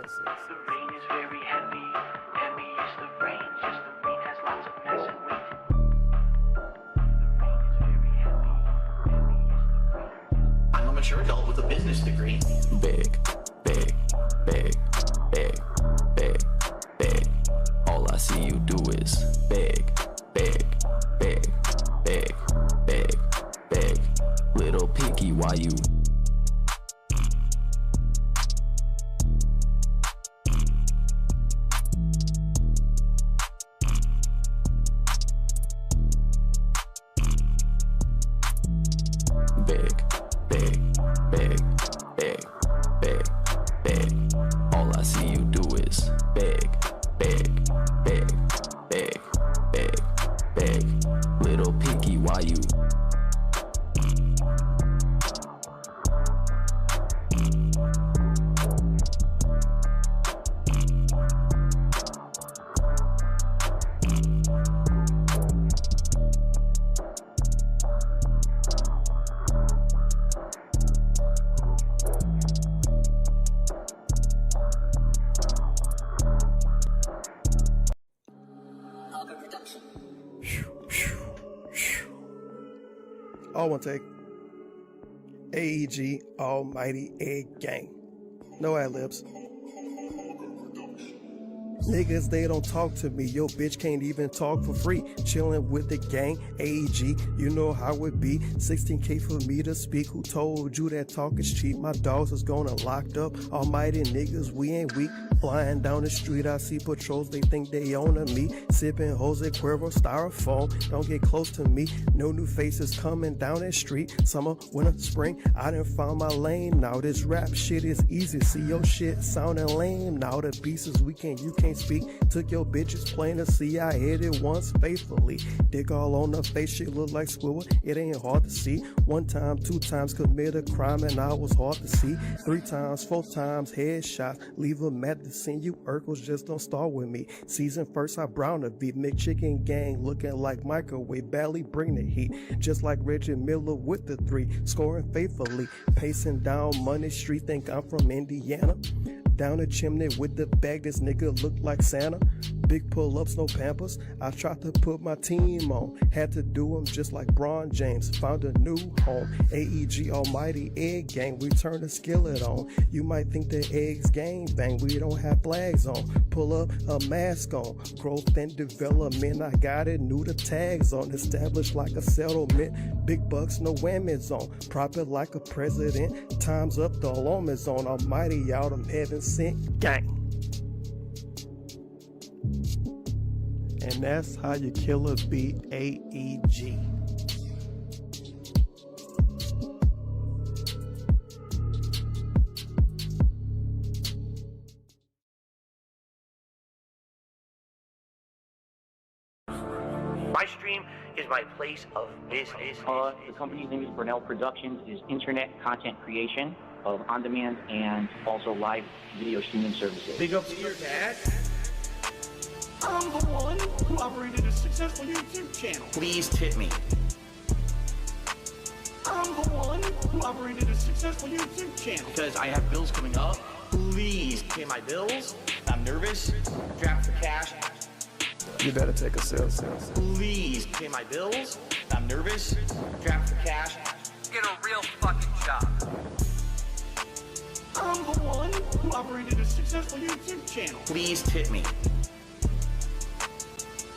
The rain is very heavy. Heavy is the rain. Just the rain has lots of mess and weight. The rain is very heavy. Heavy is the rain. I'm a mature adult with a business degree. Big, big, big, big, big, big. All I see you do is big, big, big, big, big, big. Little picky, why you? Big, big, big, big, big, big. All I see you do is big, big, big, big, big, big. Little picky, why you? All one take. AEG Almighty Egg Gang. No ad libs. Niggas, they don't talk to me. Yo, bitch can't even talk for free. Chillin' with the gang, AEG, you know how it be. 16K for me to speak. Who told you that talk is cheap? My dogs is gonna locked up. Almighty niggas, we ain't weak. Flying down the street, I see patrols, they think they ownin' me. Sippin' Jose Cuervo styrofoam, don't get close to me. No new faces coming down that street. Summer, winter, spring, I done found my lane. Now this rap shit is easy. See your shit sounding lame. Now the pieces we can't, you can't speak. Took your bitches plain to see. I hit it once faithfully. Dick all on the face, shit look like Squidward. It ain't hard to see. 1 time, 2 times commit a crime and I was hard to see. 3 times, 4 times headshots. Leave them at the scene. You Urkels just don't start with me. Season first, I brown the beat. McChicken gang looking like microwave. Badly bring the heat. Just like Reggie Miller with the 3. Scoring faithfully. Pacing down Money Street. Think I'm from Indiana. Down the chimney with the bag, this nigga look like Santa. Big pull-ups, no pampers. I tried to put my team on. Had to do them just like Bron James. Found a new home. AEG Almighty Egg Gang. We turn the skillet on. You might think the eggs gang bang. We don't have flags on. Pull up a mask on. Growth and development. I got it. New the tags on. Established like a settlement. Big bucks, no whammies on. Proper like a president. Time's up. The alarm is on. Almighty out of heaven sent gang. And that's how you kill a beat, AEG. My stream is my place of business. The company's name is Burnell Productions. It is internet content creation of on-demand and also live video streaming services. Big up to your dad. I'm the one who operated a successful YouTube channel. Please tip me. I'm the one who operated a successful YouTube channel. Because I have bills coming up. Please pay my bills. I'm nervous. Draft for cash. You better take a sip. Please pay my bills. I'm nervous. Draft for cash. Get a real fucking job. I'm the one who operated a successful YouTube channel. Please tip me.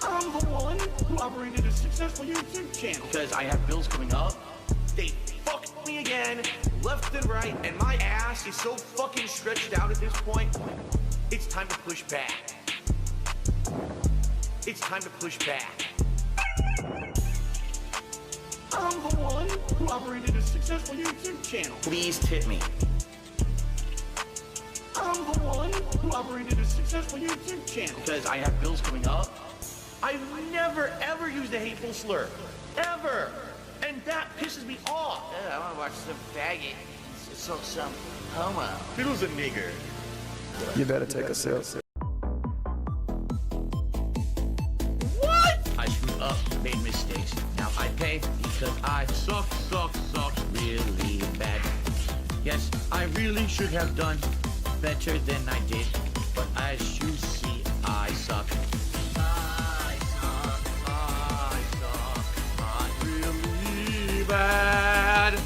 I'm the one who operated a successful YouTube channel. Because I have bills coming up. They fucked me again, left and right, and my ass is so fucking stretched out at this point. It's time to push back. It's time to push back. I'm the one who operated a successful YouTube channel. Please tip me. I'm the one who operated a successful YouTube channel. Because I have bills coming up. I've never ever used a hateful slur. Ever. And that pisses me off. I want to watch some faggot. Some homo. Fiddle's a nigger. You better take a sip. What? I screwed up, made mistakes. Now I pay because I suck really bad. Yes, I really should have done better than I did, but as you see, I suck. I suck, I'm really bad.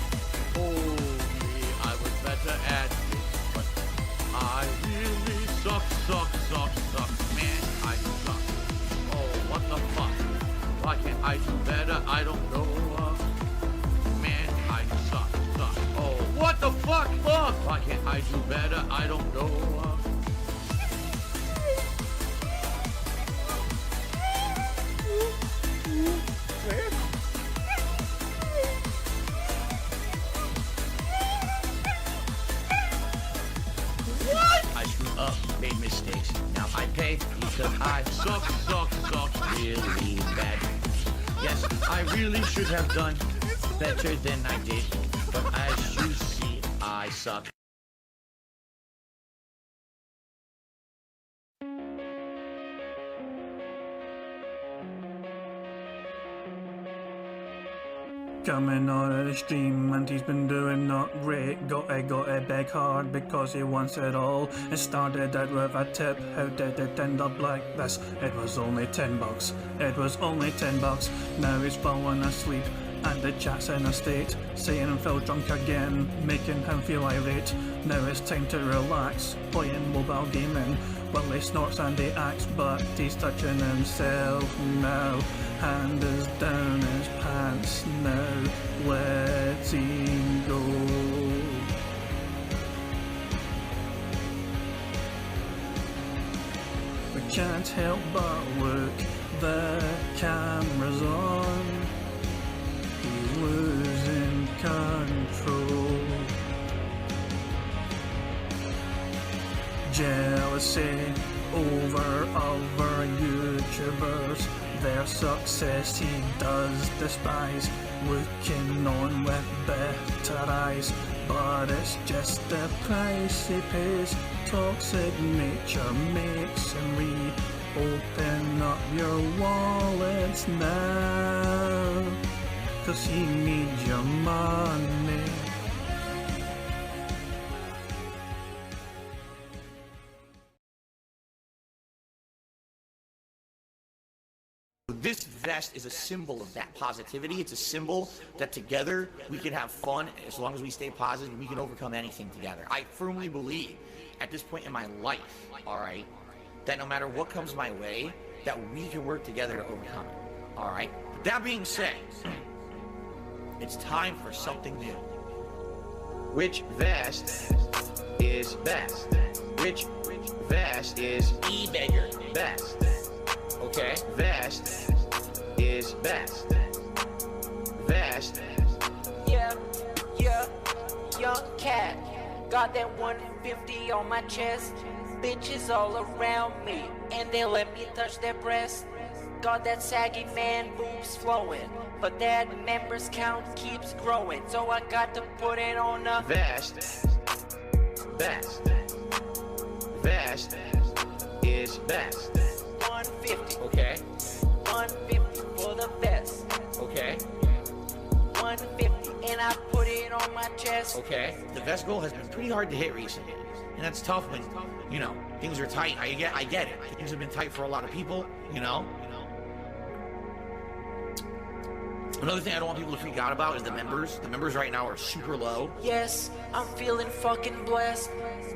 Oh, me, I was better at it, but I really suck. Man, I suck. Oh, what the fuck? Why can't I do better? I don't know. Man, I suck. Oh, what the fuck? Why can't I do better? I don't know. I screwed up, made mistakes. Now I pay because I suck really bad. Yes, I really should have done better than I did. But as you see, I suck. Coming on at the stream and he's been doing not great. Got a beg hard because he wants it all. It started out with a tip. How did it end up like this? It was only $10. It was only $10. Now he's falling asleep and the chat's in a state, saying him feel drunk again, making him feel irate. Now it's time to relax, playing mobile gaming. Well, he snorts and he acts, but he's touching himself now. Hand is down his pants now, let him go. We can't help but look, the camera's on. He's losing control. Jealousy over other YouTubers. Their success he does despise, looking on with better eyes. But it's just the price he pays. Toxic nature makes him reopen up your wallets now, 'cause he needs your money. This vest is a symbol of that positivity. It's a symbol that together we can have fun. As long as we stay positive, we can overcome anything together. I firmly believe at this point in my life, all right, that no matter what comes my way, that we can work together to overcome it, all right? But that being said, it's time for something new. Which vest is best? Which vest is e-beggar best? Okay, vest is best. Vest. Yeah, young cat. Got that 150 on my chest. Bitches all around me, and they let me touch their breast. Got that saggy man boobs flowing, but that members count keeps growing. So I got to put it on a vest. Best. Vest is best. 150. Okay. 150 for the vest. Okay. 150, and I put it on my chest. Okay. The vest goal has been pretty hard to hit recently, and that's tough when, you know, things are tight. I get it. Things have been tight for a lot of people, you know. Another thing I don't want people to freak out about is the members. The members right now are super low. Yes, I'm feeling fucking blessed.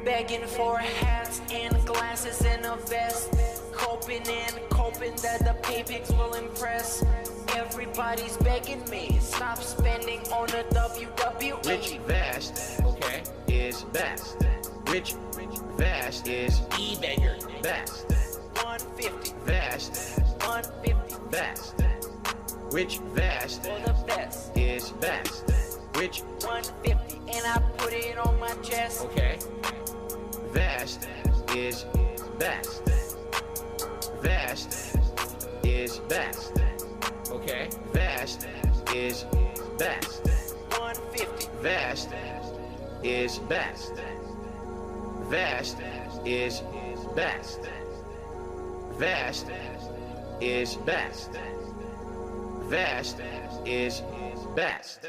Begging for hats and glasses and a vest. Hoping that the pay pigs will impress. Everybody's begging me, stop spending on the WWE. Which vest, okay, is best? Which vest is e-beggar best? 150 vest. 150 best. Which vest for the best is best? Which 150, and I put it on my chest. Okay. Vest is best. Vest is best. Okay. Vest is best. 150 Vest is best. Vest is best. Vest is best. Vest is best.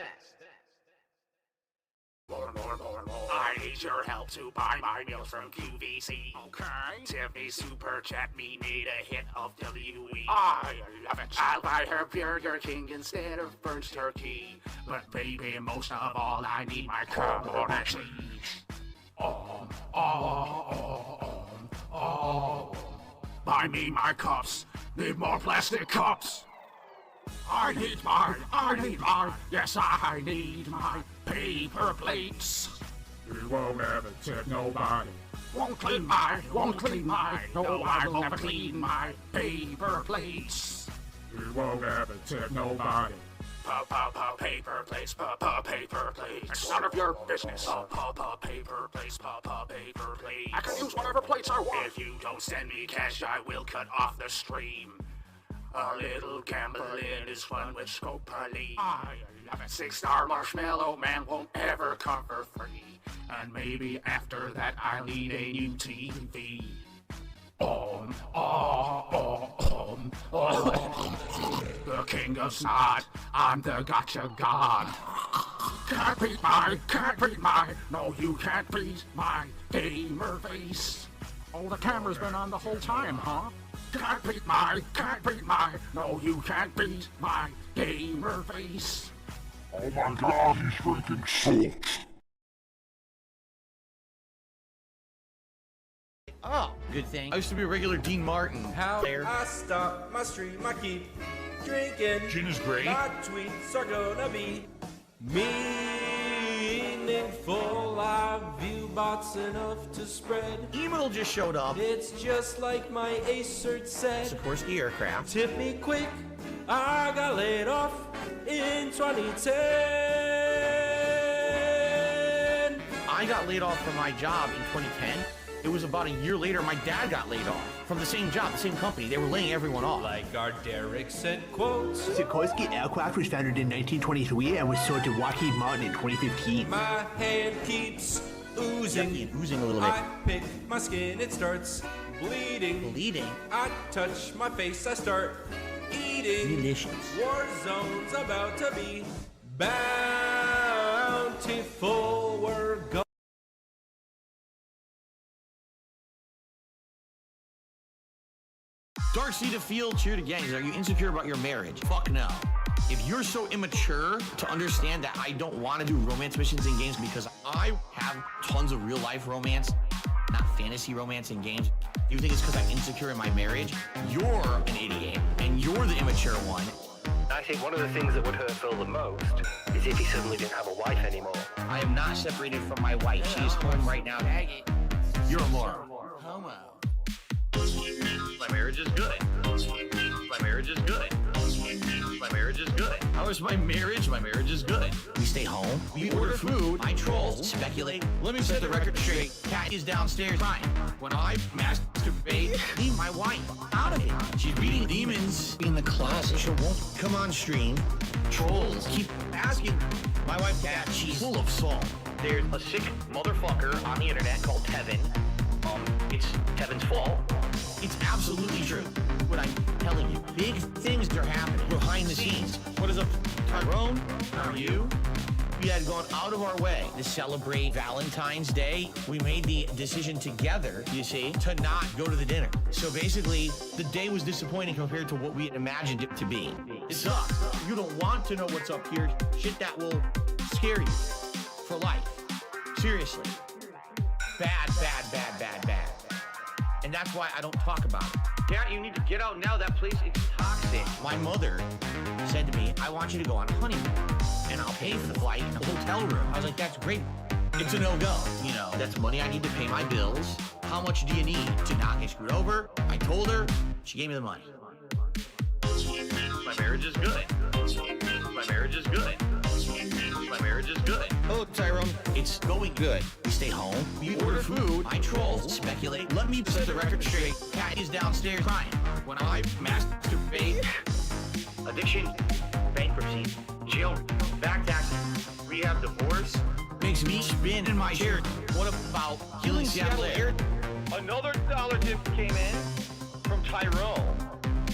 I need your help to buy my meals from QVC. Okay. Tiffany super chat me need a hit of WE. I love it. I'll buy her Burger King instead of burnt turkey. But baby, most of all, I need my cardboard cheese. Buy me my cups. Need more plastic cups. I need my, yes, I need my paper plates. You won't ever tip nobody. Won't clean my, no, I will never clean my paper plates. You won't ever tip nobody. Paper plates, paper plates. It's none of your business. Paper plates, paper plates. I can use whatever plates I want. If you don't send me cash, I will cut off the stream. A little gambling is fun with Strokee. I love it. 6-star Marshmallow Man won't ever come for free. And maybe after that I'll need a new TV. The king of snot, I'm the gotcha god. Can't beat my, no you can't beat my gamer face. Oh, the camera's been on the whole time, huh? Can't beat my, no you can't beat my gamer face. Oh my god, he's freaking salt. Oh, good thing. I used to be a regular Dean Martin. How I stop my stream, I keep drinking. Gin is great. My tweets are gonna be meaningful. I view bots enough to spread. Email just showed up. It's just like my Acer said. Sikorsky Aircraft. Tip me quick, I got laid off in 2010. I got laid off from my job in 2010. It was about a year later, my dad got laid off from the same job, the same company. They were laying everyone off. Like our Derek sent quotes. Sikorsky Aircraft was founded in 1923 and was sold to Lockheed Martin in 2015. My hand keeps oozing. Oozing a little bit. I pick my skin, it starts bleeding. Bleeding? I touch my face, I start eating. Delicious. Warzone's about to be bountiful. We're going. Dark Seed of Field, cheer to gangs. Are you insecure about your marriage? Fuck no. If you're so immature to understand that I don't want to do romance missions in games because I have tons of real life romance, not fantasy romance in games, you think it's because I'm insecure in my marriage? You're an idiot, and you're the immature one. I think one of the things that would hurt Phil the most is if he suddenly didn't have a wife anymore. I am not separated from my wife. She is home right now. You're a moron. Homo. My marriage is good. My marriage is good. My marriage is good. How is my marriage? My marriage is good. We stay home. We order food. I troll. Speculate. Let me set the record straight. Cat is downstairs crying. When I masturbate, leave my wife out of it. She's beating demons in the closet. She won't come on stream. Trolls keep asking. My wife, Cat, she's full of salt. There's a sick motherfucker on the internet called Kevin. It's Kevin's fault. It's absolutely true. What I'm telling you, big things are happening behind the scenes. What is up, Tyrone? How are you? We had gone out of our way to celebrate Valentine's Day. We made the decision together, you see, to not go to the dinner. So basically, the day was disappointing compared to what we had imagined it to be. It sucks. You don't want to know what's up here. Shit that will scare you for life. Seriously. Bad, bad, bad, bad, bad. And that's why I don't talk about it. Yeah, you need to get out now. That place is toxic. My mother said to me, I want you to go on a honeymoon, and I'll pay for the flight and the hotel room. I was like, that's great. It's a no-go. You know, that's money I need to pay my bills. How much do you need to not get screwed over? I told her. She gave me the money. My marriage is good. My marriage is good. My marriage is good. Hello, Tyrone. It's going good. We stay home. We order food. I troll. Speculate. Let me set the record straight. Cat is downstairs crying. When I masturbate. Addiction. Bankruptcy. Jail. Back taxes. Rehab. Divorce. Makes me spin in my chair. What about killing Seattle Air? Another dollar tip came in from Tyrone.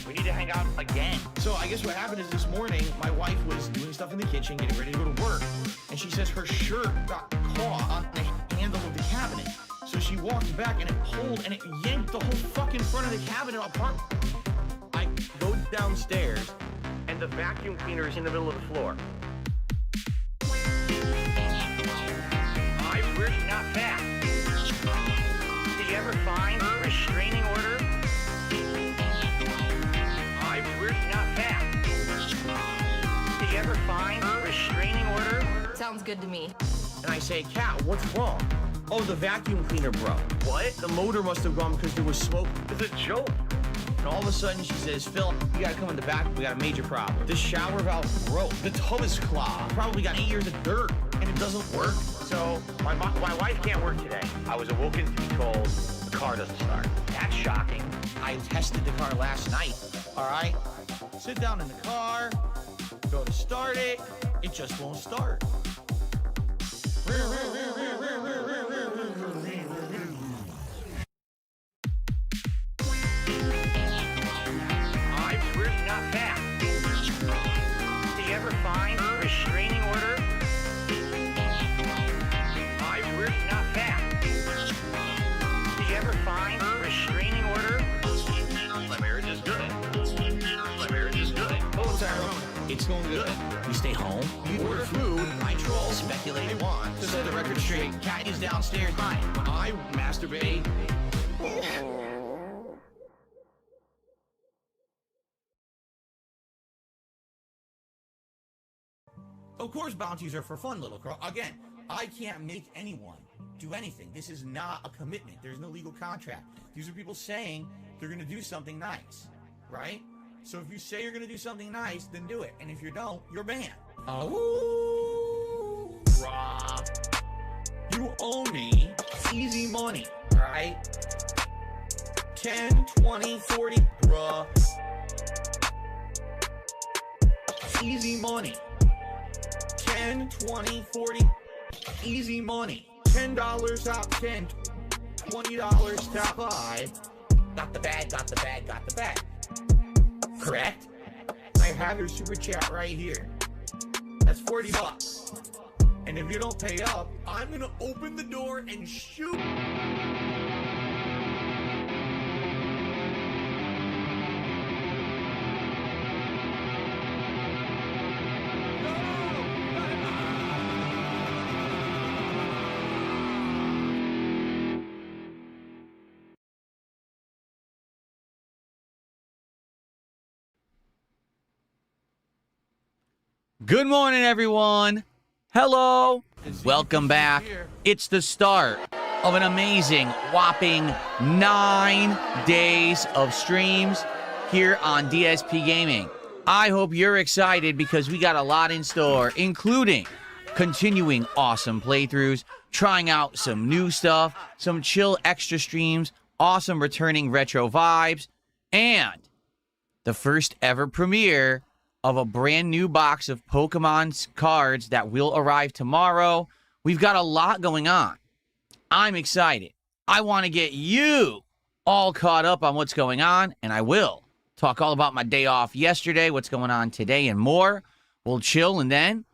We need to hang out again. So I guess what happened is this morning, my wife was doing stuff in the kitchen, getting ready to go to work, and she says her shirt got caught on the handle of she walked back and it pulled and it yanked the whole fucking front of the cabinet apart. I go downstairs and the vacuum cleaner is in the middle of the floor. I wish not that. Did you ever find a restraining order? I wish not that. Did you ever find a restraining order? Sounds good to me. And I say, Kat, what's wrong? Oh, the vacuum cleaner broke. What? The motor must have gone because there was smoke. It's a joke. And all of a sudden she says, Phil, you gotta come in the back. We got a major problem. The shower valve broke. The tub is clogged. Probably got 8 years of dirt and it doesn't work. So my wife can't work today. I was awoken to be told the car doesn't start. That's shocking. I tested the car last night. All right. Sit down in the car, go to start it. It just won't start. I wish not that. Did you ever find a restraining order? I wish not that. Did you ever find a restraining order? My marriage is good. My marriage is good. Oh, Tyrone. It's going good. We stay home. We order food. I troll. Speculate. I want. To set the record straight. Cat is downstairs. Fine. When I masturbate. Of course, bounties are for fun, little girl. Again, I can't make anyone do anything. This is not a commitment. There's no legal contract. These are people saying they're going to do something nice, right? So if you say you're going to do something nice, then do it. And if you don't, you're banned. Oh, rah. You owe me easy money, right? 10, 20, 40, bruh. Easy money. 10, 20, 40, easy money. $10 top 10, $20 top 5. Got the bag, got the bag, got the bag. Correct? I have your super chat right here. That's $40. And if you don't pay up, I'm gonna open the door and shoot. Good morning, everyone. Hello. Welcome back. It's the start of an amazing, whopping 9 days of streams here on DSP Gaming. I hope you're excited because we got a lot in store, including continuing awesome playthroughs, trying out some new stuff, some chill extra streams, awesome returning retro vibes, and the first ever premiere of a brand new box of Pokemon cards that will arrive tomorrow. We've got a lot going on. I'm excited. I want to get you all caught up on what's going on, and I will talk all about my day off yesterday, what's going on today, and more. We'll chill, and then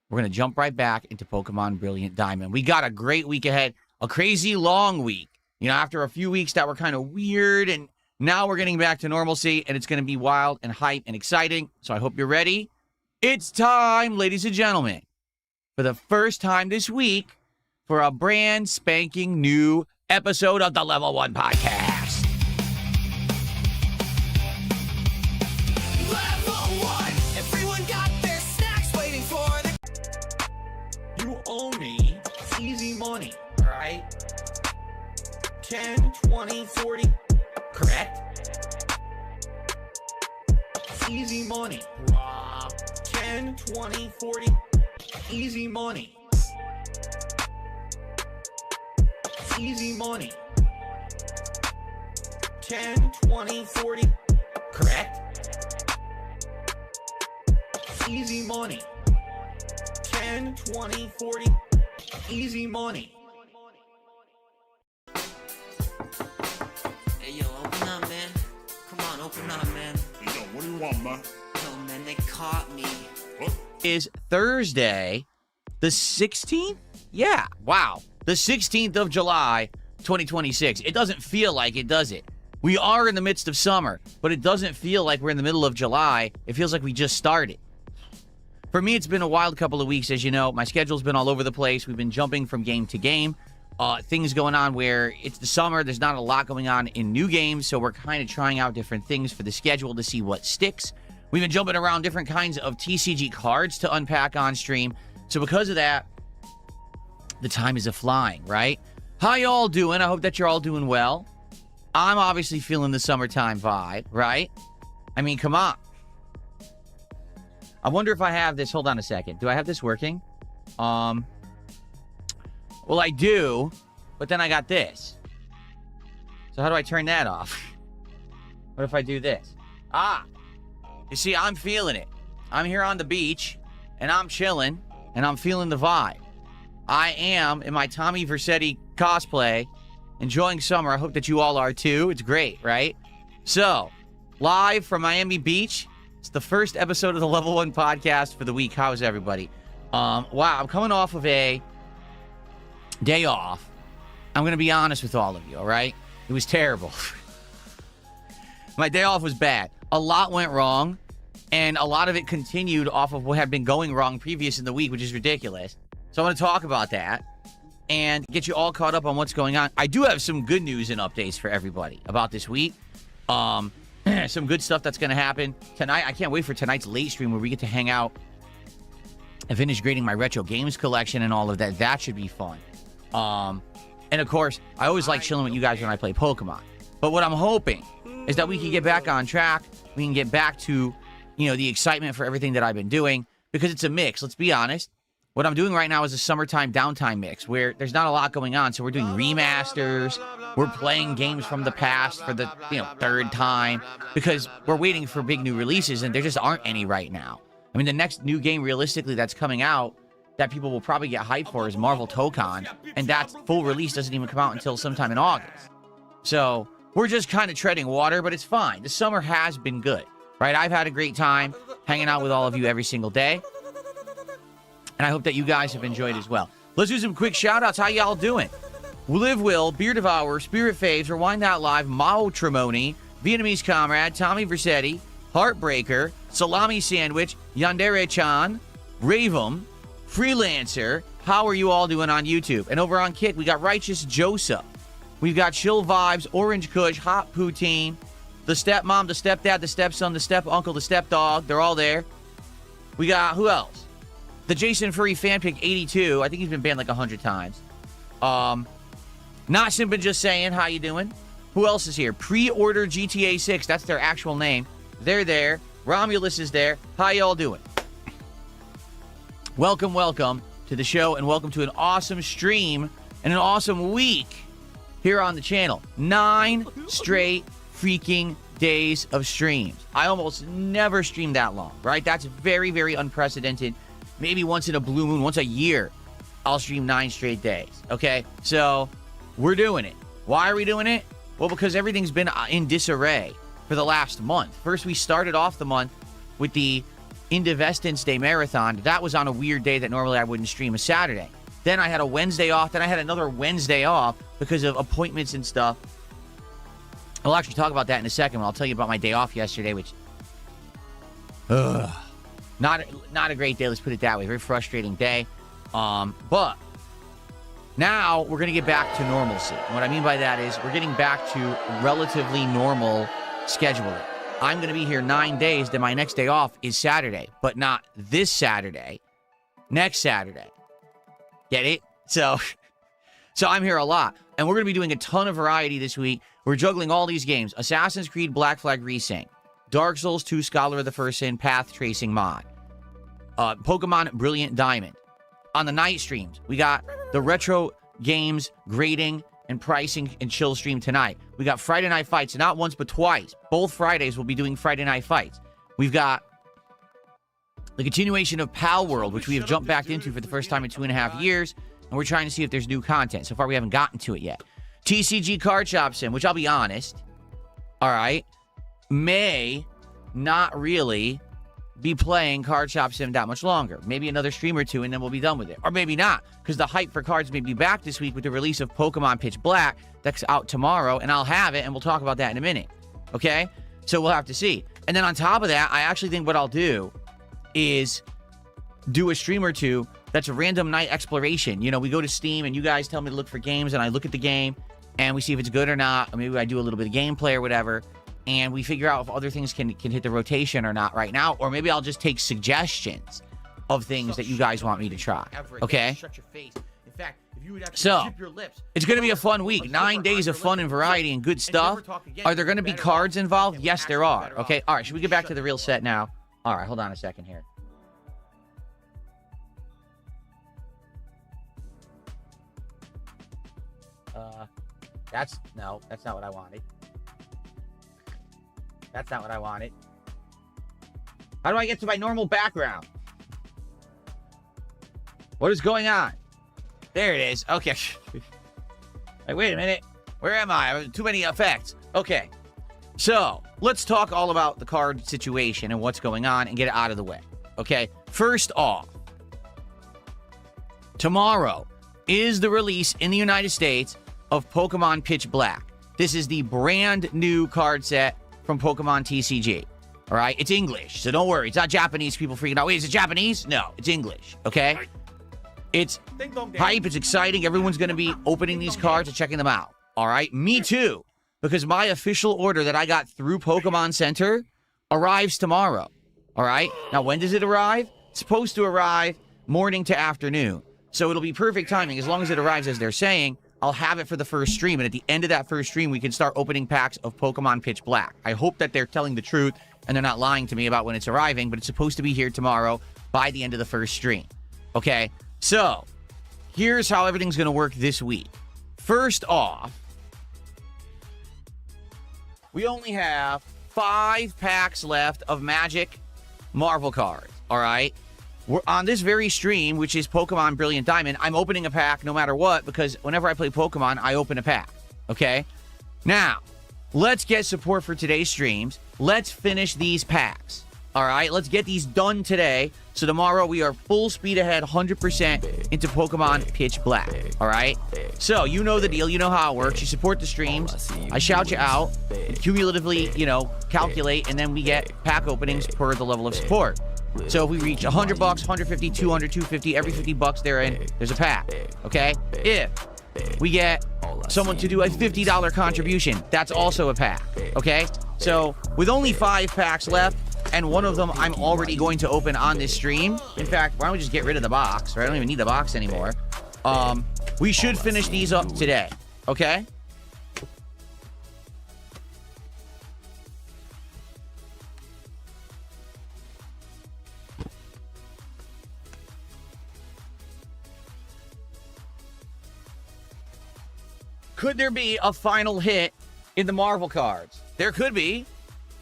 we're going to jump right back into Pokemon Brilliant Diamond. We got a great week ahead, a crazy long week. You know, after a few weeks that were kind of weird, and now we're getting back to normalcy, and it's going to be wild and hype and exciting. So I hope you're ready. It's time, ladies and gentlemen, for the first time this week, for a brand spanking new episode of the Level 1 Podcast. Level 1! Everyone got their snacks waiting for the... You owe me easy money, all right? 10, 20, 40... Correct? Easy money. 10, 20, 40. Easy money. Easy money. 10, 20, 40. Correct? Easy money. 10, 20, 40. Easy money. Hey, yo, open up, man. Come on, open up, man. Yo, what do you want, man? Yo, man, they caught me. What? Is Thursday, the 16th? Yeah, wow. The 16th of July, 2026. It doesn't feel like it, does it? We are in the midst of summer, but it doesn't feel like we're in the middle of July. It feels like we just started. For me, it's been a wild couple of weeks, as you know. My schedule's been all over the place. We've been jumping from game to game. Things going on where it's the summer. There's not a lot going on in new games, so we're kind of trying out different things for the schedule to see what sticks. We've been jumping around different kinds of TCG cards to unpack on stream. So because of that, the time is a-flying, right? How y'all doing? I hope that you're all doing well. I'm obviously feeling the summertime vibe, right? I mean, come on. I wonder if I have this. Hold on a second. Do I have this working? Well, I do, but then I got this. So how do I turn that off? What if I do this? You see, I'm feeling it. I'm here on the beach, and I'm chilling, and I'm feeling the vibe. I am, in my Tommy Vercetti cosplay, enjoying summer. I hope that you all are too. It's great, right? So, live from Miami Beach. It's the first episode of the Level 1 podcast for the week. How's everybody? Wow, I'm coming off of a day off. I'm going to be honest with all of you, all right? It was terrible. My day off was bad. A lot went wrong, and a lot of it continued off of what had been going wrong previous in the week, which is ridiculous. So I want to talk about that and get you all caught up on what's going on. I do have some good news and updates for everybody about this week. Some good stuff that's going to happen tonight. I can't wait for tonight's late stream where we get to hang out and finish grading my retro games collection and all of that. That should be fun. And of course, I always like chilling with you guys when I play Pokemon. But what I'm hoping is that we can get back on track. We can get back to, the excitement for everything that I've been doing, because it's a mix. Let's be honest. What I'm doing right now is a summertime downtime mix where there's not a lot going on. So we're doing remasters. We're playing games from the past for the, third time, because we're waiting for big new releases, and there just aren't any right now. I mean, the next new game realistically that's coming out that people will probably get hyped for is Marvel Tokon, and that full release doesn't even come out until sometime in August. So we're just kind of treading water, but it's fine. The summer has been good, right? I've had a great time hanging out with all of you every single day, and I hope that you guys have enjoyed as well. Let's do some quick shout-outs. How y'all doing? Live Will, Beer Devourer, Spirit Faves, Rewind That Live, Mao Tremoni, Vietnamese Comrade, Tommy Vercetti, Heartbreaker, Salami Sandwich, Yandere-chan, Ravum, Freelancer. How are you all doing on YouTube? And over on Kick, we got Righteous Joseph. We've got Chill Vibes, Orange Kush, Hot Poutine, the stepmom, the stepdad, the stepson, the step-uncle, the stepdog. They're all there. We got, who else? The Jason Furry Fanpic 82. I think he's been banned like 100 times. Not Simpin' Just Saying. How you doing? Who else is here? Pre-order GTA 6. That's their actual name. They're there. Romulus is there. How y'all doing? Welcome to the show, and welcome to an awesome stream and an awesome week here on the channel. 9 straight freaking days of streams. I almost never stream that long, right? That's very, very unprecedented. Maybe once in a blue moon, once a year, I'll stream 9 straight days, okay? So we're doing it. Why are we doing it? Well, because everything's been in disarray for the last month. First, we started off the month with the Indivestance Day Marathon. That was on a weird day that normally I wouldn't stream, a Saturday. Then I had a Wednesday off. Then I had another Wednesday off because of appointments and stuff. I'll actually talk about that in a second. I'll tell you about my day off yesterday, which... Not a great day, let's put it that way. Very frustrating day. But now we're going to get back to normalcy. And what I mean by that is we're getting back to relatively normal scheduling. I'm going to be here 9 days, then my next day off is Saturday, but not this Saturday, next Saturday. Get it? So I'm here a lot, and we're going to be doing a ton of variety this week. We're juggling all these games: Assassin's Creed Black Flag Resync, Dark Souls 2 Scholar of the First Sin Path Tracing Mod, Pokemon Brilliant Diamond. On the night streams, we got the retro games grading and pricing and chill stream tonight. We got Friday Night Fights, not once but twice. Both Fridays we'll be doing Friday Night Fights. We've got the continuation of Pal World, which we have jumped back into for the first time in 2.5 years, and we're trying to see if there's new content. So far, we haven't gotten to it yet. TCG Card Shop Sim, which I'll be honest, all right, may not really be playing Card Shop Sim that much longer. Maybe another stream or two, and then we'll be done with it. Or maybe not, because the hype for cards may be back this week with the release of Pokemon Pitch Black that's out tomorrow, and I'll have it, and we'll talk about that in a minute. Okay? So we'll have to see. And then on top of that, I actually think what I'll do is do a stream or two that's a random night exploration. You know, we go to Steam, and you guys tell me to look for games, and I look at the game, and we see if it's good or not, or maybe I do a little bit of gameplay or whatever, and we figure out if other things can hit the rotation or not right now, or maybe I'll just take suggestions of things that you guys want me to try. Okay? Shut your face. In fact, if you would actually So, zip your lips, it's going to be a fun week. 9 days of fun and variety and good stuff. Are there going to be cards involved? Yes, there are. Okay? All right, should we get back to the real set now? All right, hold on a second here. That's not what I wanted. That's not what I wanted. How do I get to my normal background? What is going on? There it is. Okay. Like, wait a minute. Where am I? Too many effects. Okay. So, let's talk all about the card situation and what's going on and get it out of the way. Okay? First off, tomorrow is the release in the United States of Pokemon Pitch Black. This is the brand new card set from Pokemon TCG. All right? It's English, so don't worry. It's not Japanese. People freaking out. Wait, is it Japanese? No, it's English. Okay? It's hype. It's exciting. Everyone's going to be opening these cards and checking them out. All right? Me too. Because my official order that I got through Pokemon Center arrives tomorrow. All right? Now, when does it arrive? It's supposed to arrive morning to afternoon. So it'll be perfect timing. As long as it arrives as they're saying, I'll have it for the first stream. And at the end of that first stream, we can start opening packs of Pokemon Pitch Black. I hope that they're telling the truth and they're not lying to me about when it's arriving, but it's supposed to be here tomorrow by the end of the first stream. Okay? So, here's how everything's going to work this week. First off, we only have 5 packs left of Magic Marvel cards, all right? We're on this very stream, which is Pokemon Brilliant Diamond, I'm opening a pack no matter what, because whenever I play Pokemon, I open a pack, okay? Now, let's get support for today's streams. Let's finish these packs, all right? Let's get these done today, so tomorrow we are full speed ahead, 100% into Pokemon Pitch Black, all right? So, you know the deal. You know how it works. You support the streams. I shout you out, cumulatively, you know, calculate, and then we get pack openings per the level of support. So if we reach $100, 150, 200, 250, every 50 bucks there's a pack, okay? If we get someone to do a $50 contribution, that's also a pack, okay? So with only 5 packs left, and one of them I'm already going to open on this stream. In fact, why don't we just get rid of the box, right? I don't even need the box anymore. We should finish these up today, okay? Could there be a final hit in the Marvel cards? There could be.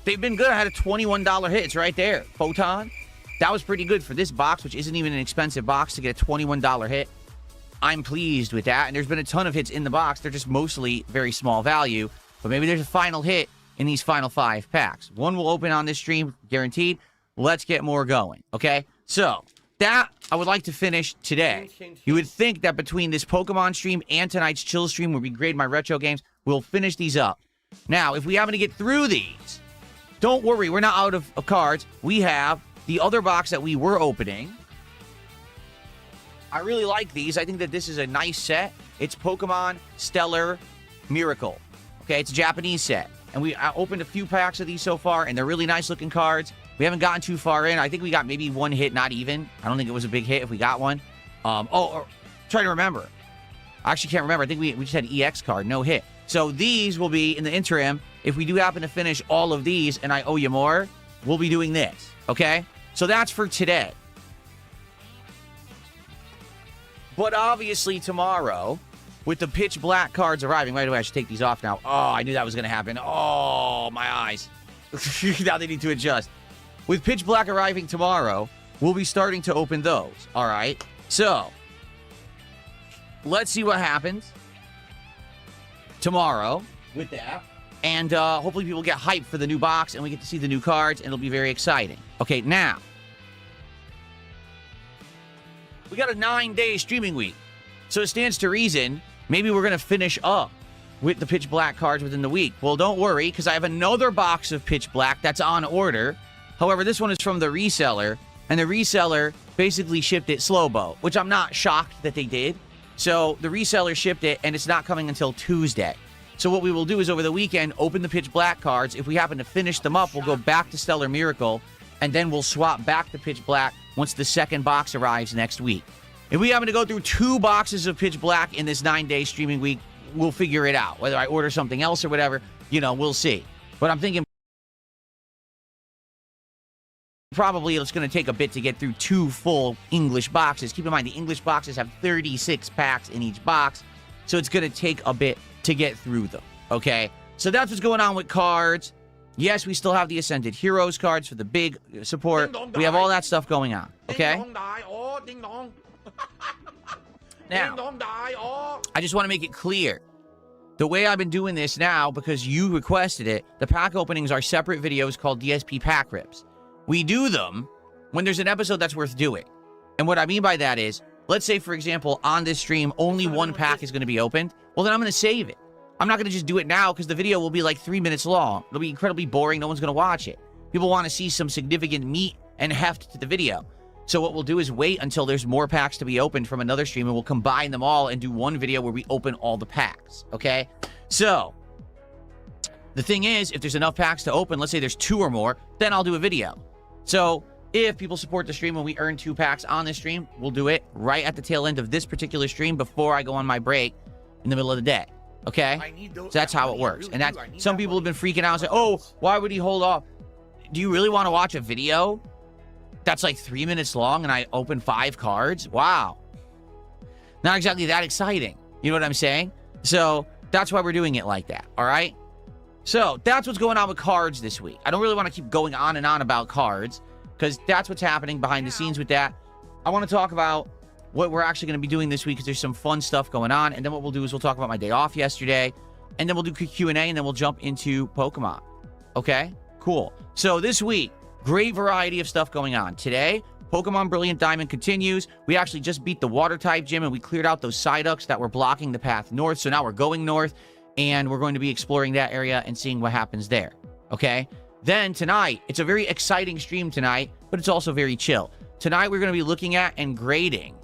They've been good. I had a $21 hit. It's right there. Photon. That was pretty good for this box, which isn't even an expensive box, to get a $21 hit. I'm pleased with that. And there's been a ton of hits in the box. They're just mostly very small value. But maybe there's a final hit in these final 5 packs. One will open on this stream, guaranteed. Let's get more going, okay? So, that I would like to finish today. You would think that between this Pokemon stream and tonight's chill stream where we grade my retro games, we'll finish these up. Now, if we happen to get through these, don't worry, we're not out of cards. We have the other box that we were opening. I really like these. I think that this is a nice set. It's Pokemon Stellar Miracle. Okay, it's a Japanese set. And I opened a few packs of these so far, and they're really nice looking cards. We haven't gotten too far in. I think we got maybe 1 hit, not even. I don't think it was a big hit if we got one. Trying to remember. I actually can't remember. I think we just had an EX card, no hit. So these will be, in the interim, if we do happen to finish all of these and I owe you more, we'll be doing this, okay? So that's for today. But obviously tomorrow, with the Pitch Black cards arriving, right away, I should take these off now. Oh, I knew that was going to happen. Oh, my eyes. Now they need to adjust. With Pitch Black arriving tomorrow, we'll be starting to open those, all right? So, let's see what happens tomorrow with that. And hopefully people get hyped for the new box and we get to see the new cards and it'll be very exciting. Okay, now, We got a 9-day streaming week. So it stands to reason, maybe we're going to finish up with the Pitch Black cards within the week. Well, don't worry, because I have another box of Pitch Black that's on order. However, this one is from the reseller, and the reseller basically shipped it slow-bo, which I'm not shocked that they did. So the reseller shipped it, and it's not coming until Tuesday. So what we will do is over the weekend, open the Pitch Black cards. If we happen to finish them up, we'll go back to Stellar Miracle, and then we'll swap back to Pitch Black once the second box arrives next week. If we happen to go through 2 boxes of Pitch Black in this 9-day streaming week, we'll figure it out. Whether I order something else or whatever, we'll see. But I'm thinking probably it's going to take a bit to get through 2 full English boxes. Keep in mind, the English boxes have 36 packs in each box, so it's going to take a bit to get through them, okay? So that's what's going on with cards. Yes, we still have the Ascended Heroes cards for the big support. We have all that stuff going on, okay? Now, I just want to make it clear. The way I've been doing this now, because you requested it, the pack openings are separate videos called DSP Pack Rips. We do them when there's an episode that's worth doing. And what I mean by that is, let's say, for example, on this stream, only 1 pack is going to be opened. Well, then I'm going to save it. I'm not going to just do it now because the video will be like 3 minutes long. It'll be incredibly boring. No one's going to watch it. People want to see some significant meat and heft to the video. So what we'll do is wait until there's more packs to be opened from another stream, and we'll combine them all and do one video where we open all the packs, okay? So, the thing is, if there's enough packs to open, let's say there's 2 or more, then I'll do a video. So, if people support the stream and we earn 2 packs on this stream, we'll do it right at the tail end of this particular stream before I go on my break in the middle of the day, okay? So that's how it works. And that's, some people have been freaking out and say, oh, why would he hold off? Do you really want to watch a video that's like 3 minutes long and I open 5 cards? Wow. Not exactly that exciting. You know what I'm saying? So that's why we're doing it like that, all right? So that's what's going on with cards this week. I don't really want to keep going on and on about cards because that's what's happening behind the scenes with that. I want to talk about what we're actually going to be doing this week because there's some fun stuff going on. And then what we'll do is we'll talk about my day off yesterday. And then we'll do Q&A and then we'll jump into Pokemon. Okay? Cool. So this week, great variety of stuff going on. Today, Pokemon Brilliant Diamond continues. We actually just beat the Water-type gym, and we cleared out those Psyducks that were blocking the path north. So now we're going north, and we're going to be exploring that area and seeing what happens there. Okay? Then tonight, it's a very exciting stream tonight, but it's also very chill. Tonight, we're going to be looking at and grading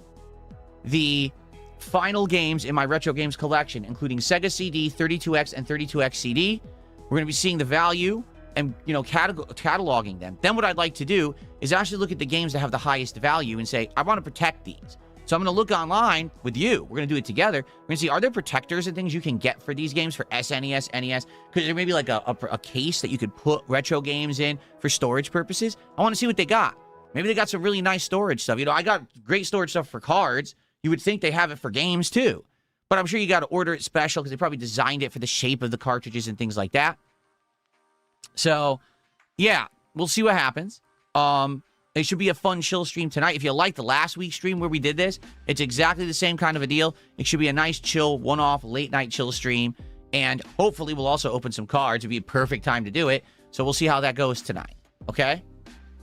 the final games in my Retro Games collection, including Sega CD, 32X, and 32X CD. We're going to be seeing the value and, cataloging them. Then what I'd like to do is actually look at the games that have the highest value and say, I want to protect these. So I'm going to look online with you. We're going to do it together. We're going to see, are there protectors and things you can get for these games for SNES, NES? Because there may be like a case that you could put retro games in for storage purposes. I want to see what they got. Maybe they got some really nice storage stuff. I got great storage stuff for cards. You would think they have it for games too. But I'm sure you got to order it special because they probably designed it for the shape of the cartridges and things like that. So, yeah, we'll see what happens. It should be a fun chill stream tonight. If you liked the last week's stream where we did this, it's exactly the same kind of a deal. It should be a nice chill, one-off, late-night chill stream. And hopefully we'll also open some cards. It'd be a perfect time to do it. So we'll see how that goes tonight. Okay?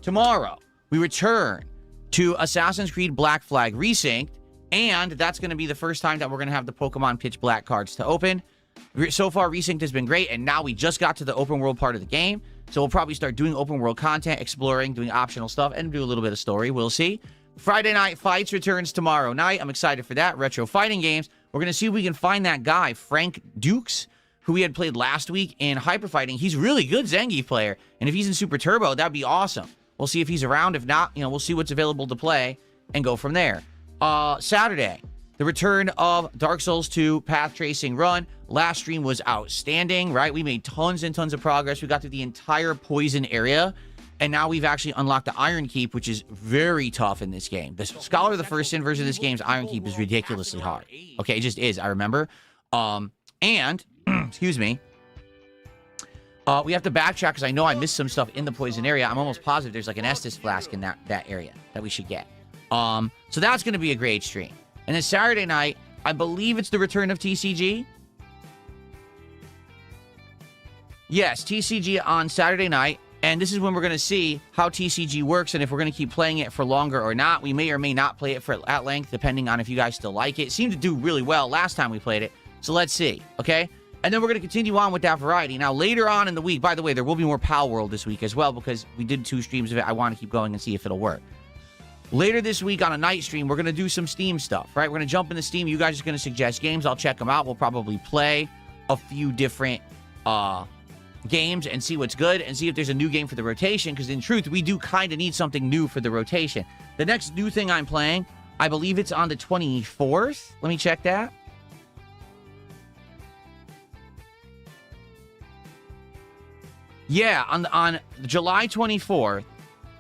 Tomorrow, we return to Assassin's Creed Black Flag Resynced. And that's going to be the first time that we're going to have the Pokemon Pitch Black cards to open. So far, Resynced has been great, and now we just got to the open world part of the game. So we'll probably start doing open world content, exploring, doing optional stuff, and do a little bit of story. We'll see. Friday Night Fights returns tomorrow night. I'm excited for that. Retro fighting games. We're going to see if we can find that guy, Frank Dukes, who we had played last week in Hyper Fighting. He's really good Zangief player, and if he's in Super Turbo, that'd be awesome. We'll see if he's around. If not, we'll see what's available to play and go from there. Saturday, the return of Dark Souls 2 Path Tracing Run. Last stream was outstanding, right? We made tons and tons of progress. We got through the entire poison area, and now we've actually unlocked the Iron Keep, which is very tough in this game. The Scholar of the First Sin version of this game's Iron Keep is ridiculously hard. Okay, it just is, I remember. And, excuse me, we have to backtrack because I know I missed some stuff in the poison area. I'm almost positive there's like an Estus flask in that area that we should get. So that's going to be a great stream. And then Saturday night, I believe it's the return of TCG. Yes, TCG on Saturday night. And this is when we're going to see how TCG works and if we're going to keep playing it for longer or not. We may or may not play it for at length, depending on if you guys still like it. It seemed to do really well last time we played it. So let's see, okay? And then we're going to continue on with that variety. Now, later on in the week, by the way, there will be more Pal World this week as well because we did 2 streams of it. I want to keep going and see if it'll work. Later this week on a night stream, we're going to do some Steam stuff, right? We're going to jump into Steam. You guys are going to suggest games. I'll check them out. We'll probably play a few different games and see what's good and see if there's a new game for the rotation because in truth, we do kind of need something new for the rotation. The next new thing I'm playing, I believe it's on the 24th. Let me check that. Yeah, on July 24th,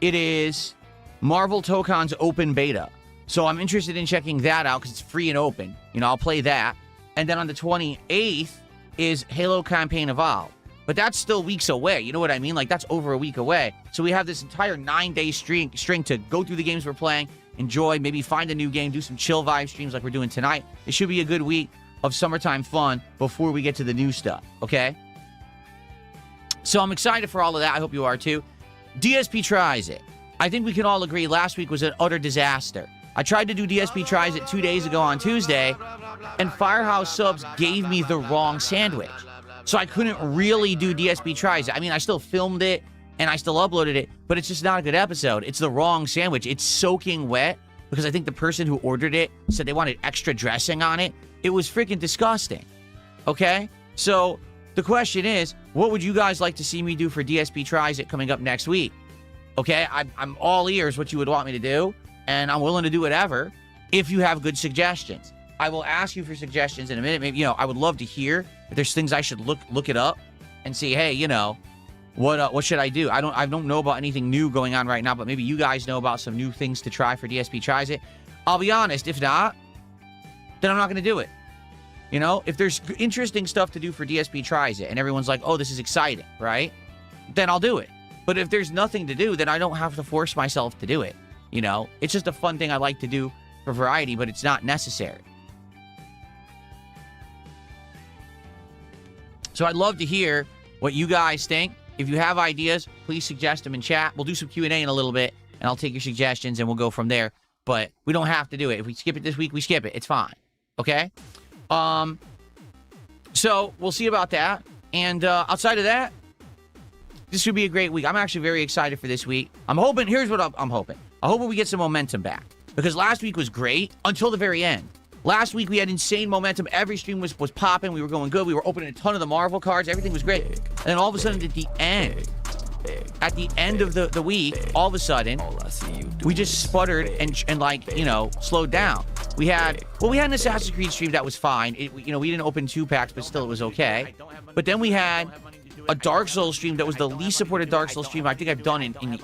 it is Marvel Tokon's open beta. So I'm interested in checking that out because it's free and open. You know, I'll play that. And then on the 28th is Halo Campaign Evolved. But that's still weeks away. You know what I mean? Like, that's over a week away. So we have this entire 9-day string to go through the games we're playing, enjoy, maybe find a new game, do some chill vibe streams like we're doing tonight. It should be a good week of summertime fun before we get to the new stuff, okay? So I'm excited for all of that. I hope you are too. DSP Tries It. I think we can all agree last week was an utter disaster. I tried to do DSP Tries It 2 days ago on Tuesday, and Firehouse Subs gave me the wrong sandwich. So I couldn't really do DSP Tries It. I mean, I still filmed it, and I still uploaded it, but it's just not a good episode. It's the wrong sandwich. It's soaking wet, because I think the person who ordered it said they wanted extra dressing on it. It was freaking disgusting, okay? So the question is, what would you guys like to see me do for DSP Tries It coming up next week? Okay, I'm all ears what you would want me to do, and I'm willing to do whatever if you have good suggestions. I will ask you for suggestions in a minute. Maybe, you know, I would love to hear if there's things I should look it up and see, hey, you know, what should I do? I don't know about anything new going on right now, but maybe you guys know about some new things to try for DSP Tries It. I'll be honest, if not, then I'm not going to do it. You know, if there's interesting stuff to do for DSP Tries It and everyone's like, oh, this is exciting, right? Then I'll do it. But if there's nothing to do, then I don't have to force myself to do it. You know, it's just a fun thing I like to do for variety, but it's not necessary. So I'd love to hear what you guys think. If you have ideas, please suggest them in chat. We'll do some Q&A in a little bit, and I'll take your suggestions, and we'll go from there. But we don't have to do it. If we skip it this week, we skip it. It's fine. Okay? So we'll see about that. And outside of that, this should be a great week. I'm actually very excited for this week. I'm hoping, here's what I'm hoping. I'm hoping we get some momentum back. Because last week was great until the very end. Last week, we had insane momentum. Every stream was popping. We were going good. We were opening a ton of the Marvel cards. Everything was great. And then all of a sudden, at the end of the week, all of a sudden, we just sputtered and like, you know, slowed down. We had an Assassin's Creed stream that was fine. We didn't open 2 packs, but still it was okay. But then we had a Dark Souls stream that was the least supported Dark Souls stream I think I've done in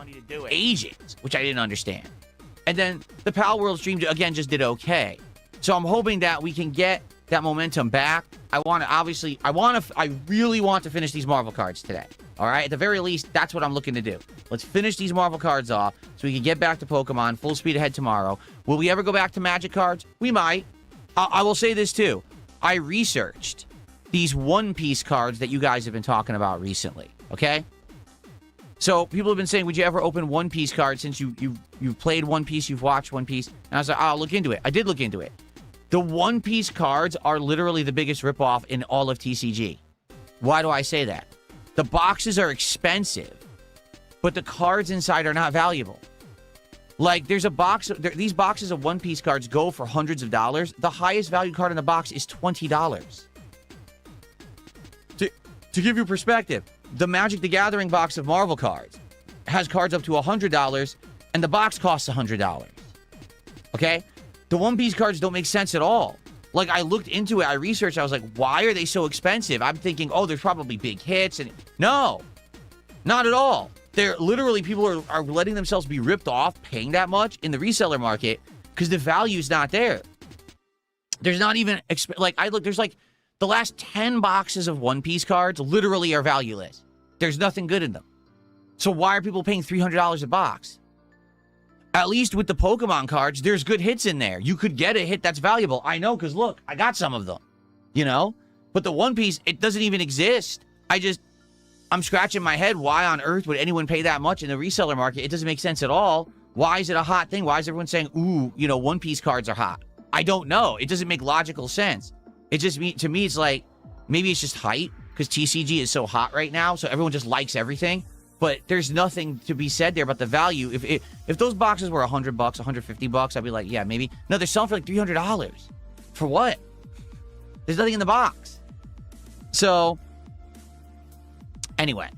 ages, which I didn't understand. And then the Pal World stream, again, just did okay. So I'm hoping that we can get that momentum back. I really want to finish these Marvel cards today. All right? At the very least, that's what I'm looking to do. Let's finish these Marvel cards off so we can get back to Pokemon full speed ahead tomorrow. Will we ever go back to Magic cards? We might. I will say this too. I researched these One Piece cards that you guys have been talking about recently. Okay? So people have been saying, would you ever open One Piece cards since you've played One Piece, you've watched One Piece? And I was like, I'll look into it. I did look into it. The One Piece cards are literally the biggest ripoff in all of TCG. Why do I say that? The boxes are expensive, but the cards inside are not valuable. Like, there's a box, these boxes of One Piece cards go for hundreds of dollars. The highest value card in the box is $20. To give you perspective, the Magic the Gathering box of Marvel cards has cards up to $100, and the box costs $100. Okay? The One Piece cards don't make sense at all. Like, I looked into it, I researched, I was like, why are they so expensive? I'm thinking, oh, there's probably big hits, and no, not at all. They're literally, people are letting themselves be ripped off paying that much in the reseller market because the value's not there. There's not even, there's like, the last 10 boxes of One Piece cards literally are valueless. There's nothing good in them. So why are people paying $300 a box? At least with the Pokemon cards, there's good hits in there. You could get a hit that's valuable. I know, because look, I got some of them, you know? But the One Piece, it doesn't even exist. I I'm scratching my head. Why on earth would anyone pay that much in the reseller market? It doesn't make sense at all. Why is it a hot thing? Why is everyone saying, ooh, you know, One Piece cards are hot? I don't know. It doesn't make logical sense. It just, to me, it's like, maybe it's just hype because TCG is so hot right now. So everyone just likes everything. But there's nothing to be said there about the value. If those boxes were $100, $150, I'd be like, yeah, maybe. No, they're selling for like $300. For what? There's nothing in the box. So, anyway,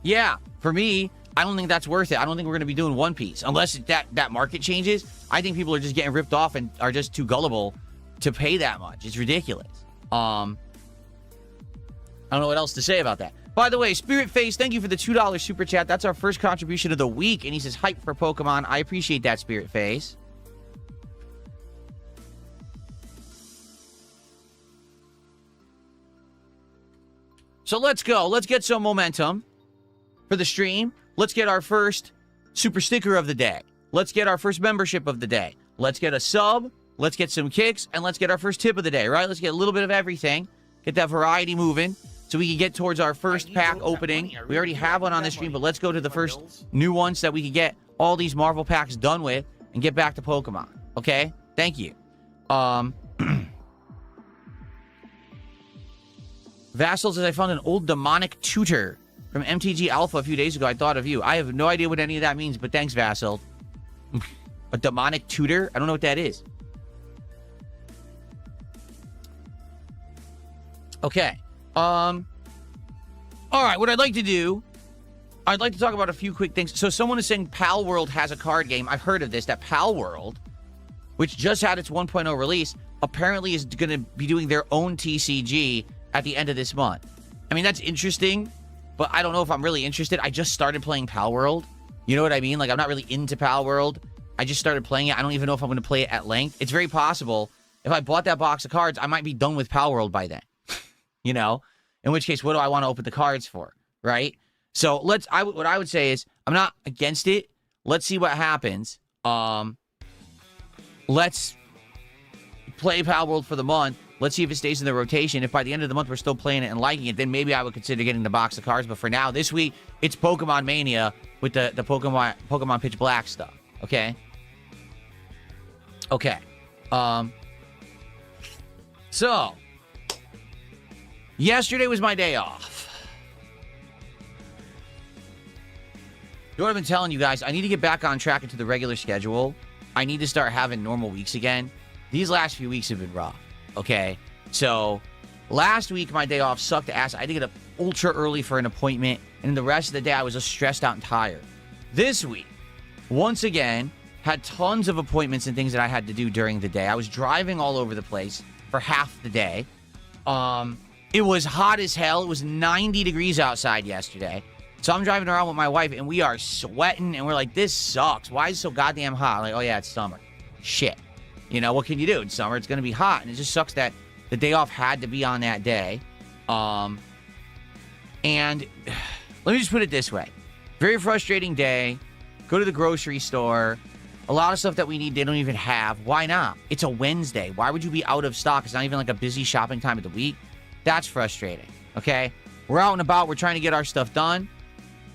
yeah, for me, I don't think that's worth it. I don't think we're going to be doing One Piece unless that market changes. I think people are just getting ripped off and are just too gullible to pay that much. It's ridiculous. I don't know what else to say about that. By the way, Spirit Face, thank you for the $2 super chat. That's our first contribution of the week, and he says hype for Pokemon. I appreciate that, Spirit Face. So let's go. Let's get some momentum for the stream. Let's get our first super sticker of the day. Let's get our first membership of the day. Let's get a sub. Let's get some kicks. And let's get our first tip of the day, right? Let's get a little bit of everything. Get that variety moving so we can get towards our first pack opening. We already have one on the stream, but let's go to the first new ones so that we can get all these Marvel packs done with and get back to Pokemon. Okay? Thank you. Vassal says, I found an old demonic tutor from MTG Alpha a few days ago. I thought of you. I have no idea what any of that means, but thanks, Vassal. A demonic tutor? I don't know what that is. Okay. All right, what I'd like to do, I'd like to talk about a few quick things. So someone is saying Pal World has a card game. I've heard of this, that Pal World, which just had its 1.0 release, apparently is going to be doing their own TCG at the end of this month. I mean, that's interesting, but I don't know if I'm really interested. I just started playing Pal World. You know what I mean? Like, I'm not really into Pal World. I just started playing it. I don't even know if I'm going to play it at length. It's very possible if I bought that box of cards, I might be done with Pal World by then. You know? In which case, what do I want to open the cards for? Right? So, what I would say is, I'm not against it. Let's see what happens. Let's play Pal World for the month. Let's see if it stays in the rotation. If by the end of the month we're still playing it and liking it, then maybe I would consider getting the box of cards. But for now, this week, it's Pokemon Mania with the Pokemon Pitch Black stuff. Okay? Okay. So, yesterday was my day off. You know what I've been telling you guys? I need to get back on track into the regular schedule. I need to start having normal weeks again. These last few weeks have been rough. Okay, so last week my day off sucked ass. I had to get up ultra early for an appointment, and the rest of the day I was just stressed out and tired. This week, once again, had tons of appointments and things that I had to do during the day. I was driving all over the place for half the day. It was hot as hell. It was 90 degrees outside yesterday. So I'm driving around with my wife, and we are sweating, and we're like, this sucks. Why is it so goddamn hot? Like, oh yeah, it's summer. Shit. You know, what can you do? In summer, it's going to be hot. And it just sucks that the day off had to be on that day. And let me just put it this way. Very frustrating day. Go to the grocery store. A lot of stuff that we need, they don't even have. Why not? It's a Wednesday. Why would you be out of stock? It's not even like a busy shopping time of the week. That's frustrating. Okay? We're out and about. We're trying to get our stuff done.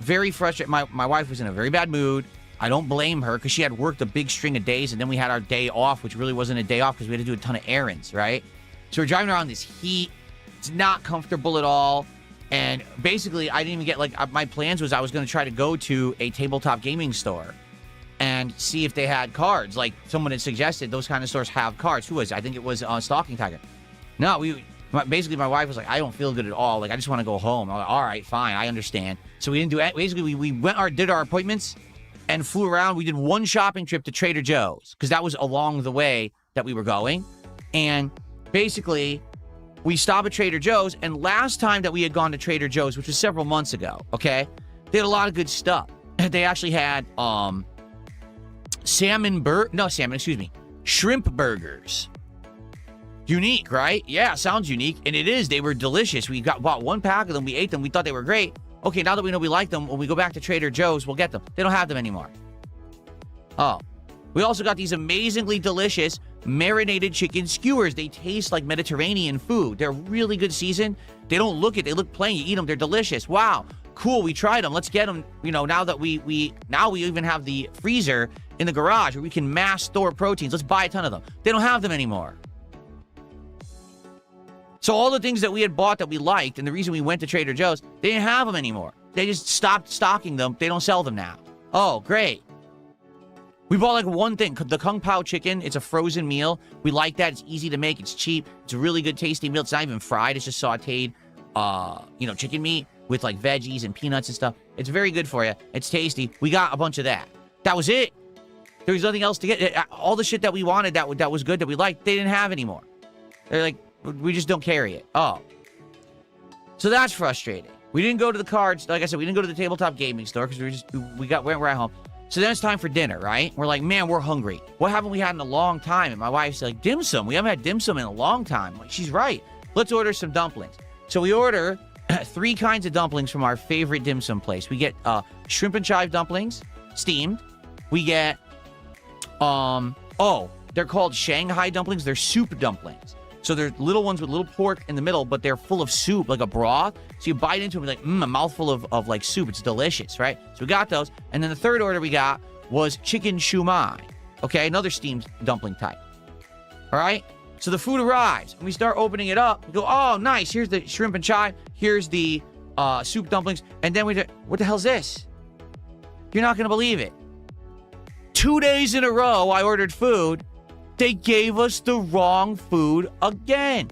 Very frustrating. My wife was in a very bad mood. I don't blame her because she had worked a big string of days, and then we had our day off, which really wasn't a day off because we had to do a ton of errands, right? So we're driving around this heat. It's not comfortable at all. And basically, I didn't even get, like, my plans was I was going to try to go to a tabletop gaming store and see if they had cards. Like, someone had suggested those kind of stores have cards. Who was it? I think it was Stalking Tiger. No, basically, my wife was like, I don't feel good at all. Like, I just want to go home. I'm like, all right, fine, I understand. So we didn't do it. Basically, we did our appointments and flew around. We did one shopping trip to Trader Joe's because that was along the way that we were going. And basically, we stopped at Trader Joe's. And last time that we had gone to Trader Joe's, which was several months ago, okay, they had a lot of good stuff. They actually had shrimp burgers. Unique, right? Yeah, sounds unique. And it is. They were delicious. We bought one pack of them. We ate them. We thought they were great. Okay, now that we know we like them, when we go back to Trader Joe's, we'll get them. They don't have them anymore. Oh. We also got these amazingly delicious marinated chicken skewers. They taste like Mediterranean food. They're really good seasoned. They don't look it. They look plain. You eat them. They're delicious. Wow. Cool. We tried them. Let's get them. You know, now that we even have the freezer in the garage where we can mass store proteins. Let's buy a ton of them. They don't have them anymore. So all the things that we had bought that we liked, and the reason we went to Trader Joe's, they didn't have them anymore. They just stopped stocking them. They don't sell them now. Oh, great. We bought like one thing, the Kung Pao chicken. It's a frozen meal. We like that. It's easy to make. It's cheap. It's a really good tasty meal. It's not even fried. It's just sauteed, you know, chicken meat with like veggies and peanuts and stuff. It's very good for you. It's tasty. We got a bunch of that. That was it. There was nothing else to get. All the shit that we wanted that was good, that we liked, they didn't have anymore. They're like, we just don't carry it. Oh. So that's frustrating. We didn't go to the cards. Like I said, we didn't go to the tabletop gaming store because we're at home. So then it's time for dinner, right? We're like, man, we're hungry. What haven't we had in a long time? And my wife's like, dim sum. We haven't had dim sum in a long time. I'm like, she's right. Let's order some dumplings. So we order 3 kinds of dumplings from our favorite dim sum place. We get shrimp and chive dumplings, steamed. We get, they're called Shanghai dumplings. They're soup dumplings. So they're little ones with little pork in the middle, but they're full of soup, like a broth. So you bite into them, like, a mouthful of like soup. It's delicious, right? So we got those. And then the third order we got was chicken shumai. Okay, another steamed dumpling type. All right? So the food arrives, and we start opening it up. We go, oh, nice. Here's the shrimp and chive. Here's the soup dumplings. And then we do, what the hell's this? You're not going to believe it. 2 days in a row, I ordered food. They gave us the wrong food again.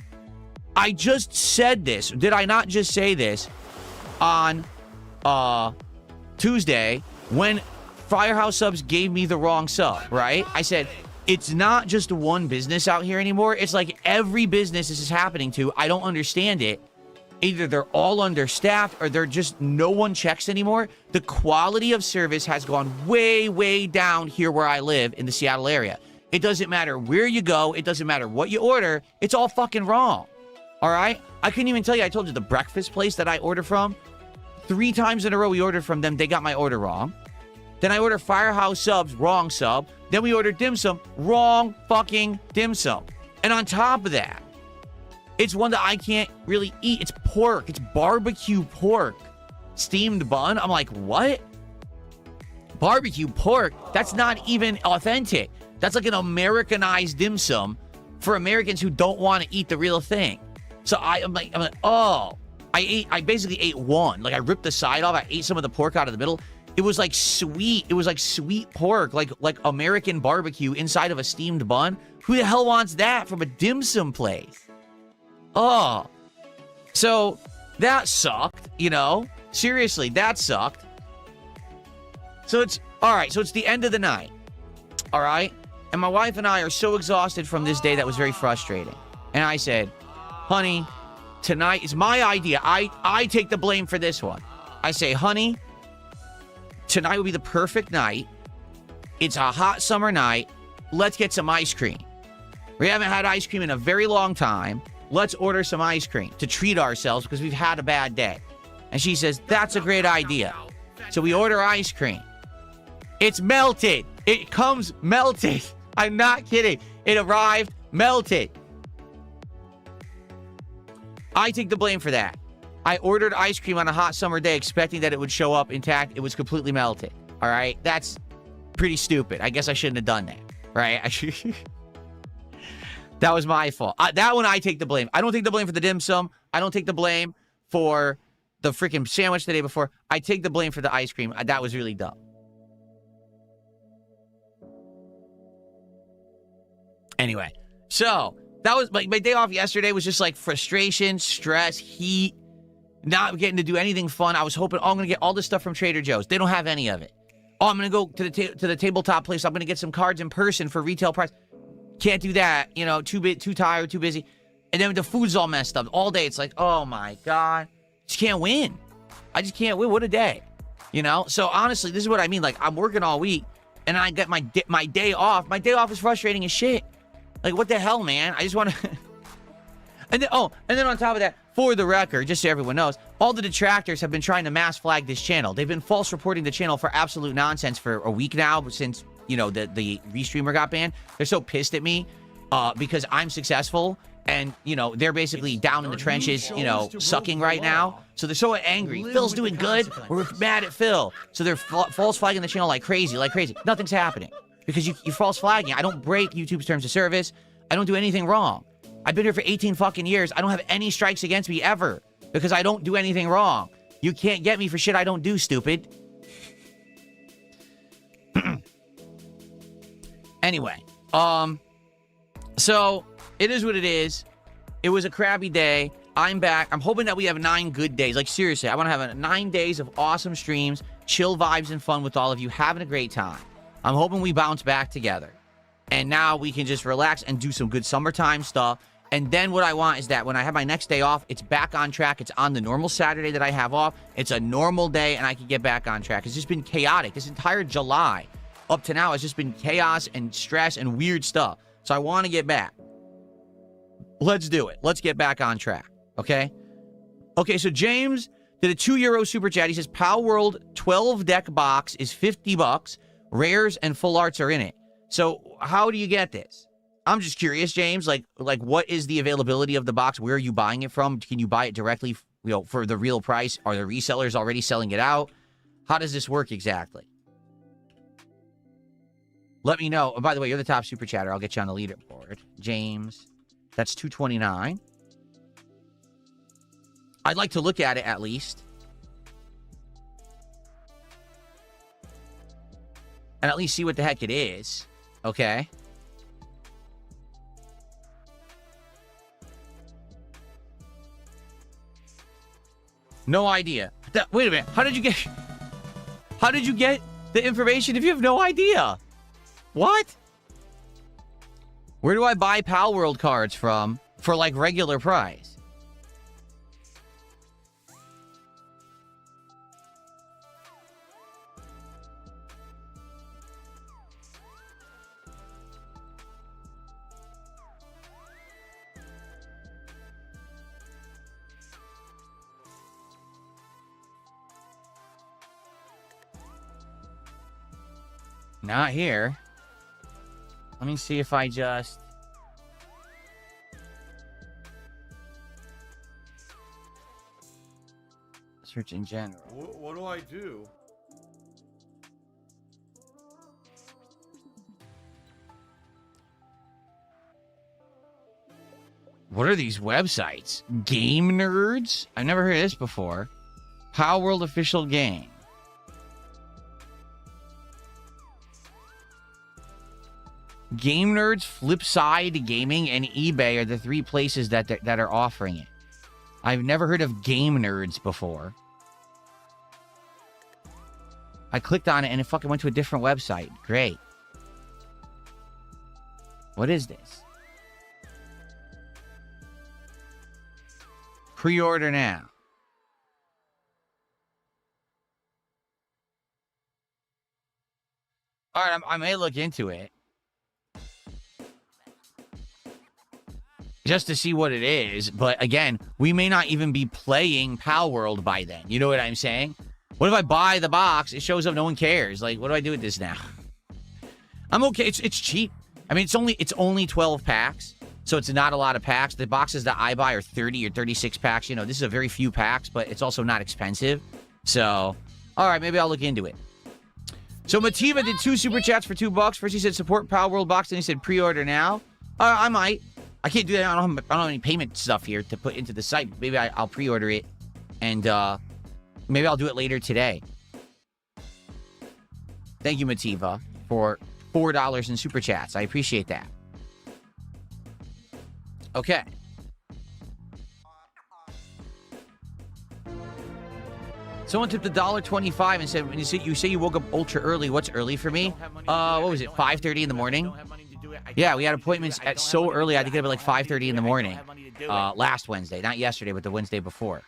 I just said this. Did I not just say this on Tuesday when Firehouse Subs gave me the wrong sub, right? I said, it's not just one business out here anymore. It's like every business this is happening to. I don't understand it. Either they're all understaffed or they're just no one checks anymore. The quality of service has gone way, way down here where I live in the Seattle area. It doesn't matter where you go. It doesn't matter what you order. It's all fucking wrong. All right? I couldn't even tell you. I told you the breakfast place that I order from. 3 times in a row we ordered from them. They got my order wrong. Then I ordered Firehouse Subs, wrong sub. Then we ordered dim sum, wrong fucking dim sum. And on top of that, it's one that I can't really eat. It's pork. It's barbecue pork. Steamed bun. I'm like, what? Barbecue pork? That's not even authentic. That's like an Americanized dim sum for Americans who don't want to eat the real thing. So I'm like, oh. I basically ate one. Like, I ripped the side off. I ate some of the pork out of the middle. It was like sweet. It was like sweet pork, like American barbecue inside of a steamed bun. Who the hell wants that from a dim sum place? Oh. So that sucked, you know? Seriously, that sucked. So it's, all right, so it's the end of the night. All right? And my wife and I are so exhausted from this day that was very frustrating. And I said, honey, tonight is my idea. I take the blame for this one. I say, honey, tonight will be the perfect night. It's a hot summer night. Let's get some ice cream. We haven't had ice cream in a very long time. Let's order some ice cream to treat ourselves because we've had a bad day. And she says, that's a great idea. So we order ice cream. It's melted. It comes melted. I'm not kidding. It arrived melted. I take the blame for that. I ordered ice cream on a hot summer day expecting that it would show up intact. It was completely melted. All right? That's pretty stupid. I guess I shouldn't have done that. Right? That was my fault. That one I take the blame. I don't take the blame for the dim sum. I don't take the blame for the freaking sandwich the day before. I take the blame for the ice cream. That was really dumb. Anyway, so that was my day off yesterday was just like frustration, stress, heat, not getting to do anything fun. I was hoping, oh, I'm going to get all this stuff from Trader Joe's. They don't have any of it. Oh, I'm going to go to the tabletop place. I'm going to get some cards in person for retail price. Can't do that. You know, too tired, too busy. And then the food's all messed up. All day, it's like, oh, my God. Just can't win. I just can't win. What a day. You know? So, honestly, this is what I mean. Like, I'm working all week, and I get my day off. My day off is frustrating as shit. Like, what the hell, man? I just want to... and then on top of that, for the record, just so everyone knows, all the detractors have been trying to mass flag this channel. They've been false reporting the channel for absolute nonsense for a week now, since, you know, the restreamer got banned. They're so pissed at me. because I'm successful and, you know, they're basically down in the trenches, you know, sucking right now. So they're so angry. Phil's doing good. We're mad at Phil. So they're false flagging the channel like crazy, like crazy. Nothing's happening because you're false flagging. I don't break YouTube's terms of service. I don't do anything wrong. I've been here for 18 fucking years. I don't have any strikes against me ever because I don't do anything wrong. You can't get me for shit I don't do, stupid. Anyway, so it is what it is. It was a crappy day. I'm back. I'm hoping that we have 9 good days. Like, seriously, I want to have 9 days of awesome streams, chill vibes and fun with all of you, having a great time. I'm hoping we bounce back together. And now we can just relax and do some good summertime stuff. And then what I want is that when I have my next day off, it's back on track. It's on the normal Saturday that I have off. It's a normal day, and I can get back on track. It's just been chaotic. This entire July up to now has just been chaos and stress and weird stuff. So I want to get back. Let's do it. Let's get back on track, okay? Okay, so James did a €2 super chat. He says, Pal World 12-deck box is $50. Rares and full arts are in it. So how do you get this? I'm just curious, James, like what is the availability of the box? Where are you buying it from? Can you buy it directly, you know, for the real price? Are the resellers already selling it out? How does this work exactly? Let me know. Oh, by the way, you're the top super chatter. I'll get you on the leaderboard. James, that's 229. I'd like to look at it at least. And at least see what the heck it is. Okay. No idea. Wait a minute. How did you get the information if you have no idea? What? Where do I buy Pal World cards from for like regular price? Not here. Let me see if I just... search in general. What do I do? What are these websites? Game Nerds? I've never heard of this before. Power World official game. Game Nerds, Flipside Gaming, and eBay are the 3 places that are offering it. I've never heard of Game Nerds before. I clicked on it and it fucking went to a different website. Great. What is this? Pre-order now. All right, I may look into it. Just to see what it is. But again, we may not even be playing Pal World by then. You know what I'm saying? What if I buy the box? It shows up, no one cares. Like, what do I do with this now? I'm okay. It's cheap. I mean, it's only 12 packs. So it's not a lot of packs. The boxes that I buy are 30 or 36 packs. You know, this is a very few packs, but it's also not expensive. So, all right, maybe I'll look into it. So Mativa did 2 super chats for $2. First he said support Pal World box, then he said pre-order now. I might. I can't do that. I don't have any payment stuff here to put into the site. Maybe I'll pre-order it, and maybe I'll do it later today. Thank you, Mativa, for $4 in super chats. I appreciate that. Okay. Someone tipped $1.25 and said, when you say you woke up ultra early, what's early for me? What was it, 5:30 in the morning? Yeah, we had appointments at so early I had to get up at like 5:30 in the morning. Last Wednesday, not yesterday, but the Wednesday before.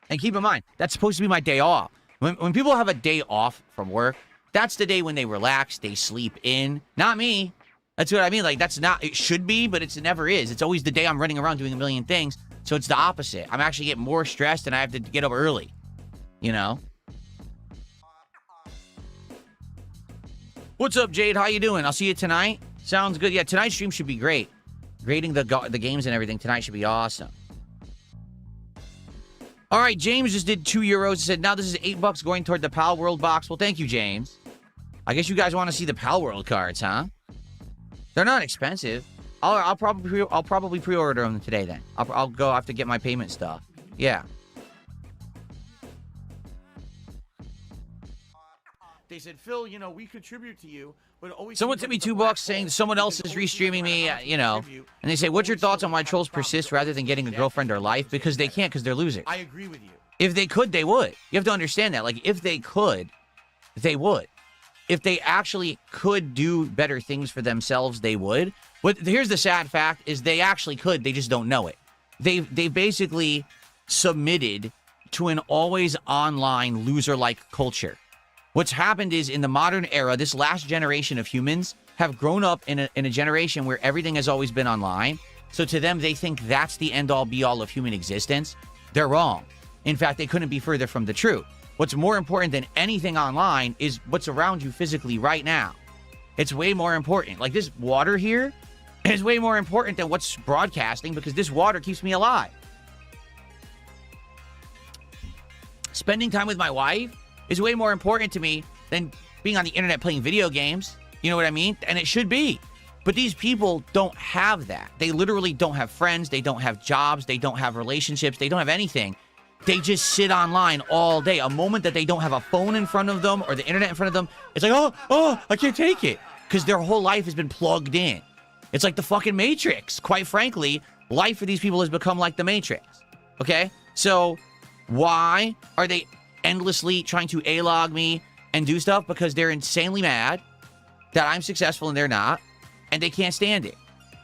And keep in mind, that's supposed to be my day off. When people have a day off from work, that's the day when they relax, they sleep in. Not me. That's what I mean. Like, that's not, it should be, but it never is. It's always the day I'm running around doing a million things. So it's the opposite. I'm actually getting more stressed and I have to get up early. You know? What's up, Jade? How you doing? I'll see you tonight. Sounds good. Yeah, tonight's stream should be great. Grading the games and everything tonight should be awesome. All right, James just did €2. He said, now this is $8 going toward the Pal World box. Well, thank you, James. I guess you guys want to see the Pal World cards, huh? They're not expensive. I'll probably pre-order them today then. I'll go have to get my payment stuff. Yeah. They said, Phil, you know, we contribute to you, but always... Someone sent me $2 saying someone else is restreaming me, you know. And they say, what's your thoughts on why trolls persist rather than getting a girlfriend or life? Because they can't, because they're losers. I agree with you. If they could, they would. You have to understand that. Like, if they could, they would. If they actually could do better things for themselves, they would. But here's the sad fact, is they actually could, they just don't know it. They basically submitted to an always online loser-like culture. What's happened is in the modern era, this last generation of humans have grown up in a generation where everything has always been online. So to them, they think that's the end-all be-all of human existence. They're wrong. In fact, they couldn't be further from the truth. What's more important than anything online is what's around you physically right now. It's way more important. Like this water here is way more important than what's broadcasting because this water keeps me alive. Spending time with my wife is way more important to me than being on the internet playing video games. You know what I mean? And it should be. But these people don't have that. They literally don't have friends. They don't have jobs. They don't have relationships. They don't have anything. They just sit online all day. A moment that they don't have a phone in front of them or the internet in front of them, it's like, oh, I can't take it. Because their whole life has been plugged in. It's like the fucking Matrix. Quite frankly, life for these people has become like the Matrix. Okay? So why are they endlessly trying to A-log me and do stuff? Because they're insanely mad that I'm successful and they're not, and they can't stand it.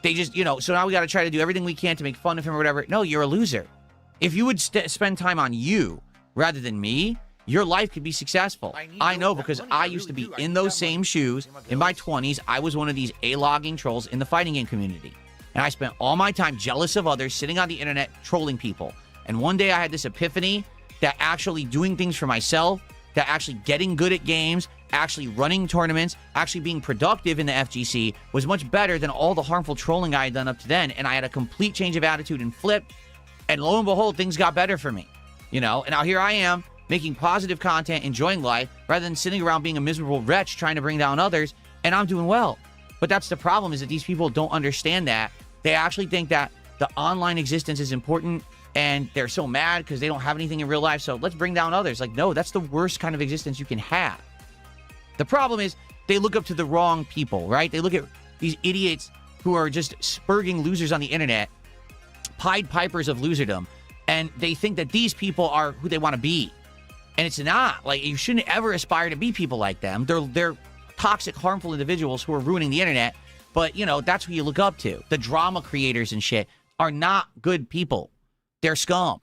They just, you know, so now we got to try to do everything we can to make fun of him or whatever. No, you're a loser. If you would spend time on you rather than me, your life could be successful. I know because I used to be in those same shoes. In my 20s, I was one of these A-logging trolls in the fighting game community. And I spent all my time jealous of others, sitting on the internet, trolling people. And one day I had this epiphany that actually doing things for myself, that actually getting good at games, actually running tournaments, actually being productive in the FGC was much better than all the harmful trolling I had done up to then. And I had a complete change of attitude and flip. And lo and behold, things got better for me. You know, and now here I am making positive content, enjoying life, rather than sitting around being a miserable wretch trying to bring down others. And I'm doing well. But that's the problem, is that these people don't understand that. They actually think that the online existence is important. And they're so mad because they don't have anything in real life. So let's bring down others. Like, no, that's the worst kind of existence you can have. The problem is they look up to the wrong people, right? They look at these idiots who are just spurging losers on the internet, Pied Pipers of loserdom, and they think that these people are who they want to be. And it's not. Like, you shouldn't ever aspire to be people like them. They're toxic, harmful individuals who are ruining the internet. But, you know, that's who you look up to. The drama creators and shit are not good people. They're scum.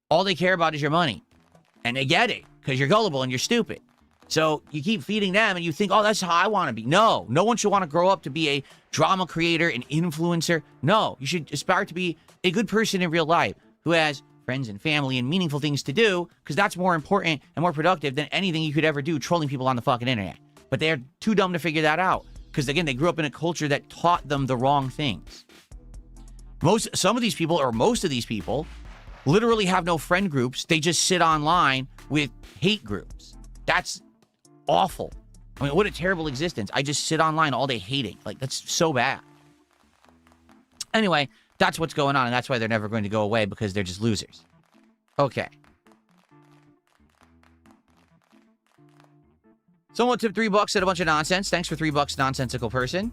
All they care about is your money. And they get it because you're gullible and you're stupid. So you keep feeding them and you think, oh, that's how I want to be. No, no one should want to grow up to be a drama creator, an influencer. No, you should aspire to be a good person in real life who has friends and family and meaningful things to do, because that's more important and more productive than anything you could ever do trolling people on the fucking internet. But they're too dumb to figure that out because, again, they grew up in a culture that taught them the wrong things. Some of these people, or most of these people, literally have no friend groups. They just sit online with hate groups. That's awful. I mean, what a terrible existence. I just sit online all day hating. Like, that's so bad. Anyway, that's what's going on, and that's why they're never going to go away, because they're just losers. Okay. Someone tipped $3, said a bunch of nonsense. Thanks for $3, nonsensical person.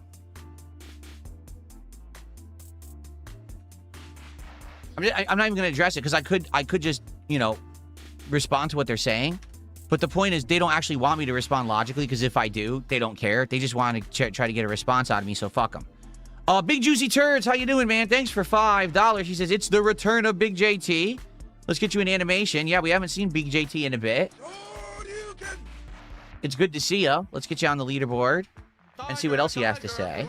I'm not even going to address it because I could just, you know, respond to what they're saying. But the point is, they don't actually want me to respond logically, because if I do, they don't care. They just want to try to get a response out of me, so fuck them. Big Juicy Turds, how you doing, man? Thanks for $5. He says, it's the return of Big JT. Let's get you an animation. Yeah, we haven't seen Big JT in a bit. It's good to see you. Let's get you on the leaderboard and see what else he has to say.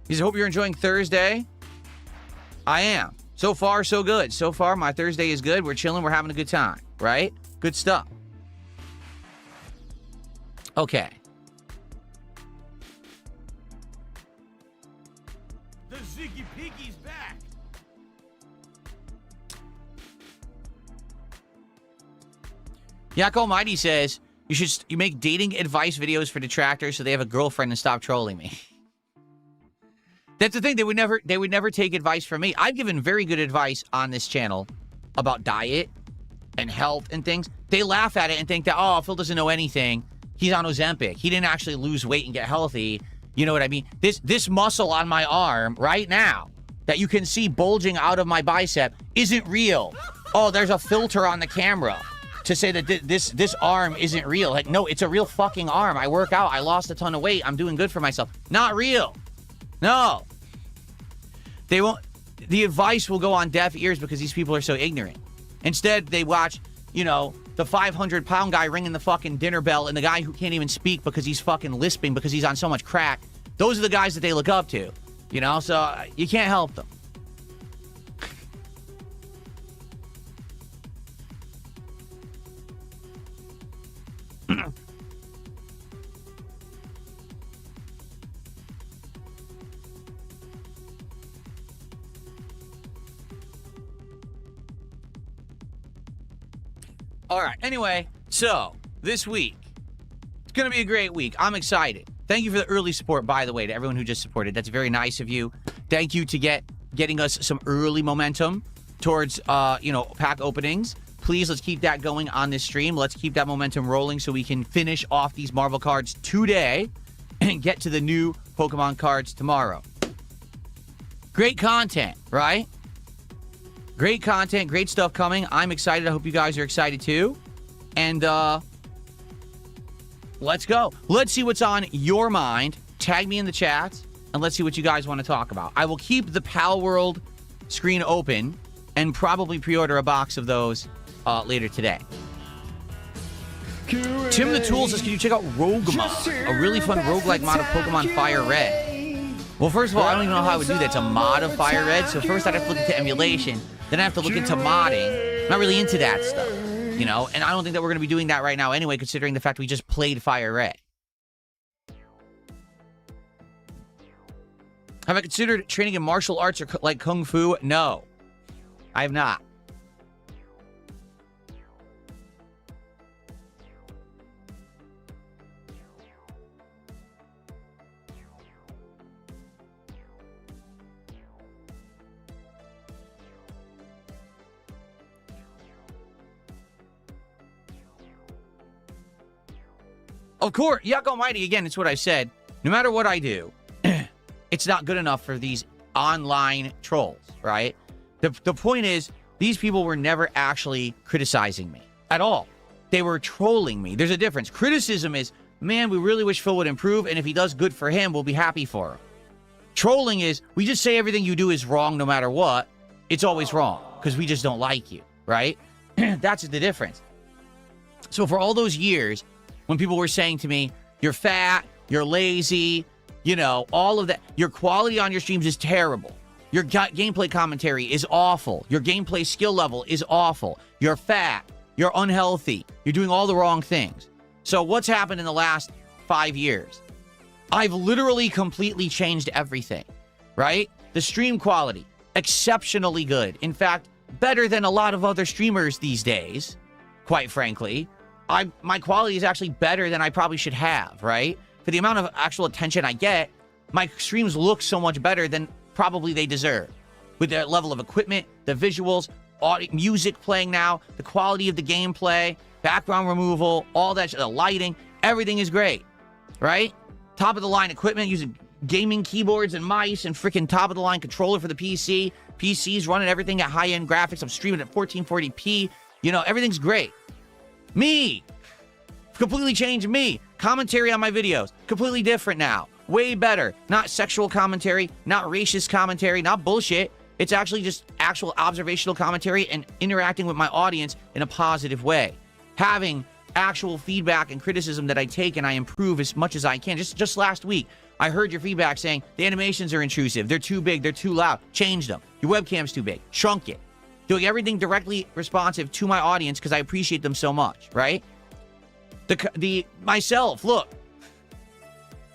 He says, hope you're enjoying Thursday. I am. So far, so good. So far, my Thursday is good. We're chilling. We're having a good time, right? Good stuff. Okay. The Ziggy Piggy's back. Yak Almighty says, you make dating advice videos for detractors so they have a girlfriend and stop trolling me. That's the thing. They would never take advice from me. I've given very good advice on this channel about diet and health and things. They laugh at it and think that, oh, Phil doesn't know anything. He's on Ozempic. He didn't actually lose weight and get healthy. You know what I mean? This muscle on my arm right now that you can see bulging out of my bicep isn't real. Oh, there's a filter on the camera to say that this arm isn't real. Like, no, it's a real fucking arm. I work out. I lost a ton of weight. I'm doing good for myself. Not real. No. They won't. The advice will go on deaf ears because these people are so ignorant. Instead, they watch, you know, the 500-pound guy ringing the fucking dinner bell and the guy who can't even speak because he's fucking lisping because he's on so much crack. Those are the guys that they look up to, you know? So you can't help them. All right. Anyway, so this week, it's going to be a great week. I'm excited. Thank you for the early support, by the way, to everyone who just supported. That's very nice of you. Thank you to getting us some early momentum towards, pack openings. Please, let's keep that going on this stream. Let's keep that momentum rolling so we can finish off these Marvel cards today and get to the new Pokemon cards tomorrow. Great content, right? Great content, great stuff coming. I'm excited. I hope you guys are excited too. And let's go. Let's see what's on your mind. Tag me in the chat, and let's see what you guys want to talk about. I will keep the Pal World screen open and probably pre-order a box of those later today. Tim the Tool says, can you check out Roguemon? A really fun roguelike mod of Pokemon Fire Red. Well, first of all, I don't even know how I would do that. It's a mod of Fire Red, so first I'd have to look into emulation. Then I have to look into modding. I'm not really into that stuff, you know? And I don't think that we're going to be doing that right now anyway, considering the fact we just played Fire Red. Have I considered training in martial arts or like Kung Fu? No, I have not. Of course, Yuck Almighty, again, it's what I said. No matter what I do, it's not good enough for these online trolls, right? The point is, these people were never actually criticizing me at all. They were trolling me. There's a difference. Criticism is, man, we really wish Phil would improve, and if he does good for him, we'll be happy for him. Trolling is, we just say everything you do is wrong no matter what. It's always wrong, because we just don't like you, right? That's the difference. So for all those years, when people were saying to me, you're fat, you're lazy, you know, all of that. Your quality on your streams is terrible. Your gameplay commentary is awful. Your gameplay skill level is awful. You're fat. You're unhealthy. You're doing all the wrong things. So what's happened in the last 5 years? I've literally completely changed everything, right? The stream quality, exceptionally good. In fact, better than a lot of other streamers these days, quite frankly. My quality is actually better than I probably should have, right? For the amount of actual attention I get, my streams look so much better than probably they deserve. With their level of equipment, the visuals, audio, music playing now, the quality of the gameplay, background removal, all that, the lighting, everything is great, right? Top of the line equipment, using gaming keyboards and mice and freaking top of the line controller for the PC. PC's running everything at high-end graphics. I'm streaming at 1440p. You know, everything's great. Me. Completely changed me. Commentary on my videos. Completely different now. Way better. Not sexual commentary. Not racist commentary. Not bullshit. It's actually just actual observational commentary and interacting with my audience in a positive way. Having actual feedback and criticism that I take and I improve as much as I can. Just last week, I heard your feedback saying the animations are intrusive, they're too big, they're too loud. Change them. Your webcam's too big. Shrunk it. Doing everything directly responsive to my audience because I appreciate them so much, right? Myself, look,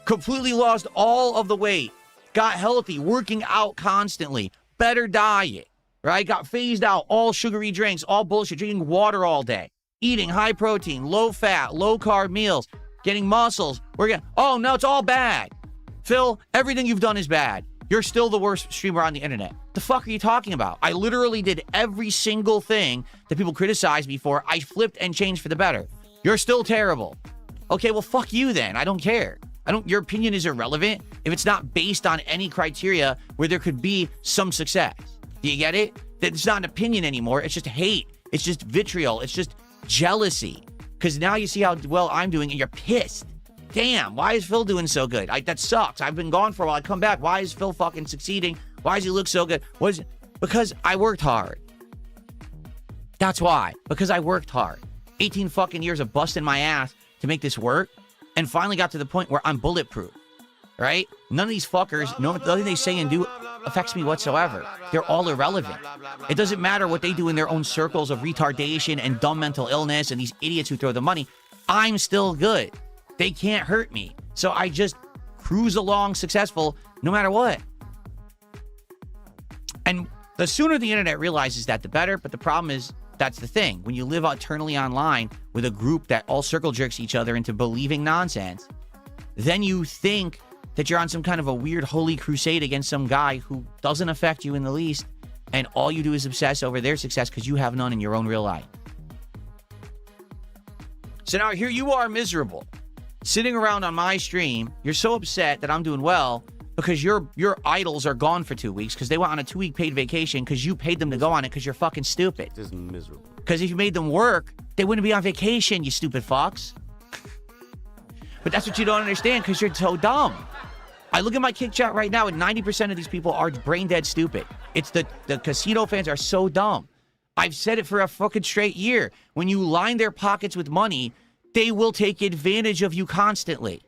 completely lost all of the weight, got healthy, working out constantly, better diet, right? Got phased out all sugary drinks, all bullshit, drinking water all day, eating high protein, low fat, low carb meals, getting muscles. Oh no, it's all bad. Phil, everything you've done is bad. You're still the worst streamer on the internet. The fuck are you talking about? I literally did every single thing that people criticized me for. I flipped and changed for the better. You're still terrible. Okay, well, fuck you then. I don't care. Your opinion is irrelevant if it's not based on any criteria where there could be some success. Do you get it? That it's not an opinion anymore. It's just hate. It's just vitriol. It's just jealousy. Because now you see how well I'm doing and you're pissed. Damn, why is Phil doing so good? That sucks. I've been gone for a while. I come back. Why is Phil fucking succeeding? Why does he look so good? Because I worked hard. That's why. Because I worked hard. 18 fucking years of busting my ass to make this work. And finally got to the point where I'm bulletproof. Right? None of these fuckers, nothing they say and do affects me whatsoever. They're all irrelevant. It doesn't matter what they do in their own circles of retardation and dumb mental illness and these idiots who throw the money. I'm still good. They can't hurt me. So I just cruise along successful no matter what. And the sooner the internet realizes that, the better. But the problem is, that's the thing. When you live eternally online with a group that all circle jerks each other into believing nonsense, then you think that you're on some kind of a weird holy crusade against some guy who doesn't affect you in the least. And all you do is obsess over their success because you have none in your own real life. So now here you are miserable. Sitting around on my stream, you're so upset that I'm doing well because your idols are gone for 2 weeks because they went on a 2-week paid vacation because you paid them to go on it because you're fucking stupid. This is miserable. Because if you made them work, they wouldn't be on vacation, you stupid fucks. But that's what you don't understand because you're so dumb. I look at my kick chat right now and 90% of these people are brain dead stupid. It's the casino fans are so dumb. I've said it for a fucking straight year. When you line their pockets with money, they will take advantage of you constantly.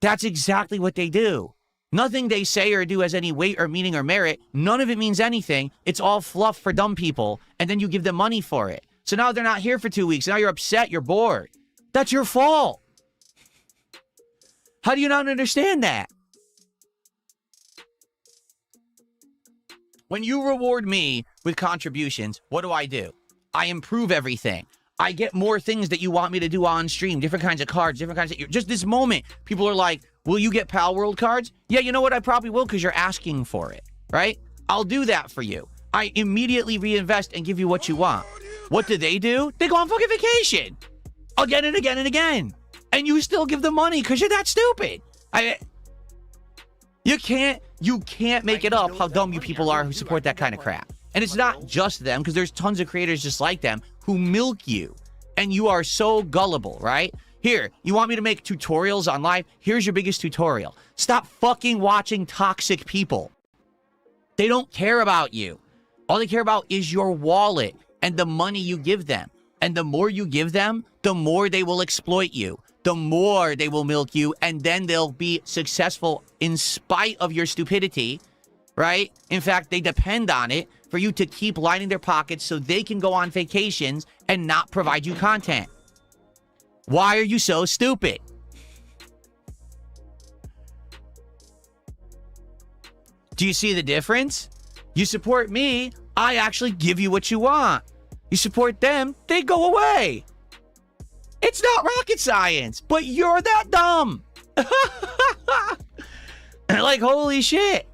That's exactly what they do. Nothing they say or do has any weight or meaning or merit. None of it means anything. It's all fluff for dumb people, and then you give them money for it. So now they're not here for 2 weeks. Now you're upset, you're bored. That's your fault. How do you not understand that? When you reward me with contributions, what do? I improve everything. I get more things that you want me to do on stream, different kinds of cards, different kinds of... Just this moment, people are like, will you get Pal World cards? Yeah, you know what? I probably will because you're asking for it, right? I'll do that for you. I immediately reinvest and give you what you want. What do? They go on fucking vacation. Again and again and again. And you still give them money because you're that stupid. You can't make it up how dumb you people are who support that kind of crap. And it's not just them, because there's tons of creators just like them who milk you. And you are so gullible, right? Here, you want me to make tutorials on live? Here's your biggest tutorial. Stop fucking watching toxic people. They don't care about you. All they care about is your wallet and the money you give them. And the more you give them, the more they will exploit you. The more they will milk you, and then they'll be successful in spite of your stupidity, right? In fact, they depend on it for you to keep lining their pockets so they can go on vacations and not provide you content. Why are you so stupid? Do you see the difference? You support me, I actually give you what you want. You support them, they go away. It's not rocket science, but you're that dumb. Like, holy shit.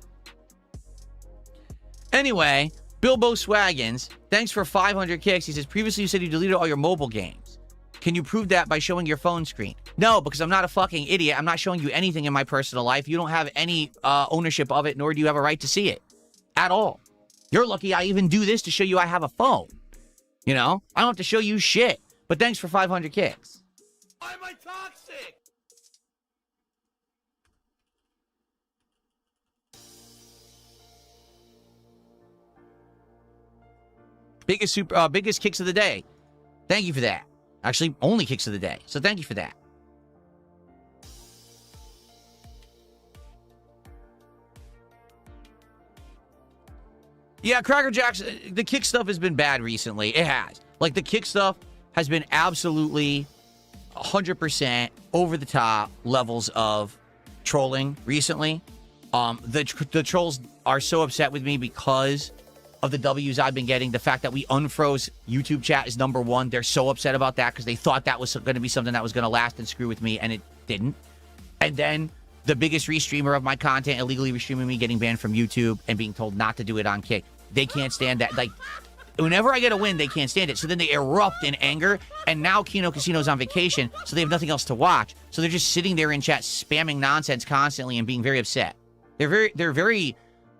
Anyway, Bilbo Swaggins, thanks for 500 kicks. He says, previously you said you deleted all your mobile games. Can you prove that by showing your phone screen? No, because I'm not a fucking idiot. I'm not showing you anything in my personal life. You don't have any ownership of it, nor do you have a right to see it. At all. You're lucky I even do this to show you I have a phone. You know? I don't have to show you shit. But thanks for 500 kicks. Why am I toxic? Biggest kicks of the day. Thank you for that. Actually, only kicks of the day. So thank you for that. Yeah, Cracker Jacks, the kick stuff has been bad recently. It has. Like, the kick stuff has been absolutely 100% over the top levels of trolling recently. The trolls are so upset with me because of the W's I've been getting. The fact that we unfroze YouTube chat is number one. They're so upset about that because they thought that was going to be something that was going to last and screw with me, and it didn't. And then the biggest restreamer of my content illegally restreaming me, getting banned from YouTube, and being told not to do it on Kick. They can't stand that. Like, whenever I get a win, they can't stand it. So then they erupt in anger, and now Kino Casino's on vacation, so they have nothing else to watch. So they're just sitting there in chat spamming nonsense constantly and being very upset. They're very,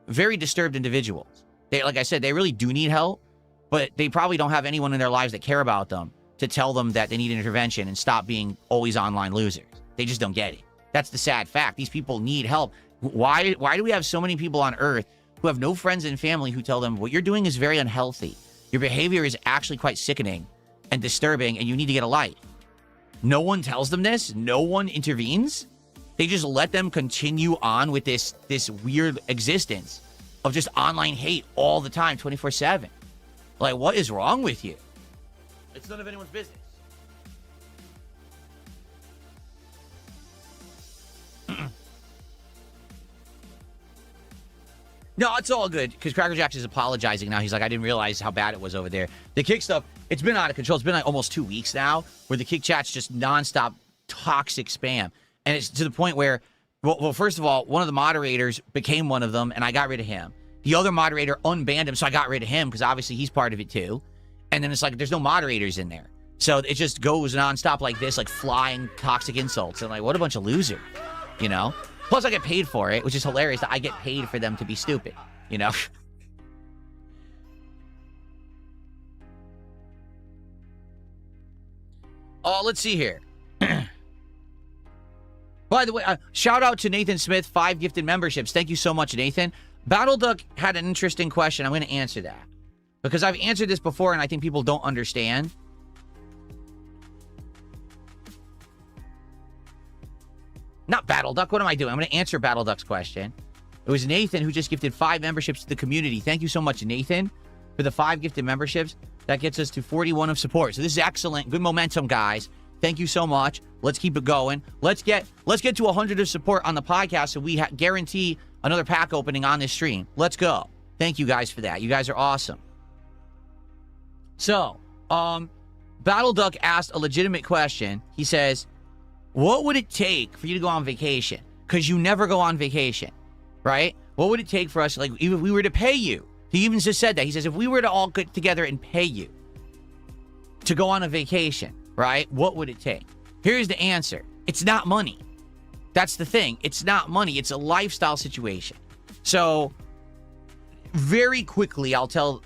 very disturbed individuals. They, like I said, they really do need help, but they probably don't have anyone in their lives that care about them to tell them that they need an intervention and stop being always online losers. They just don't get it. That's the sad fact. These people need help. Why do we have so many people on Earth who have no friends and family who tell them what you're doing is very unhealthy? Your behavior is actually quite sickening and disturbing, and you need to get a life. No one tells them this. No one intervenes. They just let them continue on with this weird existence of just online hate all the time, 24/7. Like, what is wrong with you? It's none of anyone's business. No, it's all good, because Cracker Jacks is apologizing now. He's like, I didn't realize how bad it was over there. The Kick stuff, it's been out of control. It's been like almost 2 weeks now, where the Kick chat's just nonstop toxic spam. And it's to the point where, well, first of all, one of the moderators became one of them, and I got rid of him. The other moderator unbanned him, so I got rid of him, because obviously he's part of it too. And then it's like, there's no moderators in there. So it just goes nonstop like this, like flying toxic insults. And like, what a bunch of losers, you know? Plus, I get paid for it, which is hilarious that I get paid for them to be stupid, you know? Oh, let's see here. By the way, shout out to Nathan Smith, 5 gifted memberships. Thank you so much, Nathan. Battle Duck had an interesting question. I'm going to answer that, because I've answered this before, and I think people don't understand. Not Battle Duck. What am I doing? I'm going to answer Battle Duck's question. It was Nathan who just gifted 5 memberships to the community. Thank you so much, Nathan, for the 5 gifted memberships. That gets us to 41 of support. So this is excellent. Good momentum, guys. Thank you so much. Let's keep it going. Let's get to 100 of support on the podcast, so we guarantee another pack opening on this stream. Let's go. Thank you guys for that. You guys are awesome. So, Battle Duck asked a legitimate question. He says, what would it take for you to go on vacation? Because you never go on vacation, right? What would it take for us, like, even if we were to pay you? He even just said that. He says, if we were to all get together and pay you to go on a vacation, right? What would it take? Here's the answer. It's not money. That's the thing. It's not money. It's a lifestyle situation. So, very quickly, I'll tell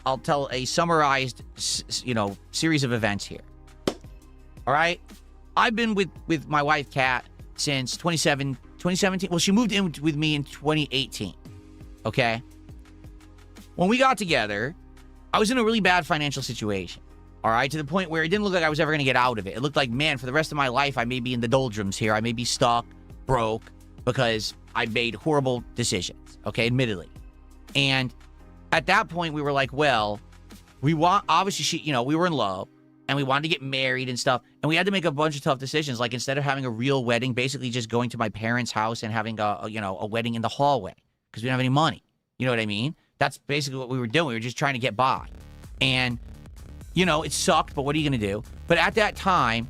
a summarized, series of events here. All right? I've been with my wife, Kat, since 2017. Well, she moved in with me in 2018. Okay? When we got together, I was in a really bad financial situation. All right? To the point where it didn't look like I was ever going to get out of it. It looked like, man, for the rest of my life, I may be in the doldrums here. I may be stuck, broke, because I made horrible decisions. Okay? Admittedly. And at that point, we were like, well, we were in love. And we wanted to get married and stuff. And we had to make a bunch of tough decisions. Like, instead of having a real wedding, basically just going to my parents' house and having a wedding in the hallway. Because we didn't have any money. You know what I mean? That's basically what we were doing. We were just trying to get by. And, it sucked, but what are you going to do? But at that time,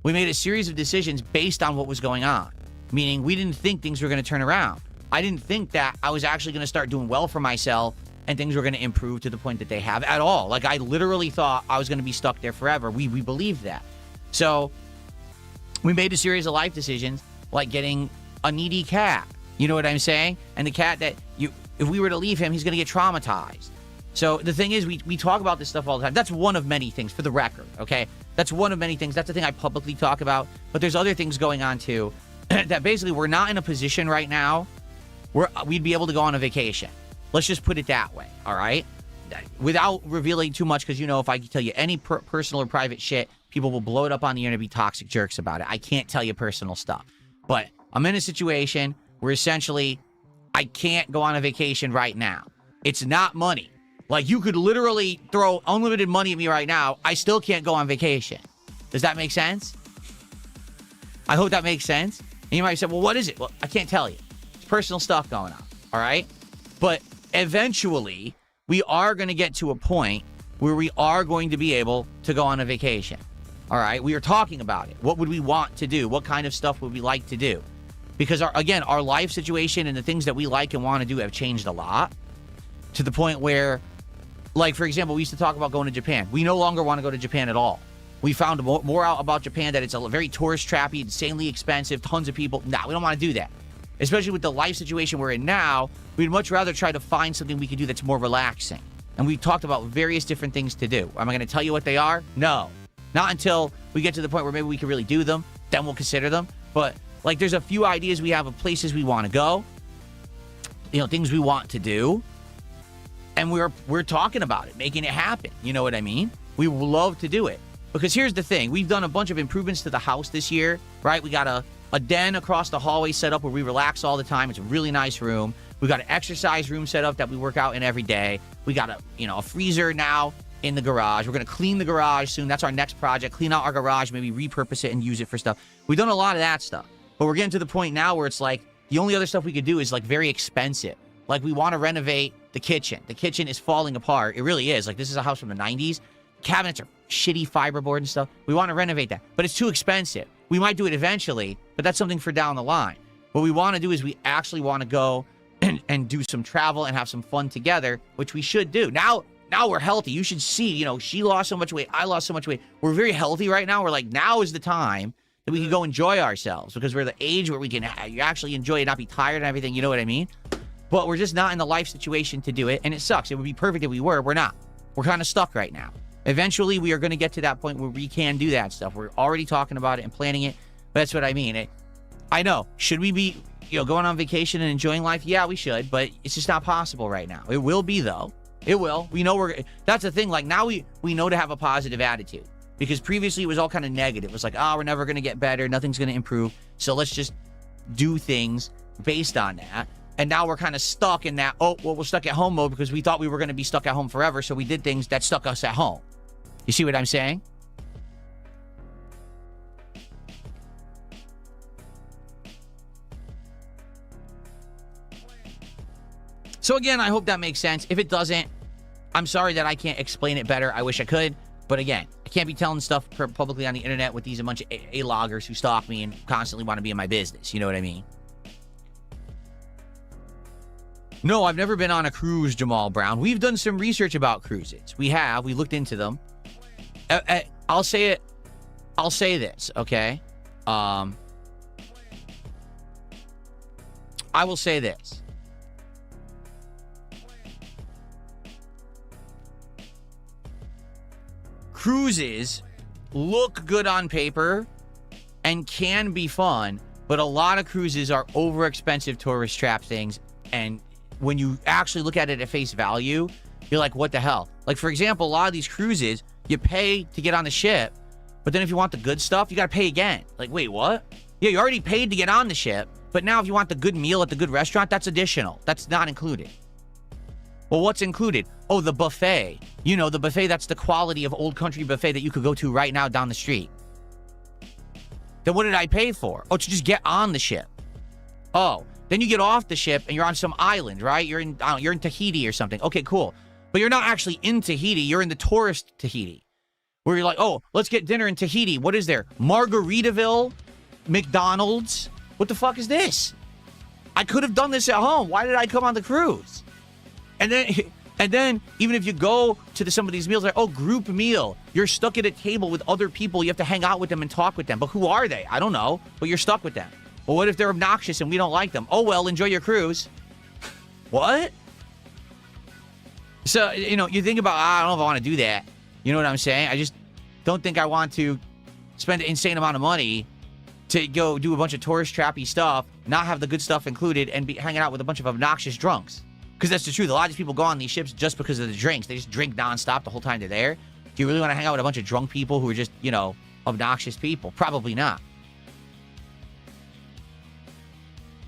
we made a series of decisions based on what was going on. Meaning, we didn't think things were going to turn around. I didn't think that I was actually going to start doing well for myself and things were going to improve to the point that they have at all. Like, I literally thought I was going to be stuck there forever. We believed that. So, we made a series of life decisions, like getting a needy cat. You know what I'm saying? And the cat that if we were to leave him, he's going to get traumatized. So, the thing is, we talk about this stuff all the time. That's one of many things, for the record, okay? That's one of many things. That's the thing I publicly talk about. But there's other things going on, too, that basically we're not in a position right now where we'd be able to go on a vacation. Let's just put it that way, all right? Without revealing too much, because, if I tell you any personal or private shit, people will blow it up on the internet and be toxic jerks about it. I can't tell you personal stuff. But I'm in a situation where essentially I can't go on a vacation right now. It's not money. Like, you could literally throw unlimited money at me right now. I still can't go on vacation. Does that make sense? I hope that makes sense. And you might say, well, what is it? Well, I can't tell you. It's personal stuff going on. All right? But eventually, we are going to get to a point where we are going to be able to go on a vacation. All right? We are talking about it. What would we want to do? What kind of stuff would we like to do? Because, our life situation and the things that we like and want to do have changed a lot, to the point where, like, for example, we used to talk about going to Japan. We no longer want to go to Japan at all. We found more out about Japan, that it's a very tourist trappy, insanely expensive, tons of people. Nah, we don't want to do that. Especially with the life situation we're in now, we'd much rather try to find something we can do that's more relaxing. And we've talked about various different things to do. Am I going to tell you what they are? No. Not until we get to the point where maybe we can really do them. Then we'll consider them. But, like, there's a few ideas we have of places we want to go. Things we want to do. And we're talking about it, making it happen. You know what I mean? We love to do it. Because here's the thing. We've done a bunch of improvements to the house this year, right? We got a den across the hallway set up where we relax all the time. It's a really nice room. We got an exercise room set up that we work out in every day. We got a freezer now in the garage. We're going to clean the garage soon. That's our next project. Clean out our garage, maybe repurpose it and use it for stuff. We've done a lot of that stuff. But we're getting to the point now where it's like the only other stuff we could do is like very expensive. Like, we want to renovate the kitchen. The kitchen is falling apart. It really is. Like, this is a house from the 90s. Cabinets are shitty fiberboard and stuff. We want to renovate that, but it's too expensive. We might do it eventually, but that's something for down the line. What we want to do is we actually want to go and do some travel and have some fun together, which we should do. Now we're healthy. You should see, she lost so much weight. I lost so much weight. We're very healthy right now. We're like, now is the time that we can go enjoy ourselves, because we're the age where we can actually enjoy it, not be tired and everything. You know what I mean? But we're just not in the life situation to do it, and it sucks. It would be perfect if we were. We're not. We're kind of stuck right now. Eventually, we are going to get to that point where we can do that stuff. We're already talking about it and planning it. But that's what I mean. I know. Should we be, going on vacation and enjoying life? Yeah, we should. But it's just not possible right now. It will be, though. It will. We know that's the thing. Like, now we know to have a positive attitude. Because previously, it was all kind of negative. It was like, we're never going to get better. Nothing's going to improve. So let's just do things based on that. And now we're kind of stuck in that, we're stuck at home mode because we thought we were going to be stuck at home forever. So we did things that stuck us at home. You see what I'm saying? So again, I hope that makes sense. If it doesn't, I'm sorry that I can't explain it better. I wish I could. But again, I can't be telling stuff publicly on the internet with these a bunch of A-loggers who stalk me and constantly want to be in my business. You know what I mean? No, I've never been on a cruise, Jamal Brown. We've done some research about cruises. We looked into them. I'll say it. I'll say this, okay? I will say this. Cruises look good on paper and can be fun, but a lot of cruises are over-expensive tourist trap things, and when you actually look at it at face value, you're like, what the hell? Like, for example, a lot of these cruises, you pay to get on the ship, but then if you want the good stuff, you got to pay again. Like, wait, what? Yeah, you already paid to get on the ship, but now if you want the good meal at the good restaurant, that's additional. That's not included. Well, what's included? Oh, the buffet. The buffet that's the quality of Old Country buffet that you could go to right now down the street. Then what did I pay for? Oh, to just get on the ship. Oh, then you get off the ship and you're on some island, right? You're in Tahiti or something. Okay, cool. But you're not actually in Tahiti. You're in the tourist Tahiti. Where you're like, oh, let's get dinner in Tahiti. What is there? Margaritaville? McDonald's? What the fuck is this? I could have done this at home. Why did I come on the cruise? And then even if you go to some of these meals, like, group meal. You're stuck at a table with other people. You have to hang out with them and talk with them. But who are they? I don't know. But you're stuck with them. Well, what if they're obnoxious and we don't like them? Oh, well, enjoy your cruise. What? So, you think about, I don't know if I want to do that. You know what I'm saying? I just don't think I want to spend an insane amount of money to go do a bunch of tourist trappy stuff, not have the good stuff included, and be hanging out with a bunch of obnoxious drunks. Because that's the truth. A lot of these people go on these ships just because of the drinks. They just drink nonstop the whole time they're there. Do Do you really want to hang out with a bunch of drunk people who are just, you know, obnoxious people? Probably not.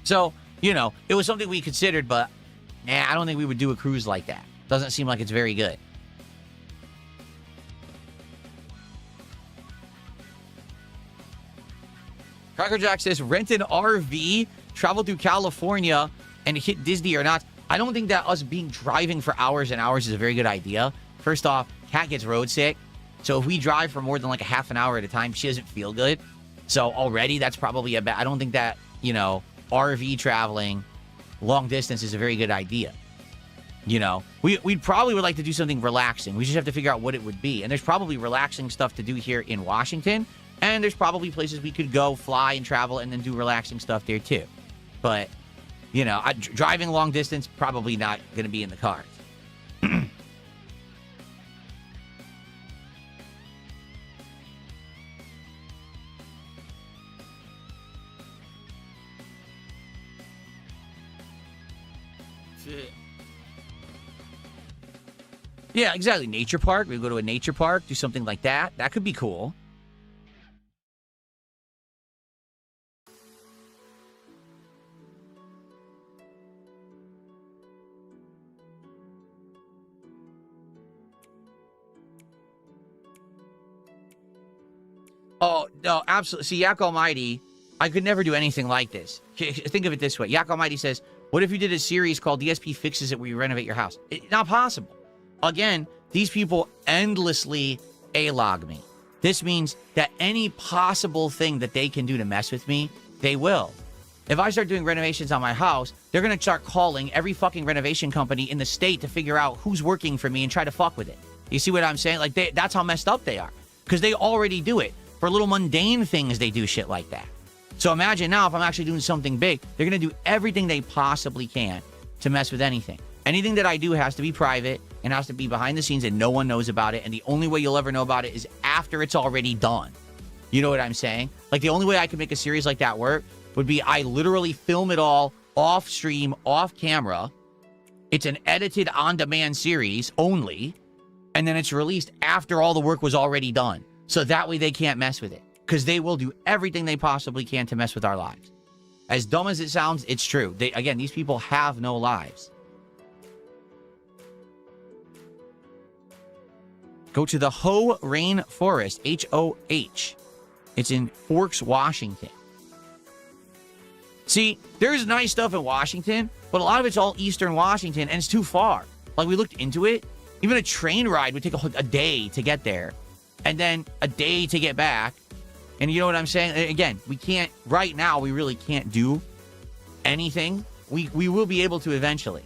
So, you know, it was something we considered, but nah, I don't think we would do a cruise like that. Doesn't seem like it's very good. Crackerjack says, rent an RV, travel through California, and hit Disney or not. I don't think that us driving for hours and hours is a very good idea. First off, Kat gets road sick. So if we drive for more than like a half an hour at a time, she doesn't feel good. So already that's probably a bad... I don't think that, you know, RV traveling long distance is a very good idea. You know, we probably would like to do something relaxing. We just have to figure out what it would be. And there's probably relaxing stuff to do here in Washington. And there's probably places we could go, fly, and travel, and then do relaxing stuff there, too. But, you know, driving long distance, probably not going to be in the cards. Yeah, exactly. Nature park. We go to a nature park, do something like that. That could be cool. Oh, no, absolutely. See, Yak Almighty, I could never do anything like this. Think of it this way. Yak Almighty says, what if you did a series called DSP Fixes It where you renovate your house? It's not possible. Again, these people endlessly A-log me. This means that any possible thing that they can do to mess with me, they will. If I start doing renovations on my house, they're going to start calling every fucking renovation company in the state to figure out who's working for me and try to fuck with it. You see what I'm saying? Like, that's how messed up they are. Because they already do it. For little mundane things, they do shit like that. So imagine now if I'm actually doing something big, they're going to do everything they possibly can to mess with anything. Anything that I do has to be private and has to be behind the scenes and no one knows about it. And the only way you'll ever know about it is after it's already done. You know what I'm saying? Like, the only way I could make a series like that work would be I literally film it all off stream, off camera. It's an edited on-demand series only. And then it's released after all the work was already done. So that way they can't mess with it. Because they will do everything they possibly can to mess with our lives. As dumb as it sounds, it's true. Again, these people have no lives. Go to the Ho Rain Forest, H-O-H. It's in Forks, Washington. See, there's nice stuff in Washington, but a lot of it's all Eastern Washington, and it's too far. Like, we looked into it. Even a train ride would take a day to get there. And then a day to get back. And you know what I'm saying? Again, we can't, right now, we really can't do anything. We will be able to eventually.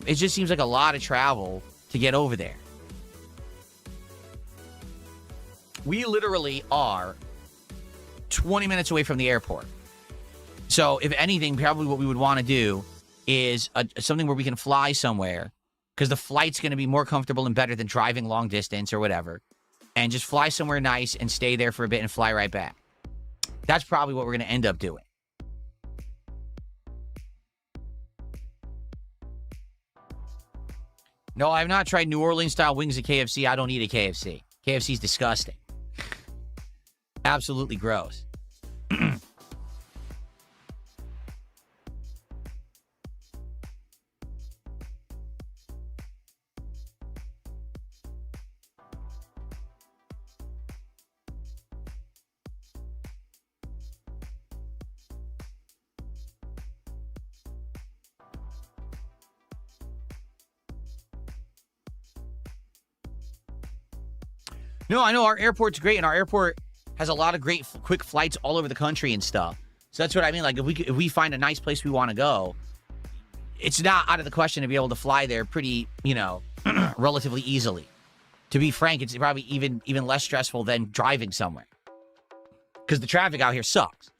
It just seems like a lot of travel to get over there. We literally are 20 minutes away from the airport. So, if anything, probably what we would want to do is something where we can fly somewhere. Because the flight's going to be more comfortable and better than driving long distance or whatever. And just fly somewhere nice and stay there for a bit and fly right back. That's probably what we're going to end up doing. No, I have not tried New Orleans-style wings at KFC. I don't eat at KFC. KFC's disgusting. Absolutely gross. No, I know our airport's great, and our airport has a lot of great quick flights all over the country and stuff. So that's what I mean. Like, if we find a nice place we want to go, it's not out of the question to be able to fly there pretty, you know, relatively easily. To be frank, it's probably even less stressful than driving somewhere. Because the traffic out here sucks.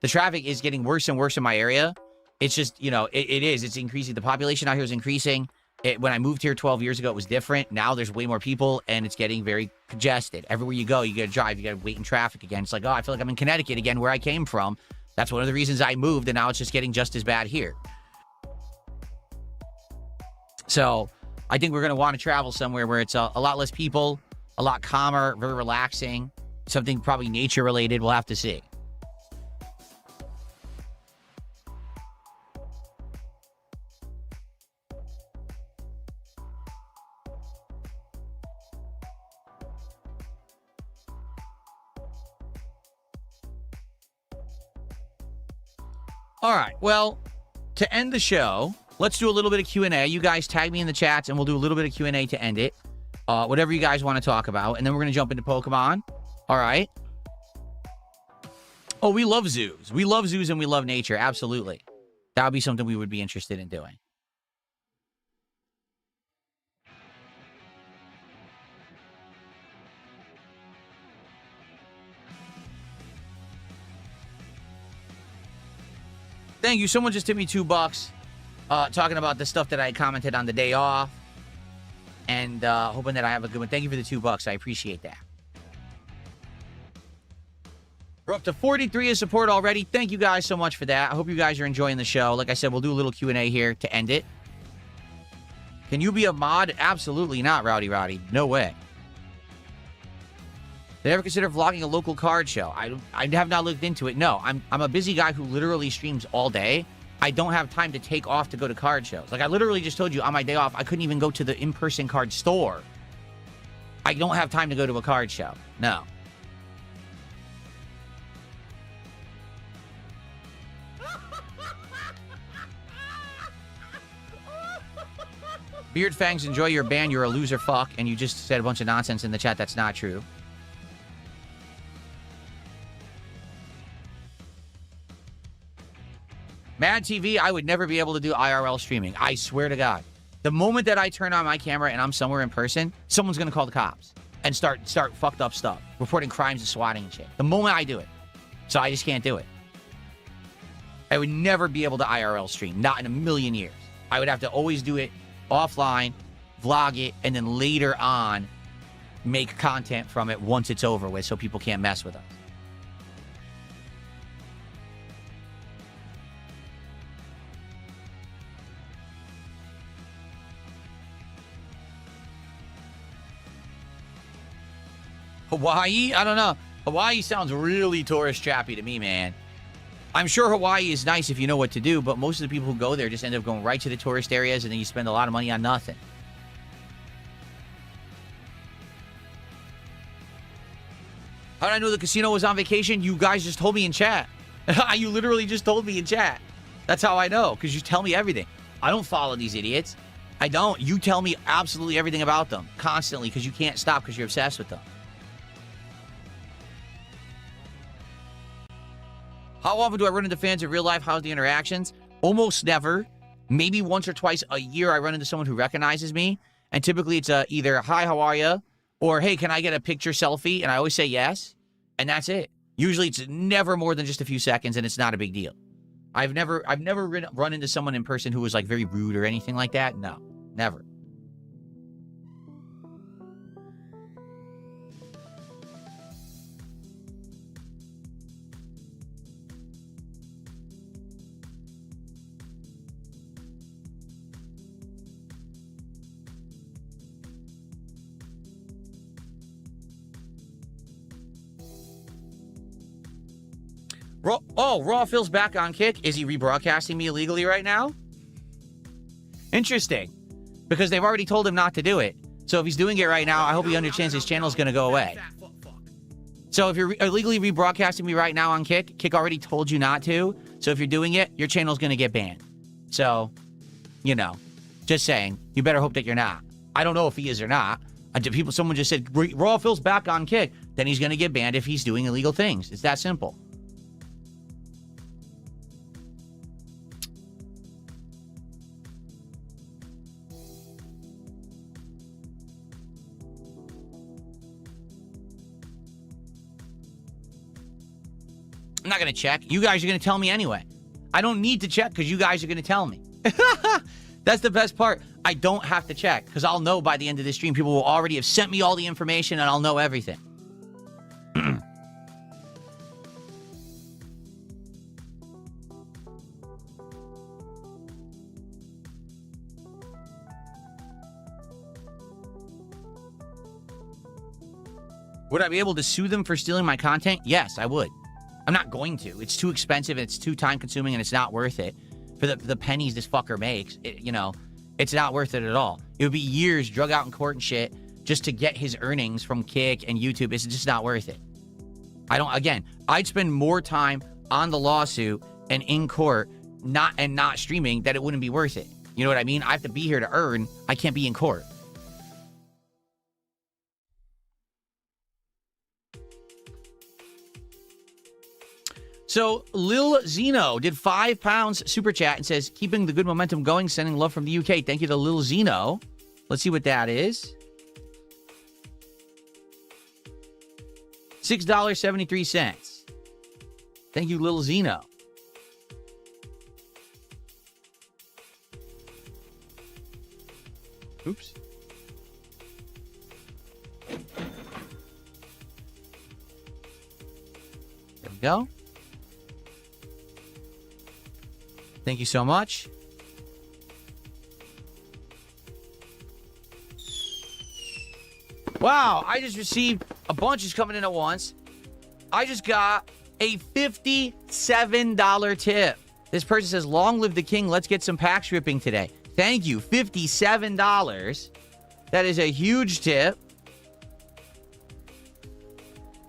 The traffic is getting worse and worse in my area. It's just, you know, it is. It's increasing. The population out here is increasing. When I moved here 12 years ago, it was different. Now there's way more people, and it's getting very congested. Everywhere you go, you got to drive. You got to wait in traffic again. It's like, oh, I feel like I'm in Connecticut again, where I came from. That's one of the reasons I moved, and now it's just getting just as bad here. So I think we're going to want to travel somewhere where it's a lot less people, a lot calmer, very relaxing, something probably nature related. We'll have to see. All right, well, to end the show, let's do a little bit of Q&A. You guys tag me in the chats, and we'll do a little bit of Q&A to end it. Whatever you guys want to talk about, and then we're going to jump into Pokemon. All right? Oh, we love zoos. We love zoos, and we love nature. Absolutely. That would be something we would be interested in doing. Thank you. Someone just tipped me $2 talking about the stuff that I commented on the day off. And hoping that I have a good one. Thank you for the $2. I appreciate that. We're up to 43 of support already. Thank you guys so much for that. I hope you guys are enjoying the show. Like I said, we'll do a little Q&A here to end it. Can you be a mod? Absolutely not, Rowdy Roddy. No way. Did I ever consider vlogging a local card show? I have not looked into it. No, I'm a busy guy who literally streams all day. I don't have time to take off to go to card shows. Like, I literally just told you on my day off, I couldn't even go to the in-person card store. I don't have time to go to a card show. No. Beard Fangs, enjoy your ban. You're a loser fuck. And you just said a bunch of nonsense in the chat. That's not true. Mad TV, I would never be able to do IRL streaming. I swear to God. The moment that I turn on my camera and I'm somewhere in person, someone's going to call the cops and start fucked up stuff, reporting crimes and swatting and shit. The moment I do it. So I just can't do it. I would never be able to IRL stream. Not in a million years. I would have to always do it offline, vlog it, and then later on make content from it once it's over with so people can't mess with us. Hawaii? I don't know. Hawaii sounds really tourist trappy to me, man. I'm sure Hawaii is nice if you know what to do, but most of the people who go there just end up going right to the tourist areas, and then you spend a lot of money on nothing. How did I know the casino was on vacation? You guys just told me in chat. You literally just told me in chat. That's how I know, because you tell me everything. I don't follow these idiots. I don't. You tell me absolutely everything about them constantly because you can't stop because you're obsessed with them. How often do I run into fans in real life? How's the interactions? Almost never. Maybe once or twice a year I run into someone who recognizes me. And typically it's either, hi, how are you? Or, hey, can I get a picture selfie? And I always say yes. And that's it. Usually it's never more than just a few seconds and it's not a big deal. I've never run into someone in person who was like very rude or anything like that. No, never. Raw Phil's back on Kick. Is he rebroadcasting me illegally right now? Interesting. Because they've already told him not to do it. So if he's doing it right now, I hope he understands his channel's going to go away. So if you're illegally rebroadcasting me right now on Kick, Kick already told you not to. So if you're doing it, your channel's going to get banned. So, you know, just saying. You better hope that you're not. I don't know if he is or not. Someone just said, Raw Phil's back on Kick. Then he's going to get banned if he's doing illegal things. It's that simple. I'm not going to check. You guys are going to tell me anyway. I don't need to check because you guys are going to tell me. That's the best part. I don't have to check because I'll know by the end of this stream. People will already have sent me all the information and I'll know everything. Would I be able to sue them for stealing my content? Yes, I would. I'm not going to. It's too expensive, and it's too time-consuming, and it's not worth it. For the pennies this fucker makes, it's not worth it at all. It would be years drug out in court and shit just to get his earnings from Kick and YouTube. It's just not worth it. I'd spend more time on the lawsuit and in court not streaming that it wouldn't be worth it. You know what I mean? I have to be here to earn. I can't be in court. So, Lil Zeno did £5 super chat and says, keeping the good momentum going, sending love from the UK. Thank you to Lil Zeno. Let's see what that is. $6.73. Thank you, Lil Zeno. Oops. There we go. Thank you so much. Wow, I just received a bunch is coming in at once. I just got a $57 tip. This person says, long live the king. Let's get some pack stripping today. Thank you. $57. That is a huge tip.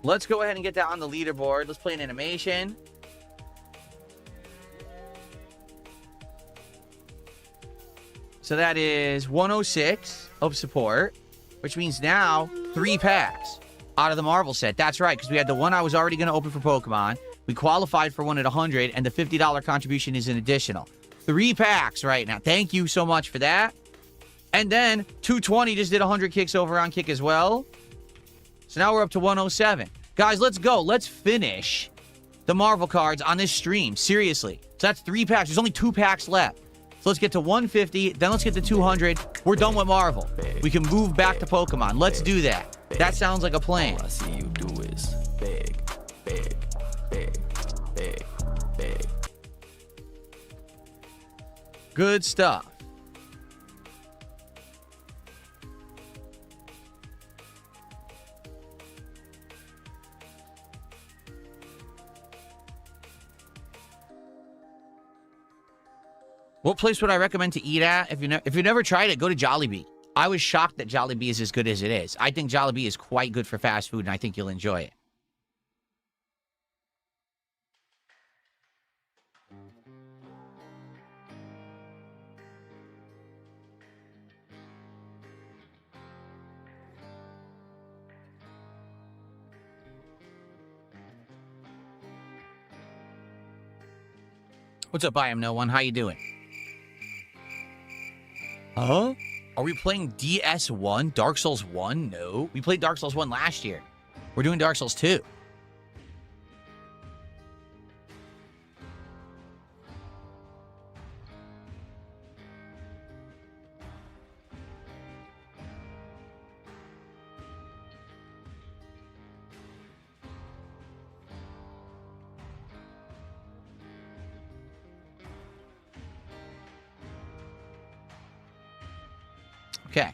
Let's go ahead and get that on the leaderboard. Let's play an animation. So that is 106 of support, which means now 3 packs out of the Marvel set. That's right, because we had the one I was already going to open for Pokemon. We qualified for one at 100, and the $50 contribution is an additional. 3 packs right now. Thank you so much for that. And then 220 just did 100 kicks over on Kick as well. So now we're up to 107. Guys, let's go. Let's finish the Marvel cards on this stream. Seriously. So that's 3 packs. There's only 2 packs left. So let's get to 150. Then let's get to 200. We're done with Marvel. We can move back to Pokemon. Let's do that. That sounds like a plan. All I see you do is beg, beg, beg, beg, beg. Good stuff. What place would I recommend to eat at? If you've never tried it, go to Jollibee. I was shocked that Jollibee is as good as it is. I think Jollibee is quite good for fast food, and I think you'll enjoy it. What's up, I am no one. How you doing? Huh? Are we playing DS1? Dark Souls 1? No. We played Dark Souls 1 last year. We're doing Dark Souls 2. Okay.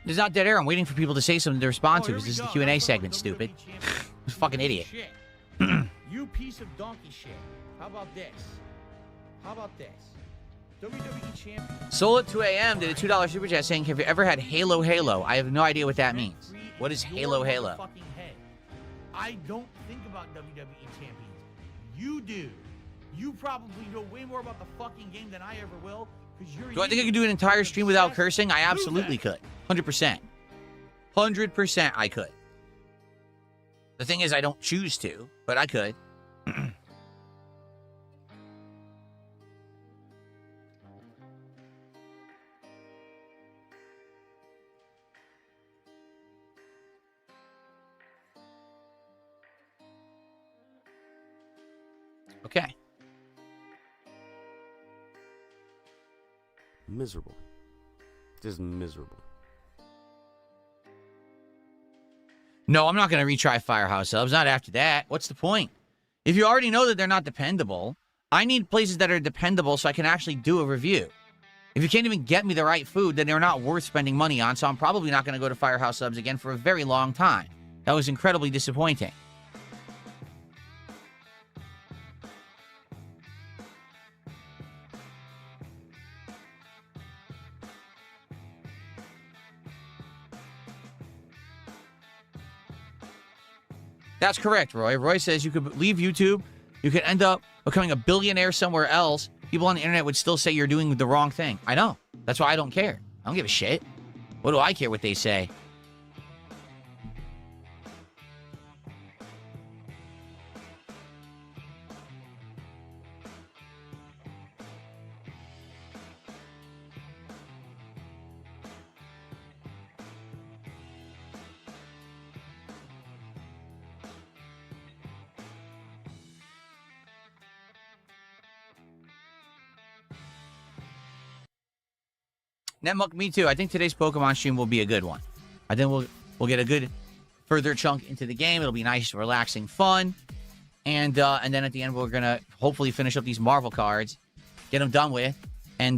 There's not dead air. I'm waiting for people to say something to respond to because this is the Q&A segment, stupid. Fucking idiot. You piece of donkey shit. How about this? How about this? WWE champion. Soul at 2 a.m. did a $2 super chat saying, have you ever had Halo Halo? I have no idea what that means. What is Halo Halo? I don't think about WWE champions. You do. You probably know way more about the fucking game than I ever will. Do I think I could do an entire stream without cursing? I absolutely could. 100%. 100% I could. The thing is, I don't choose to, but I could. Okay. Miserable. Just miserable. No, I'm not going to retry Firehouse Subs. Not after that. What's the point? If you already know that they're not dependable, I need places that are dependable so I can actually do a review. If you can't even get me the right food, then they're not worth spending money on, so I'm probably not going to go to Firehouse Subs again for a very long time. That was incredibly disappointing. That's correct, Roy. Roy says you could leave YouTube, you could end up becoming a billionaire somewhere else. People on the internet would still say you're doing the wrong thing. I know. That's why I don't care. I don't give a shit. What do I care what they say? Netmuck, me too. I think today's Pokemon stream will be a good one. I think we'll get a good further chunk into the game. It'll be nice, relaxing, fun. And then at the end, we're going to hopefully finish up these Marvel cards, get them done with, and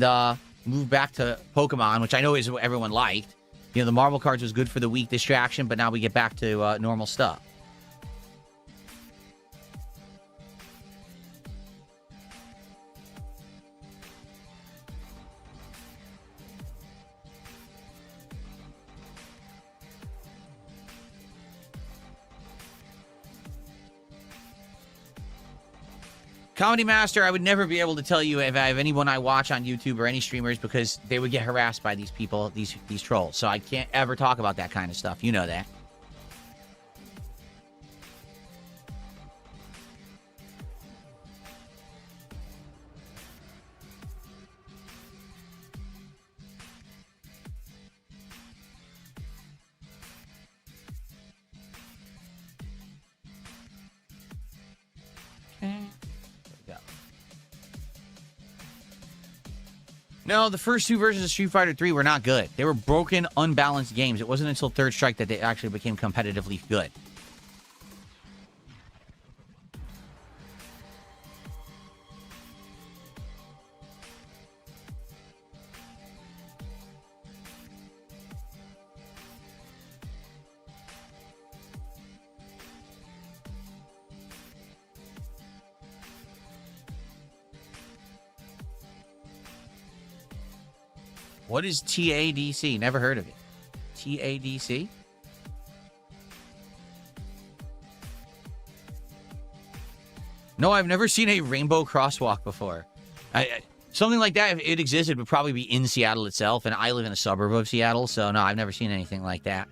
move back to Pokemon, which I know is what everyone liked. You know, the Marvel cards was good for the week distraction, but now we get back to normal stuff. Comedy Master, I would never be able to tell you if I have anyone I watch on YouTube or any streamers because they would get harassed by these people, these trolls. So I can't ever talk about that kind of stuff. You know that. No, the first two versions of Street Fighter 3 were not good. They were broken, unbalanced games. It wasn't until Third Strike that they actually became competitively good. What is TADC? Never heard of it. TADC? No, I've never seen a rainbow crosswalk before. Something like that, if it existed, would probably be in Seattle itself, and I live in a suburb of Seattle, so no, I've never seen anything like that.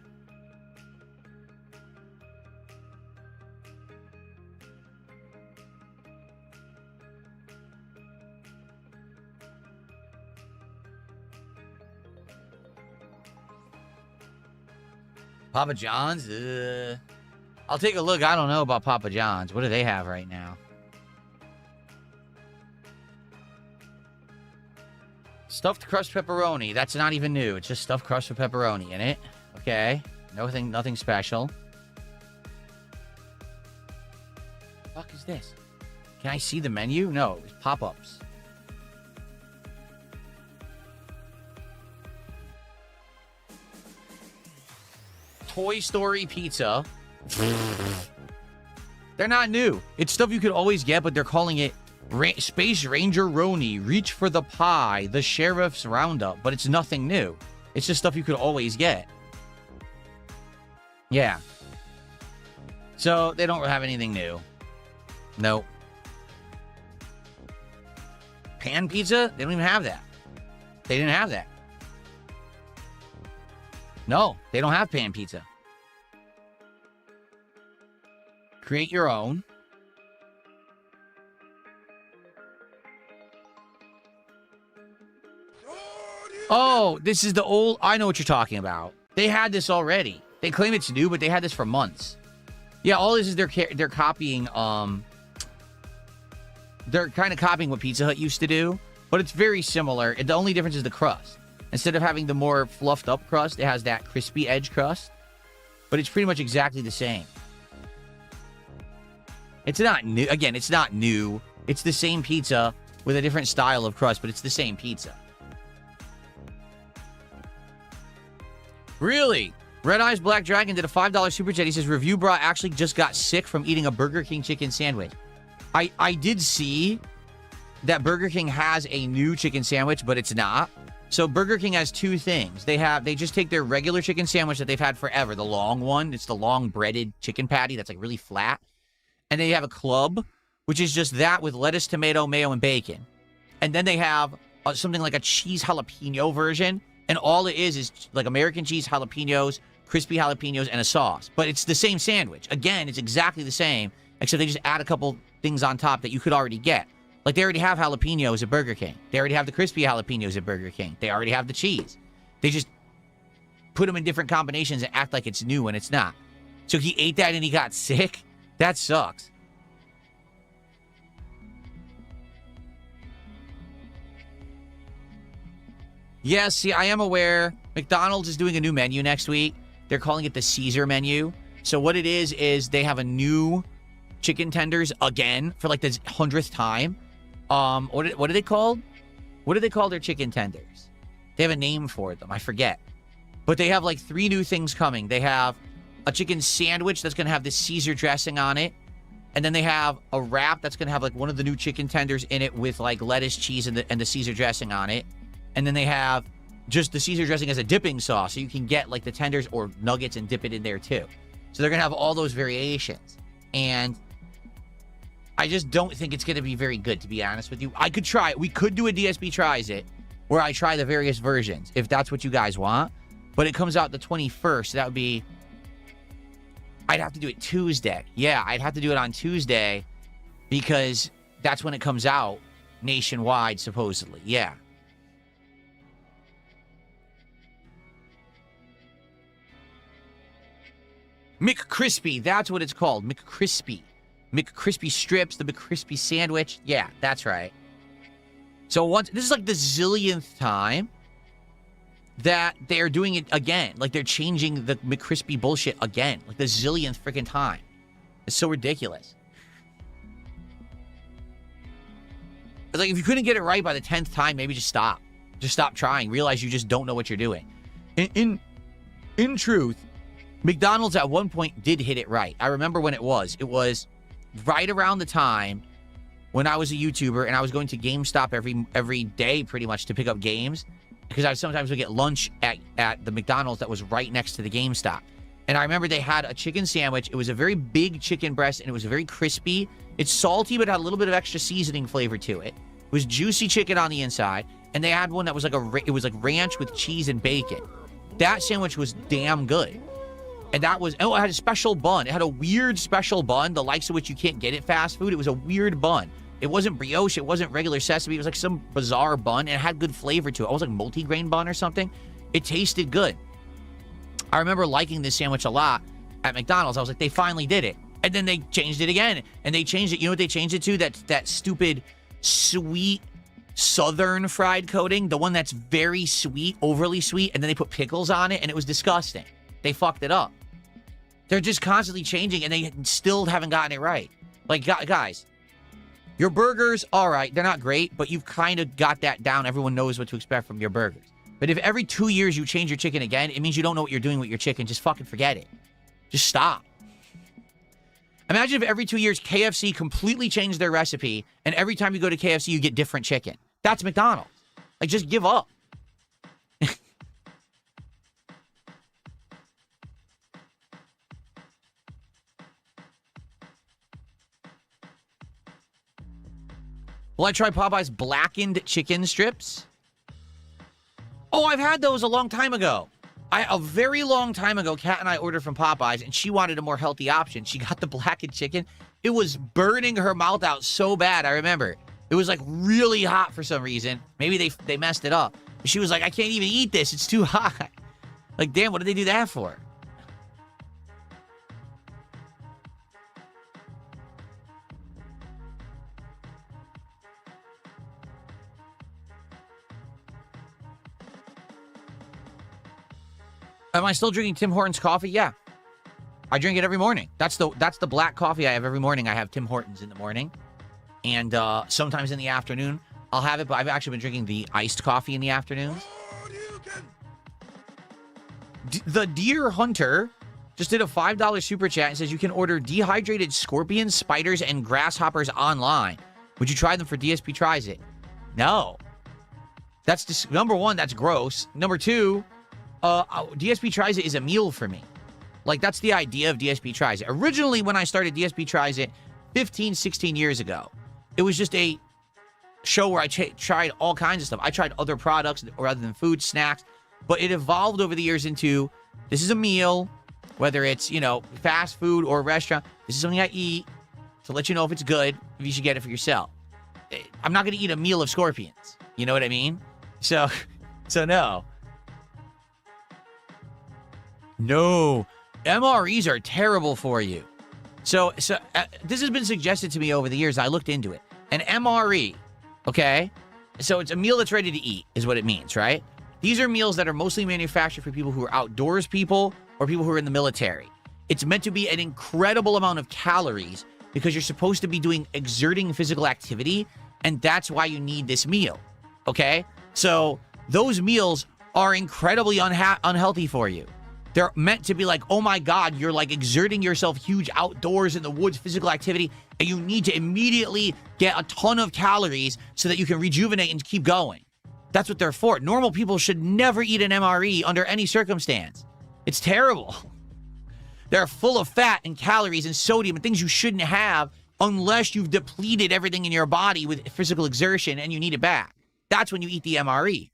Papa John's? I'll take a look. I don't know about Papa John's. What do they have right now? Stuffed crust pepperoni. That's not even new. It's just stuffed crust with pepperoni in it. Okay. Nothing special. What the fuck is this? Can I see the menu? No, it's pop-ups. Toy Story pizza. They're not new. It's stuff you could always get, but they're calling it Space Ranger Roni, Reach for the Pie, the Sheriff's Roundup, but it's nothing new. It's just stuff you could always get. Yeah. So they don't have anything new. Nope. Pan pizza? They don't even have that. They didn't have that. No, they don't have pan pizza. Create your own. Oh, this is the old... I know what you're talking about. They had this already. They claim it's new, but they had this for months. Yeah, all this is they're copying... They're kind of copying what Pizza Hut used to do, but it's very similar. The only difference is the crust. Instead of having the more fluffed up crust, it has that crispy edge crust. But it's pretty much exactly the same. It's not new. Again, it's not new. It's the same pizza with a different style of crust, but it's the same pizza. Really? Red Eyes Black Dragon did a $5 super chat. He says, Review Bra actually just got sick from eating a Burger King chicken sandwich. I did see that Burger King has a new chicken sandwich, but it's not. So Burger King has two things. They just take their regular chicken sandwich that they've had forever, the long one. It's the long breaded chicken patty that's like really flat. And they have a club, which is just that with lettuce, tomato, mayo, and bacon. And then they have something like a cheese jalapeno version. And all it is like American cheese, jalapenos, crispy jalapenos, and a sauce. But it's the same sandwich. Again, it's exactly the same, except they just add a couple things on top that you could already get. Like, they already have jalapenos at Burger King. They already have the crispy jalapenos at Burger King. They already have the cheese. They just put them in different combinations and act like it's new when it's not. So he ate that and he got sick? That sucks. Yes, see, I am aware. McDonald's is doing a new menu next week. They're calling it the Caesar menu. So what it is they have a new chicken tenders again for like the 100th time. What are they called? What do they call their chicken tenders? They have a name for them. I forget. But they have like 3 new things coming. They have a chicken sandwich that's going to have the Caesar dressing on it. And then they have a wrap that's going to have like one of the new chicken tenders in it with like lettuce, cheese, and the Caesar dressing on it. And then they have just the Caesar dressing as a dipping sauce. So you can get like the tenders or nuggets and dip it in there too. So they're going to have all those variations. And I just don't think it's going to be very good, to be honest with you. I could try it. We could do a DSB Tries It, where I try the various versions, if that's what you guys want. But it comes out the 21st. So that would be... I'd have to do it Tuesday. Yeah, I'd have to do it on Tuesday because that's when it comes out nationwide, supposedly. Yeah. McCrispy, that's what it's called. McCrispy. McCrispy strips, the McCrispy sandwich. Yeah, that's right. So this is like the zillionth time that they're doing it again. Like, they're changing the McCrispy bullshit again. Like, the zillionth freaking time. It's so ridiculous. It's like, if you couldn't get it right by the 10th time, maybe just stop. Just stop trying. Realize you just don't know what you're doing. In truth, McDonald's at one point did hit it right. I remember when it was. It was right around the time when I was a YouTuber and I was going to GameStop every day pretty much to pick up games, because I sometimes would get lunch at the McDonald's that was right next to the GameStop. And I remember they had a chicken sandwich. It was a very big chicken breast and it was very crispy. It's salty but had a little bit of extra seasoning flavor to it. It was juicy chicken on the inside, and they had one that was like it was like ranch with cheese and bacon. That sandwich was damn good. And that was, it had a special bun. It had a weird special bun, the likes of which you can't get at fast food. It was a weird bun. It wasn't brioche. It wasn't regular sesame. It was like some bizarre bun, and it had good flavor to it. It was like multi-grain bun or something. It tasted good. I remember liking this sandwich a lot at McDonald's. I was like, they finally did it. And then they changed it again. And they changed it. You know what they changed it to? That stupid, sweet, southern fried coating. The one that's very sweet, overly sweet. And then they put pickles on it, and it was disgusting. They fucked it up. They're just constantly changing, and they still haven't gotten it right. Like, guys, your burgers, all right, they're not great, but you've kind of got that down. Everyone knows what to expect from your burgers. But if every 2 years you change your chicken again, it means you don't know what you're doing with your chicken. Just fucking forget it. Just stop. Imagine if every 2 years KFC completely changed their recipe, and every time you go to KFC, you get different chicken. That's McDonald's. Like, just give up. Will I try Popeye's blackened chicken strips? Oh, I've had those a long time ago. A very long time ago, Kat and I ordered from Popeyes, and she wanted a more healthy option. She got the blackened chicken. It was burning her mouth out so bad, I remember. It was, like, really hot for some reason. Maybe they messed it up. She was like, I can't even eat this. It's too hot. Like, damn, what did they do that for? Am I still drinking Tim Hortons coffee? Yeah. I drink it every morning. That's the black coffee I have every morning. I have Tim Hortons in the morning. And sometimes in the afternoon, I'll have it. But I've actually been drinking the iced coffee in the afternoons. The Deer Hunter just did a $5 super chat and says you can order dehydrated scorpions, spiders, and grasshoppers online. Would you try them for DSP Tries It? No. That's just, number one, that's gross. Number two, DSP Tries It is a meal for me. Like, that's the idea of DSP Tries It. Originally, when I started DSP Tries It 15, 16 years ago, it was just a show where I tried all kinds of stuff. I tried other products rather than food, snacks. But it evolved over the years into, this is a meal, whether it's, you know, fast food or restaurant. This is something I eat to let you know if it's good, if you should get it for yourself. I'm not going to eat a meal of scorpions. You know what I mean? So no. No. MREs are terrible for you. So this has been suggested to me over the years. I looked into it. An MRE, okay? So it's a meal that's ready to eat is what it means, right? These are meals that are mostly manufactured for people who are outdoors people or people who are in the military. It's meant to be an incredible amount of calories because you're supposed to be exerting physical activity, and that's why you need this meal, okay? So those meals are incredibly unhealthy for you. They're meant to be like, oh my God, you're like exerting yourself huge outdoors in the woods, physical activity, and you need to immediately get a ton of calories so that you can rejuvenate and keep going. That's what they're for. Normal people should never eat an MRE under any circumstance. It's terrible. They're full of fat and calories and sodium and things you shouldn't have unless you've depleted everything in your body with physical exertion and you need it back. That's when you eat the MRE.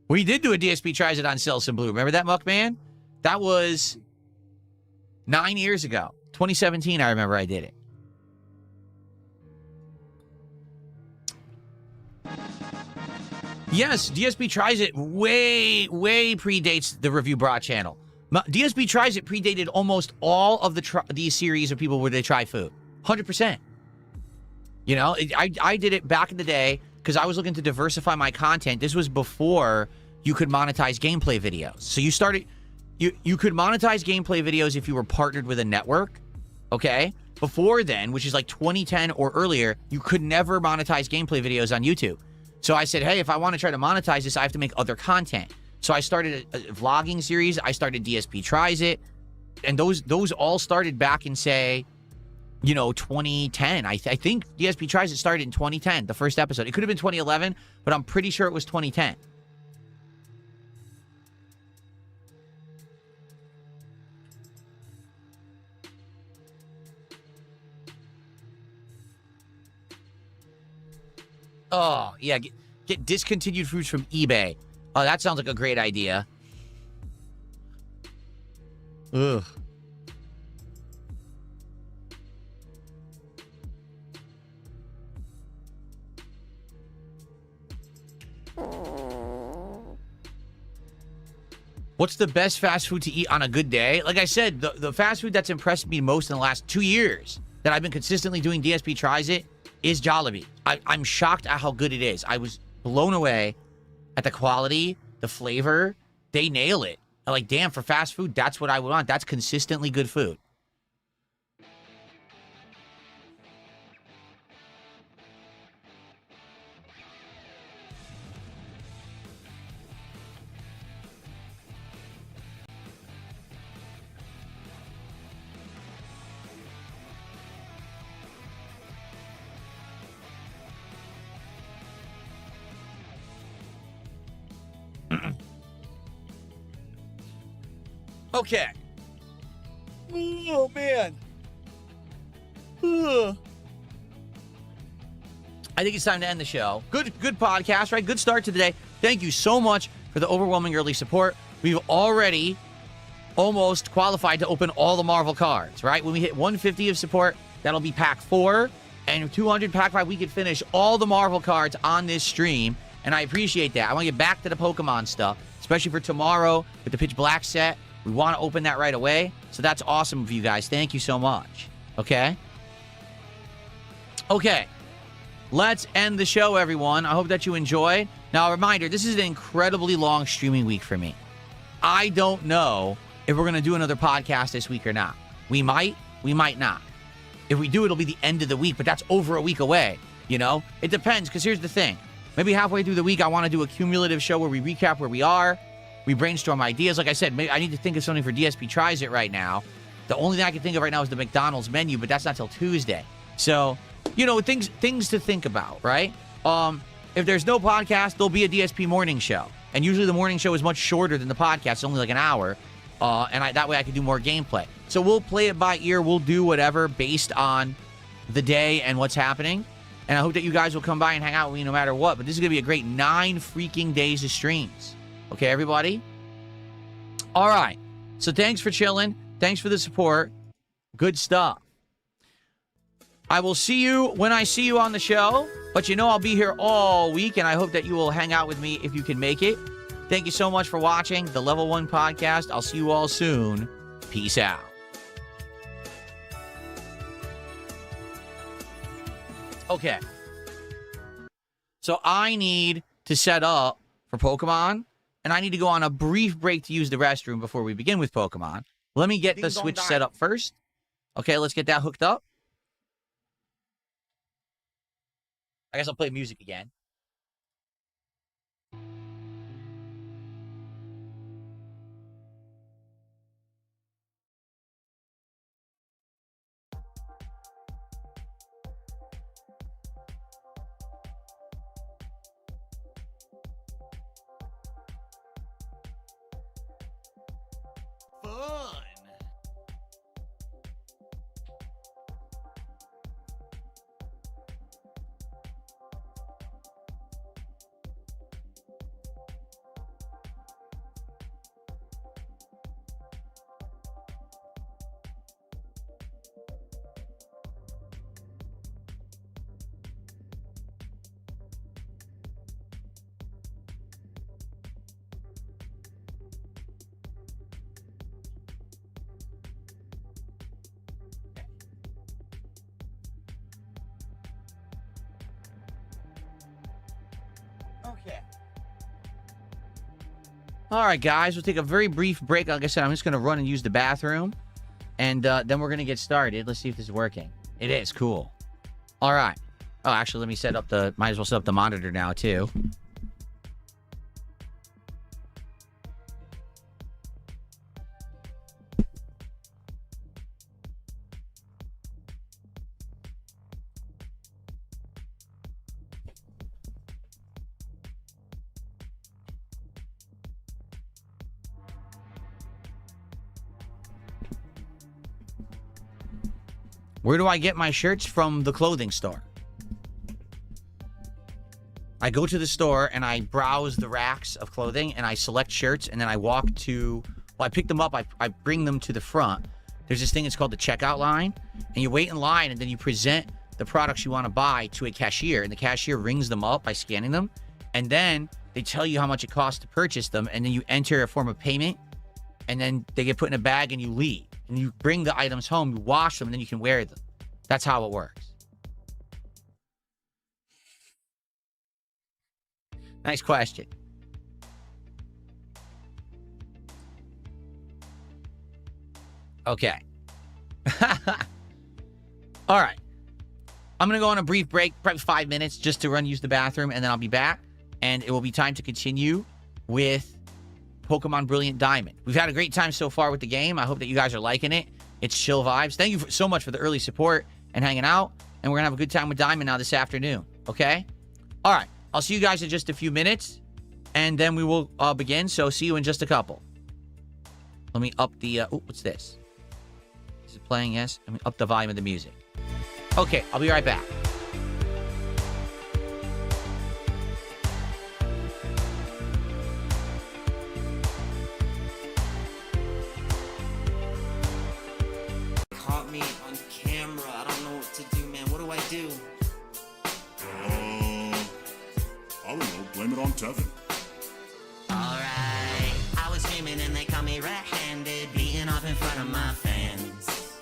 We did do a DSP Tries It on Selson Blue. Remember that, Muckman? That was 9 years ago. 2017, I remember I did it. Yes, DSP Tries It way predates the Review Bra channel. DSP Tries It predated almost all of these series of people where they try food. 100%. You know, I did it back in the day because I was looking to diversify my content. This was before you could monetize gameplay videos. So you started... You could monetize gameplay videos if you were partnered with a network, okay? Before then, which is like 2010 or earlier, you could never monetize gameplay videos on YouTube. So I said, hey, if I want to try to monetize this, I have to make other content. So I started a vlogging series. I started DSP Tries It. And those all started back in, say, you know, 2010. I think DSP Tries It started in 2010, the first episode. It could have been 2011, but I'm pretty sure it was 2010. Oh, yeah. Get discontinued foods from eBay. Oh, that sounds like a great idea. Ugh. What's the best fast food to eat on a good day? Like I said, the fast food that's impressed me most in the last 2 years that I've been consistently doing DSP Tries It is Jollibee. I'm shocked at how good it is. I was blown away at the quality, the flavor. They nail it. I'm like, damn, for fast food, that's what I would want. That's consistently good food. Okay. Oh, man. Ugh. I think it's time to end the show. Good podcast, right? Good start to the day. Thank you so much for the overwhelming early support. We've already almost qualified to open all the Marvel cards, right? When we hit 150 of support, that'll be pack 4. And 200 pack 5, we could finish all the Marvel cards on this stream. And I appreciate that. I want to get back to the Pokemon stuff, especially for tomorrow with the Pitch Black set. We want to open that right away. So that's awesome of you guys. Thank you so much. Okay? Okay. let's end the show, everyone. I hope that you enjoyed. Now, a reminder, this is an incredibly long streaming week for me. I don't know if we're going to do another podcast this week or not. We might not. If we do, it'll be the end of the week, but that's over a week away, you know? It depends, because here's the thing. Maybe halfway through the week, I want to do a cumulative show where we recap where we are. We brainstorm ideas. Like I said, maybe I need to think of something for DSP Tries It right now. The only thing I can think of right now is the McDonald's menu, but that's not till Tuesday. So, you know, things to think about, right? If there's no podcast, there'll be a DSP morning show. And usually the morning show is much shorter than the podcast. It's only like an hour. That way I can do more gameplay. So we'll play it by ear. We'll do whatever based on the day and what's happening. And I hope that you guys will come by and hang out with me no matter what. But this is going to be a great 9 freaking days of streams. Okay, everybody? All right. So thanks for chilling. Thanks for the support. Good stuff. I will see you when I see you on the show. But you know I'll be here all week, and I hope that you will hang out with me if you can make it. Thank you so much for watching the Level 1 Podcast. I'll see you all soon. Peace out. Okay. So I need to set up for Pokemon, and I need to go on a brief break to use the restroom before we begin with Pokemon. Let me get the Switch set up first. Okay, let's get that hooked up. I guess I'll play music again. Fun. Okay. All right, guys. We'll take a very brief break. Like I said, I'm just going to run and use the bathroom. And then we're going to get started. Let's see if this is working. It is. Cool. All right. Oh, actually, let me set up the... Might as well set up the monitor now, too. Where do I get my shirts? From the clothing store. I go to the store and I browse the racks of clothing and I select shirts, and then I walk to... Well, I pick them up. I bring them to the front. There's this thing, it's called the checkout line. And you wait in line, and then you present the products you want to buy to a cashier. And the cashier rings them up by scanning them. And then they tell you how much it costs to purchase them. And then you enter a form of payment. And then they get put in a bag and you leave. And you bring the items home, you wash them, and then you can wear them. That's how it works. Nice question. Okay. All right. I'm going to go on a brief break, probably 5 minutes, just to use the bathroom, and then I'll be back. And it will be time to continue with Pokemon Brilliant Diamond. We've had a great time so far with the game. I hope that you guys are liking it. It's chill vibes. Thank you so much for the early support and hanging out. And we're going to have a good time with Diamond now this afternoon. Okay? All right. I'll see you guys in just a few minutes. And then we will begin. So see you in just a couple. Let me up the... oh, what's this? Is it playing? Yes. Let me up the volume of the music. Okay. I'll be right back. Caught me on camera. I don't know what to do, man. What do I do? I don't know. Blame it on Tevin. Alright. I was screaming and they caught me red-handed, beating off in front of my fans.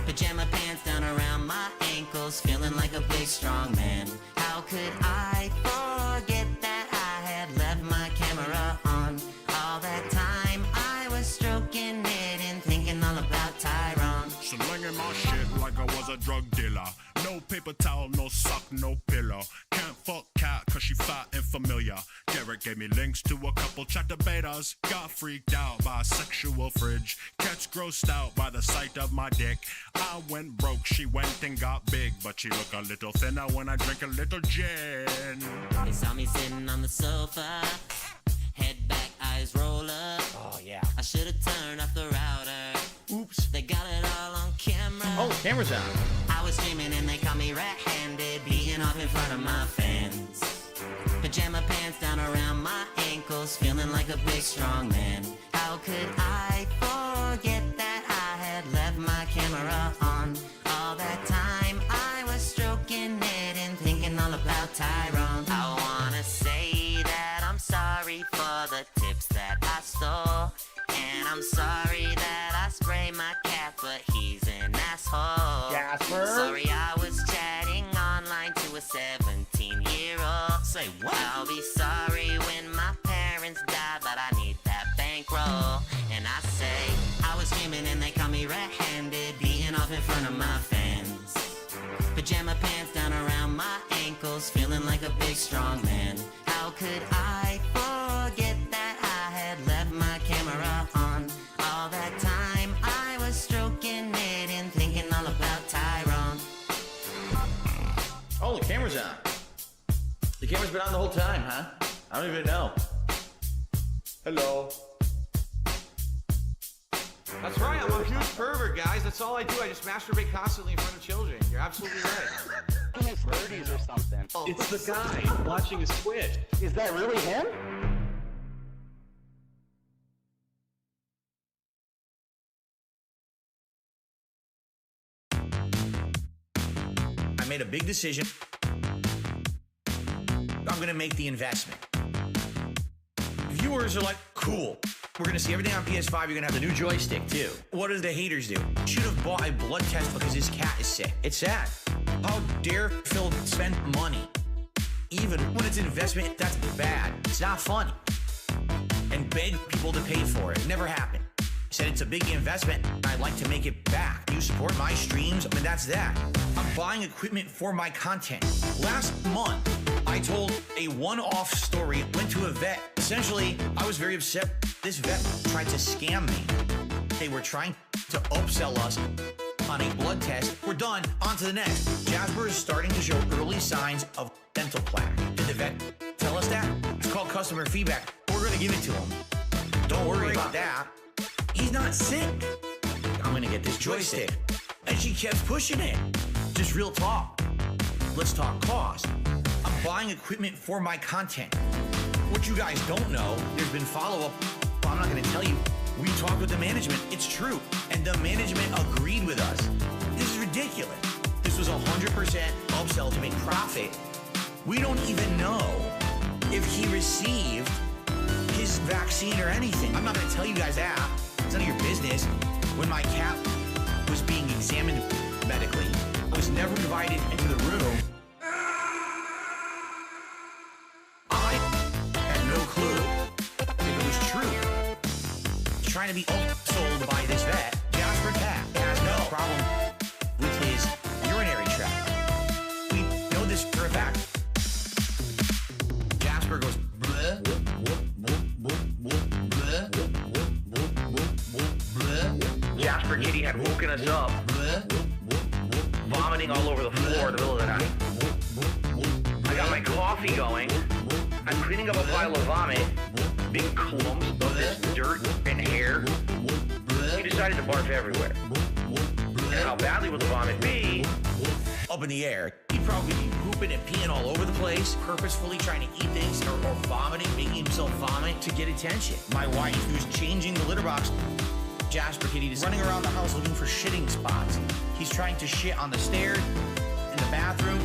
Pajama pants down around my ankles, feeling like a big strong man. How could I forget that I had left my camera on? All that time I was stroking it and thinking all about Tyrone. Slinging my shit like I was a drug dealer. No paper towel, no sock, no pillow. Can't fuck cat cause she fat and familiar. Garrett gave me links to a couple chatter betas. Got freaked out by a sexual fridge. Cats grossed out by the sight of my dick. I went broke, she went and got big. But she look a little thinner when I drink a little gin. They saw me sitting on the sofa, head back, eyes roll up. Oh, yeah. I should've turned off the router. Oops. They got it all on camera. Oh, the camera's on. I was streaming and they caught me red-handed, beating off in front of my fans. Pajama pants down around my ankles, feeling like a big strong man. How could I forget that I had left my camera on? All that time I was stroking it and thinking all about Tyrone. I wanna say that I'm sorry for the tips that I stole, and I'm sorry that I sprayed my cat, but he's an asshole. Jasper? Sorry I was chatting online to a 17-year-old. Say what? I'll be sorry when my parents die, but I need that bankroll. And I say, I was screaming and they caught me red-handed, beating off in front of my fans. Pajama pants down around my ankles, feeling like a big strong man. How could I forget that I had left my camera on? All that time I was stroking it and thinking all about Tyrone. Oh, the camera's on. The camera's been on the whole time, huh? I don't even know. Hello. That's right, I'm a huge pervert, guys. That's all I do. I just masturbate constantly in front of children. You're absolutely right. In his 30s or something. It's the guy watching his Twitch. Is that really him? I made a big decision. I'm gonna make the investment. Viewers are like, cool. We're gonna see everything on PS5. You're gonna have the new joystick too. What do the haters do? Should have bought a blood test because his cat is sick. It's sad. How dare Phil spend money? Even when it's an investment, that's bad. It's not funny. And beg people to pay for it. It never happened. Said it's a big investment, and I'd like to make it back. You support my streams, I mean, that's that. I'm buying equipment for my content. Last month, I told a one-off story, went to a vet. Essentially, I was very upset. This vet tried to scam me. They were trying to upsell us on a blood test. We're done, on to the next. Jasper is starting to show early signs of dental plaque. Did the vet tell us that? It's called customer feedback. We're gonna give it to him. Don't worry about that. He's not sick. I'm gonna get this joystick. And she kept pushing it. Just real talk. Let's talk cost. I'm buying equipment for my content. What you guys don't know, there's been follow-up. Well, I'm not gonna tell you. We talked with the management. It's true. And the management agreed with us. This is ridiculous. This was 100% upsell to make profit. We don't even know if he received his vaccine or anything. I'm not gonna tell you guys that. It's none of your business. When my cat was being examined medically, I was never invited into the room. I had no clue if it was true. Trying to be sold by this vet. Jasper Cat has no problem with his urinary tract. We know this for a fact. Jasper goes bleh, whoop, whoop, whoop, whoop, whoop, bleh, whoop, whoop, whoop, whoop, whoop, bleh. Jasper Kitty had woken us up, vomiting all over the floor in the middle of the night. I got my coffee going. I'm cleaning up a pile of vomit, big clumps of this dirt and hair. He decided to barf everywhere. And how badly would the vomit be? Up in the air. He'd probably be pooping and peeing all over the place, purposefully trying to eat things or vomiting, making himself vomit to get attention. My wife, who's changing the litter box, Jasper Kitty is running around the house looking for shitting spots. He's trying to shit on the stairs, in the bathroom,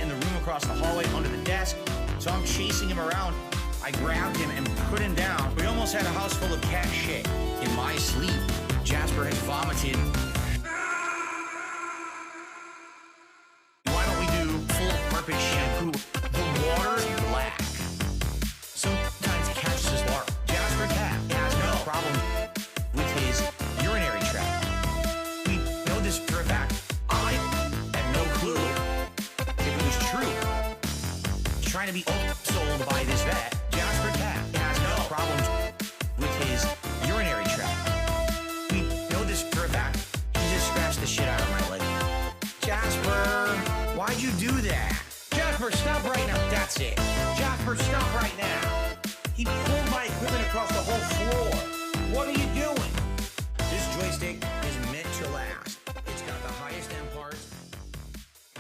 in the room across the hallway, under the desk. So I'm chasing him around. I grabbed him and put him down. We almost had a house full of cat shit. In my sleep, Jasper has vomited. Why don't we do full purpose shampoo trying to be sold by this vet, Jasper Cat has no problems with his urinary tract. We know this for a fact. He just scratched the shit out of my leg. Jasper, why'd you do that? Jasper, stop right now. That's it. Jasper, stop right now. He pulled my equipment across the whole floor. What are you doing? This joystick is meant to last. It's got the highest end parts.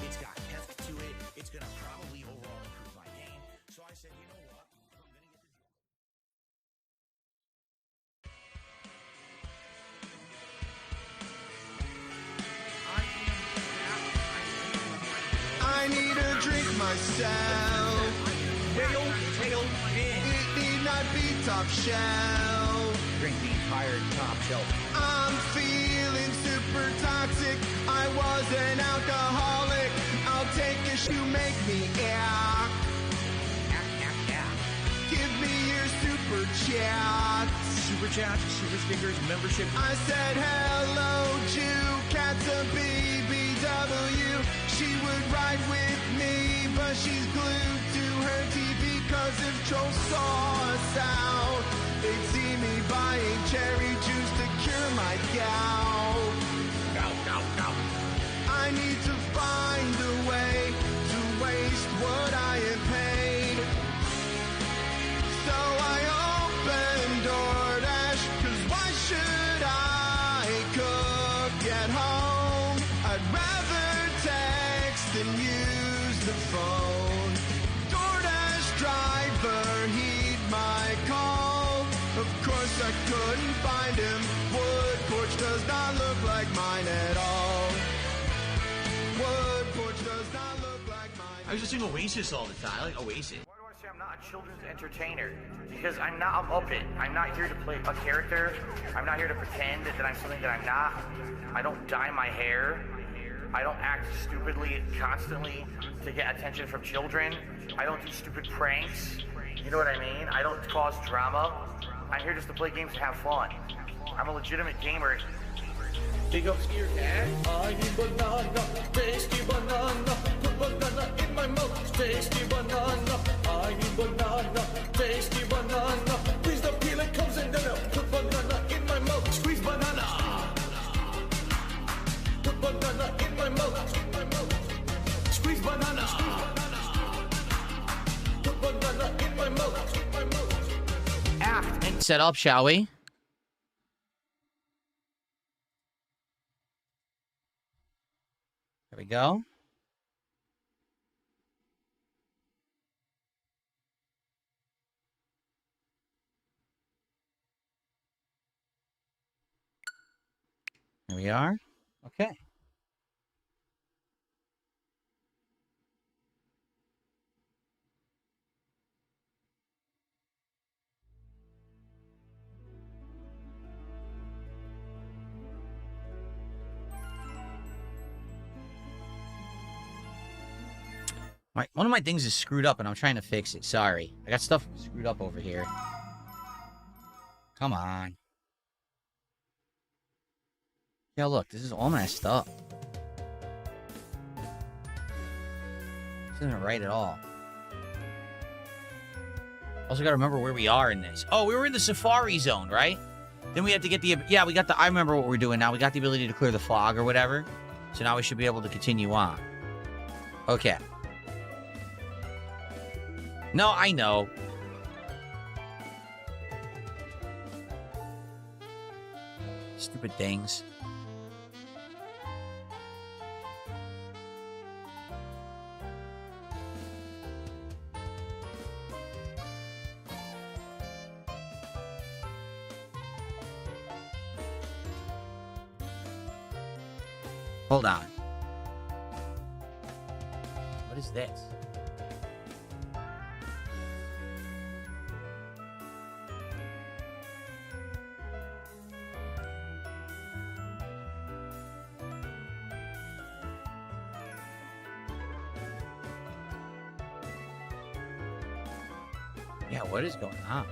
It's got heft to it. It's going to probably overall improve my game. So I said, you know what? I'm going to get the I need a drink myself. It need not be top shelf. Drink the entire top shelf. I'm feeling super toxic. I was an alcoholic. I'll take a shoe, make me act. Give me your super chat. Super chats, super stickers, membership. I said hello, Jew, cat's a BBW. She would ride with me, but she's glued to her TV. Cause if trolls saw us out, they'd see me buying cherry juice to cure my gout. Gout. I need to find a way to waste what I am paid. So I opened DoorDash, cause why should I cook at home? I'd rather text than use the phone. DoorDash driver, heed my call. Of course I couldn't find him. Wood porch does not look like mine at all. Wood porch does not look like mine. I was just sing Oasis all the time. I like Oasis. Why do I say I'm not a children's entertainer? Because I'm not a Muppet. I'm not here to play a character. I'm not here to pretend that I'm something that I'm not. I don't dye my hair. I don't act stupidly constantly to get attention from children. I don't do stupid pranks. You know what I mean? I don't cause drama. I'm here just to play games and have fun. I'm a legitimate gamer. Big ups to your dad. I eat banana, tasty banana, put banana in my mouth, tasty banana. I eat banana, tasty banana. Please don't peel it, comes in then I'll put banana in my mouth, squeeze banana. Put banana in my mouth, squeeze banana. Put banana in my mouth. Act and set up, shall we? There we go. There we are. Okay. One of my things is screwed up and I'm trying to fix it. Sorry. I got stuff screwed up over here. Come on. Yeah, look, this is all messed up. This isn't right at all. Also gotta remember where we are in this. Oh, we were in the Safari Zone, right? Then we had to get the... Yeah, we got the... I remember what we're doing now. We got the ability to clear the fog or whatever. So now we should be able to continue on. Okay. No, I know. Stupid things. Hold on. What is this? Yeah, what is going on?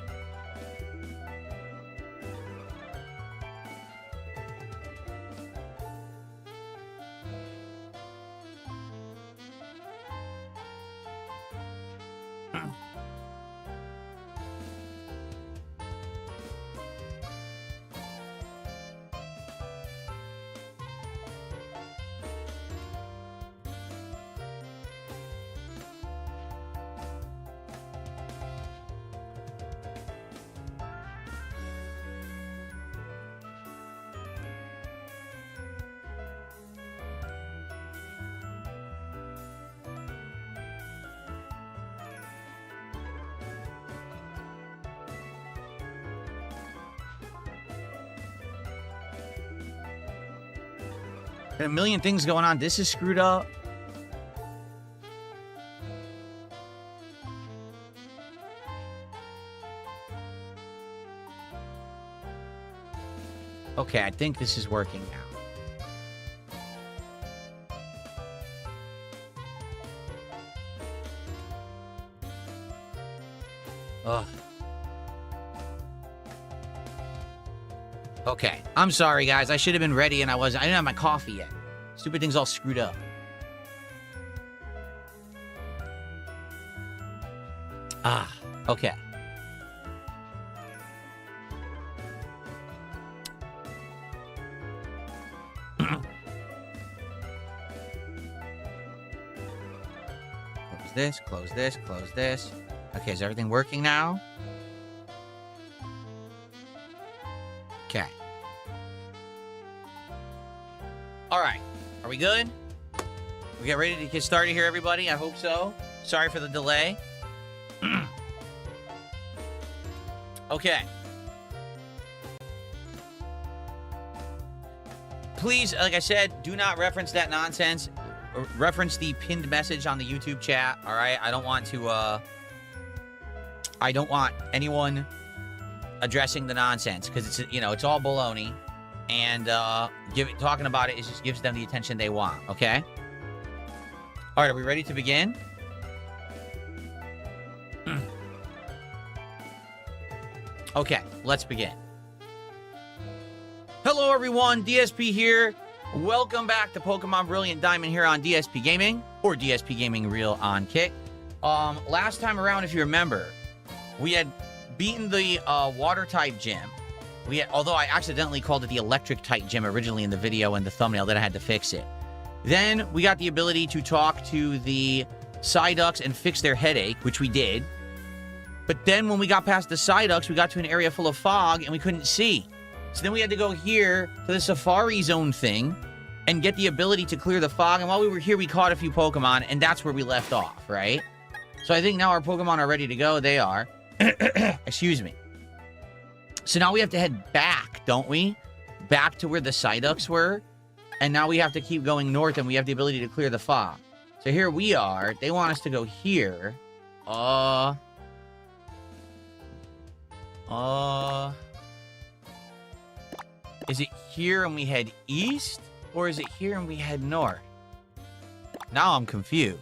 Got a million things going on. This is screwed up. Okay, I think this is working now. Ugh. Okay, I'm sorry, guys. I should have been ready, and I didn't have my coffee yet. Stupid thing's all screwed up. Ah, okay. Close this, close this, close this. Okay, is everything working now? Okay. All right. Are we good? We get ready to get started here, everybody? I hope so. Sorry for the delay. Okay. Please, like I said, do not reference that nonsense. Reference the pinned message on the YouTube chat, all right? I don't want anyone addressing the nonsense because it's, it's all baloney, and talking about it just gives them the attention they want. Okay. All right, are we ready to begin? Okay, let's begin. Hello, everyone. DSP here. Welcome back to Pokemon Brilliant Diamond here on DSP Gaming, or DSP Gaming Real on Kick. Last time around, if you remember, we had beaten the water-type gym. Although I accidentally called it the electric-type gym originally in the video and the thumbnail, then I had to fix it. Then we got the ability to talk to the Psyducks and fix their headache, which we did. But then when we got past the Psyducks, we got to an area full of fog and we couldn't see. So then we had to go here to the Safari Zone thing and get the ability to clear the fog. And while we were here, we caught a few Pokemon, and that's where we left off, right? So I think now our Pokemon are ready to go. They are. Excuse me. So now we have to head back, don't we? Back to where the Psyducks were. And now we have to keep going north, and we have the ability to clear the fog. So here we are. They want us to go here. Is it here and we head east? Or is it here and we head north? Now I'm confused.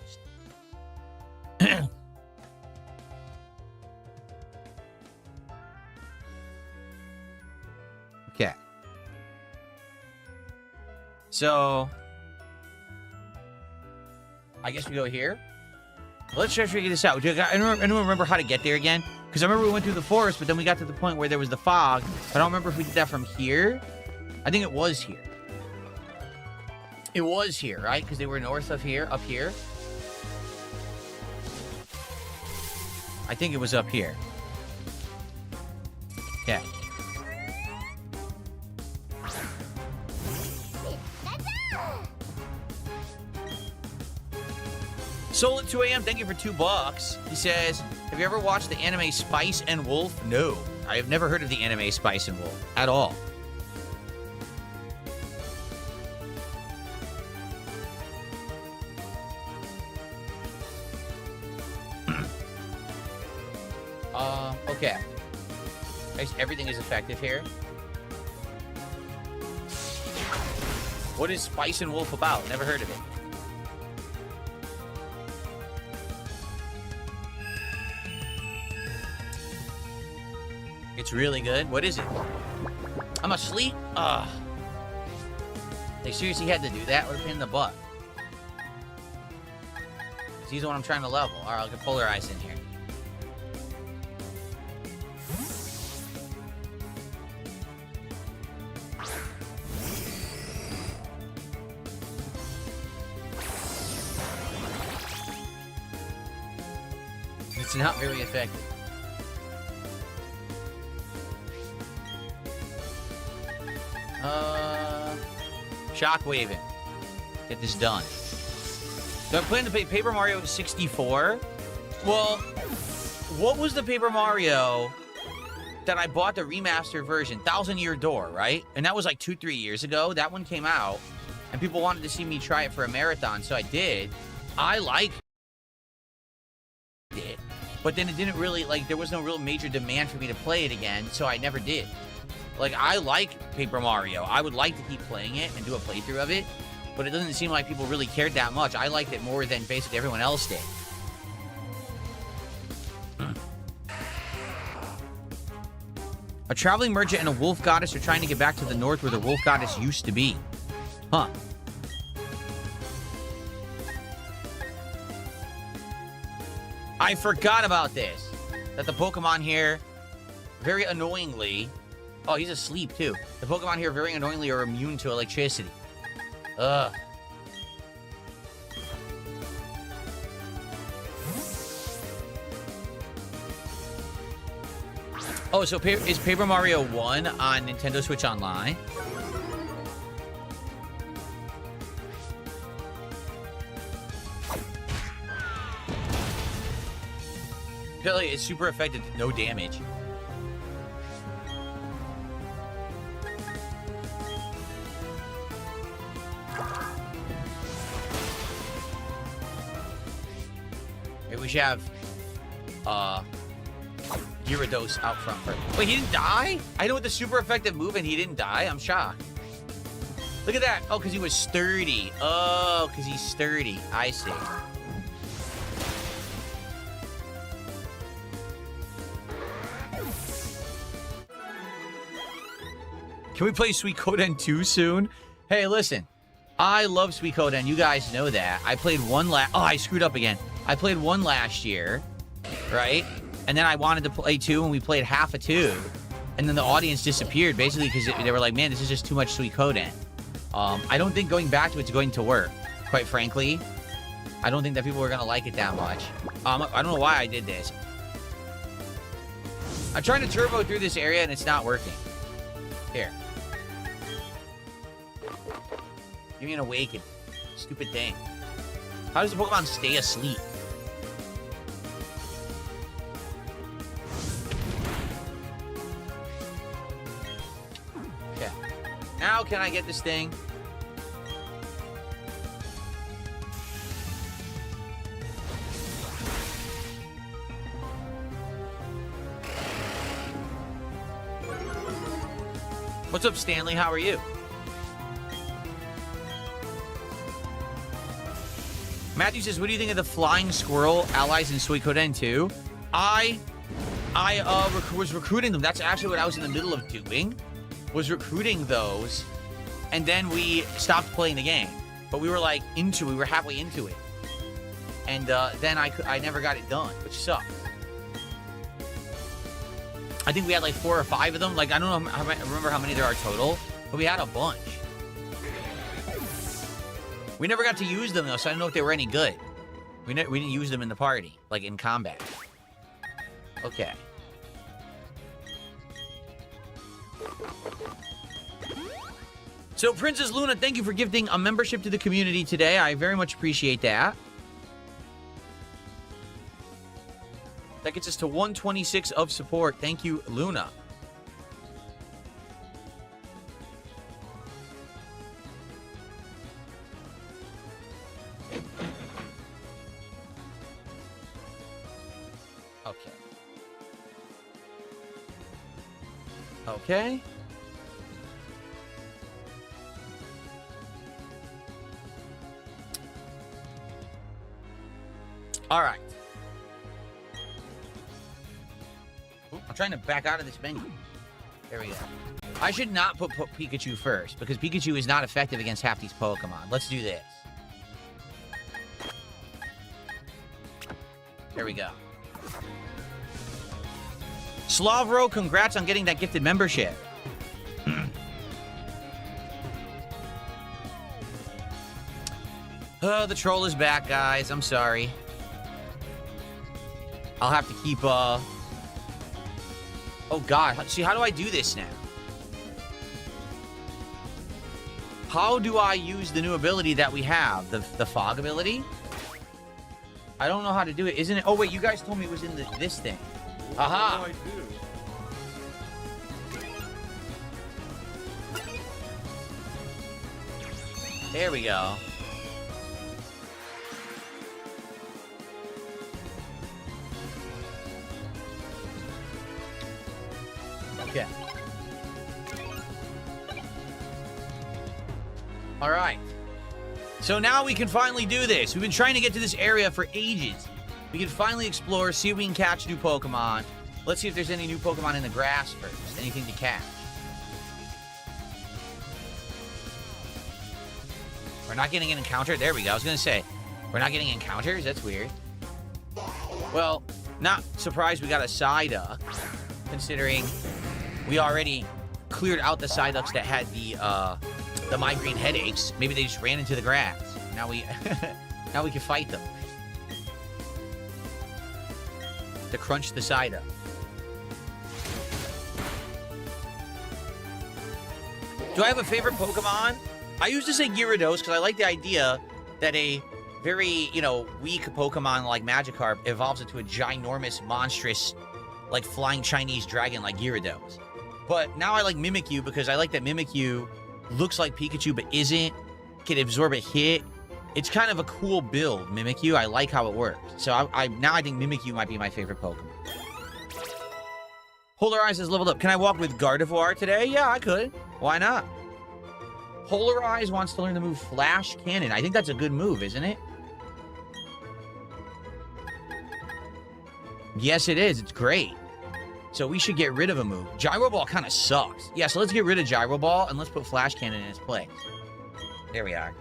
Okay. So, I guess we go here. Let's try to figure this out. Anyone remember how to get there again? Because I remember we went through the forest, but then we got to the point where there was the fog. I don't remember if we did that from here. I think it was here. It was here, right? Because they were north of here, up here. I think it was up here. Okay. Soul at 2 a.m., thank you for $2. He says, have you ever watched the anime Spice and Wolf? No, I have never heard of the anime Spice and Wolf at all. Okay. Everything is effective here. What is Spice and Wolf about? Never heard of it. It's really good. What is it? I'm asleep? They seriously had to do that? What a pain in the butt. He's the one I'm trying to level. Alright, I'll get polarized in here. It's not very effective. Shockwaving. Get this done. Do I plan to play Paper Mario 64? Well, what was the Paper Mario that I bought the remastered version? 1000 Year Door, right? And that was like 2-3 years ago. That one came out. And people wanted to see me try it for a marathon, so I did. I liked it. But then it didn't really, like, there was no real major demand for me to play it again, so I never did. Like, I like Paper Mario. I would like to keep playing it and do a playthrough of it, but it doesn't seem like people really cared that much. I liked it more than basically everyone else did. A traveling merchant and a wolf goddess are trying to get back to the north where the wolf goddess used to be. Huh. I forgot about this. That the Pokemon here, very annoyingly... Oh, he's asleep, too. The Pokemon here, very annoyingly, are immune to electricity. Ugh. Oh, so is Paper Mario 1 on Nintendo Switch Online? Apparently, it's super effective, no damage. Maybe we should have, Gyarados out front first. Wait, he didn't die? I know with the super effective move and he didn't die? I'm shocked. Look at that. Oh, because he was sturdy. Oh, because he's sturdy. I see. Can we play Suikoden 2 soon? Hey, listen. I love Suikoden. You guys know that. I played one last... Oh, I screwed up again. I played one last year, right? And then I wanted to play 2, and we played half of 2. And then the audience disappeared, basically, because they were like, man, this is just too much Suikoden. I don't think going back to it's going to work, quite frankly. I don't think that people are going to like it that much. I don't know why I did this. I'm trying to turbo through this area, and it's not working. Here. Give me an awaken. Stupid thing. How does the Pokemon stay asleep? Okay. Now can I get this thing? What's up, Stanley? How are you? Matthew says, what do you think of the flying squirrel allies in Suikoden 2? I was recruiting them. That's actually what I was in the middle of doing, was recruiting those, and then we stopped playing the game. But we were like we were halfway into it. And then I never got it done, which sucked. I think we had like 4 or 5 of them. Like, I don't know, I remember how many there are total, but we had a bunch. We never got to use them, though, so I don't know if they were any good. We didn't use them in the party, like in combat. Okay. So, Princess Luna, thank you for gifting a membership to the community today. I very much appreciate that. That gets us to 126 of support. Thank you, Luna. Okay. Okay. All right. I'm trying to back out of this menu. There we go. I should not put Pikachu first, because Pikachu is not effective against half these Pokemon. Let's do this. There we go. Slavro, congrats on getting that gifted membership. Oh, the troll is back, guys. I'm sorry. I'll have to keep, Oh, God. See, how do I do this now? How do I use the new ability that we have? The fog ability? I don't know how to do it. Isn't it? Oh, wait. You guys told me it was in this thing. Aha! What do I do? There we go. Okay. All right. So now we can finally do this. We've been trying to get to this area for ages. We can finally explore, see if we can catch new Pokemon. Let's see if there's any new Pokemon in the grass first. Anything to catch. We're not getting an encounter. There we go. I was going to say, we're not getting encounters? That's weird. Well, not surprised we got a Psyduck, considering we already cleared out the Psyducks that had the migraine headaches. Maybe they just ran into the grass. Now we now we can fight them. To crunch the Psyduck. Do I have a favorite Pokemon? I used to say Gyarados because I like the idea that a very, weak Pokemon like Magikarp evolves into a ginormous, monstrous, like flying Chinese dragon like Gyarados. But now I like Mimikyu because I like that Mimikyu looks like Pikachu but isn't, can absorb a hit. It's kind of a cool build, Mimikyu. I like how it works. So now I think Mimikyu might be my favorite Pokemon. Polarize has leveled up. Can I walk with Gardevoir today? Yeah, I could. Why not? Polarize wants to learn the move Flash Cannon. I think that's a good move, isn't it? Yes, it is. It's great. So we should get rid of a move. Gyro Ball kind of sucks. Yeah, so let's get rid of Gyro Ball and let's put Flash Cannon in its place. There we are.